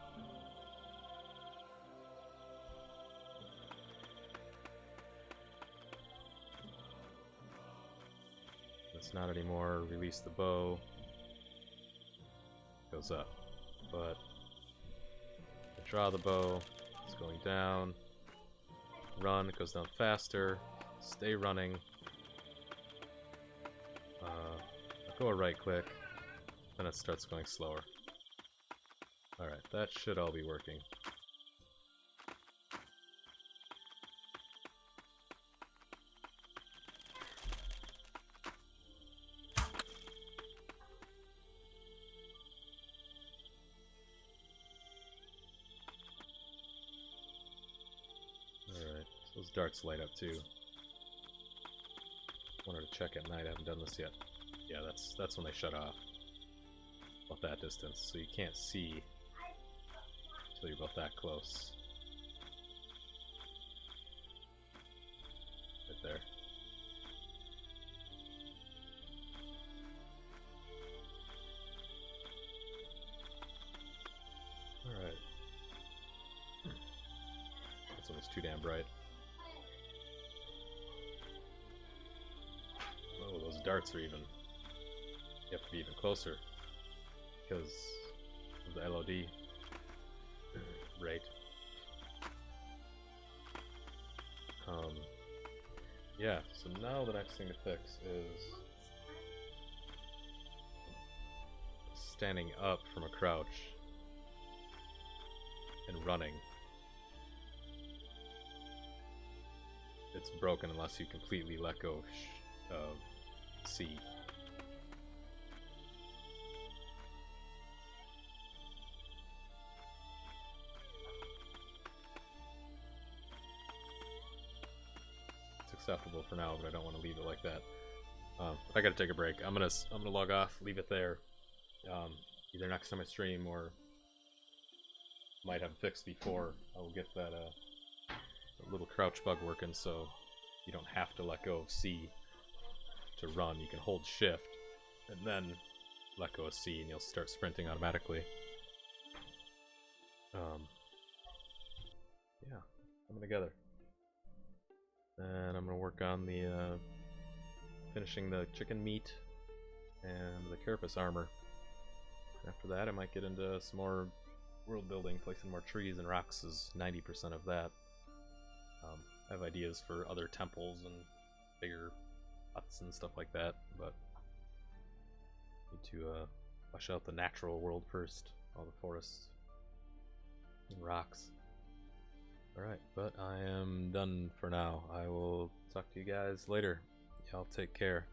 It's not anymore. Release the bow. Goes up. But I draw the bow. It's going down. Run. It goes down faster. Stay running. go a right click, then it starts going slower. Alright, that should all be working. Alright, those darts light up too. Wanted to check at night, I haven't done this yet. Yeah, that's when they shut off. About that distance, so you can't see until you're about that close. Right there. Alright. This one was too damn bright. Oh, those darts are even... You have to be even closer. Because of the LOD rate. Yeah, so now the next thing to fix is standing up from a crouch and running. It's broken unless you completely let go of C. Acceptable for now, but I don't want to leave it like that. I gotta take a break. I'm gonna log off, leave it there. Either next time I stream or might have fixed before. I will get that little crouch bug working, so you don't have to let go of C to run. You can hold shift and then let go of C, and you'll start sprinting automatically. Yeah, coming together. And I'm gonna work on the finishing the chicken meat and the carapace armor. After that, I might get into some more world building, placing more trees and rocks is 90% of that. I have ideas for other temples and bigger huts and stuff like that, but need to flesh out the natural world first, all the forests and rocks. Alright, but I am done for now. I will talk to you guys later. Y'all take care.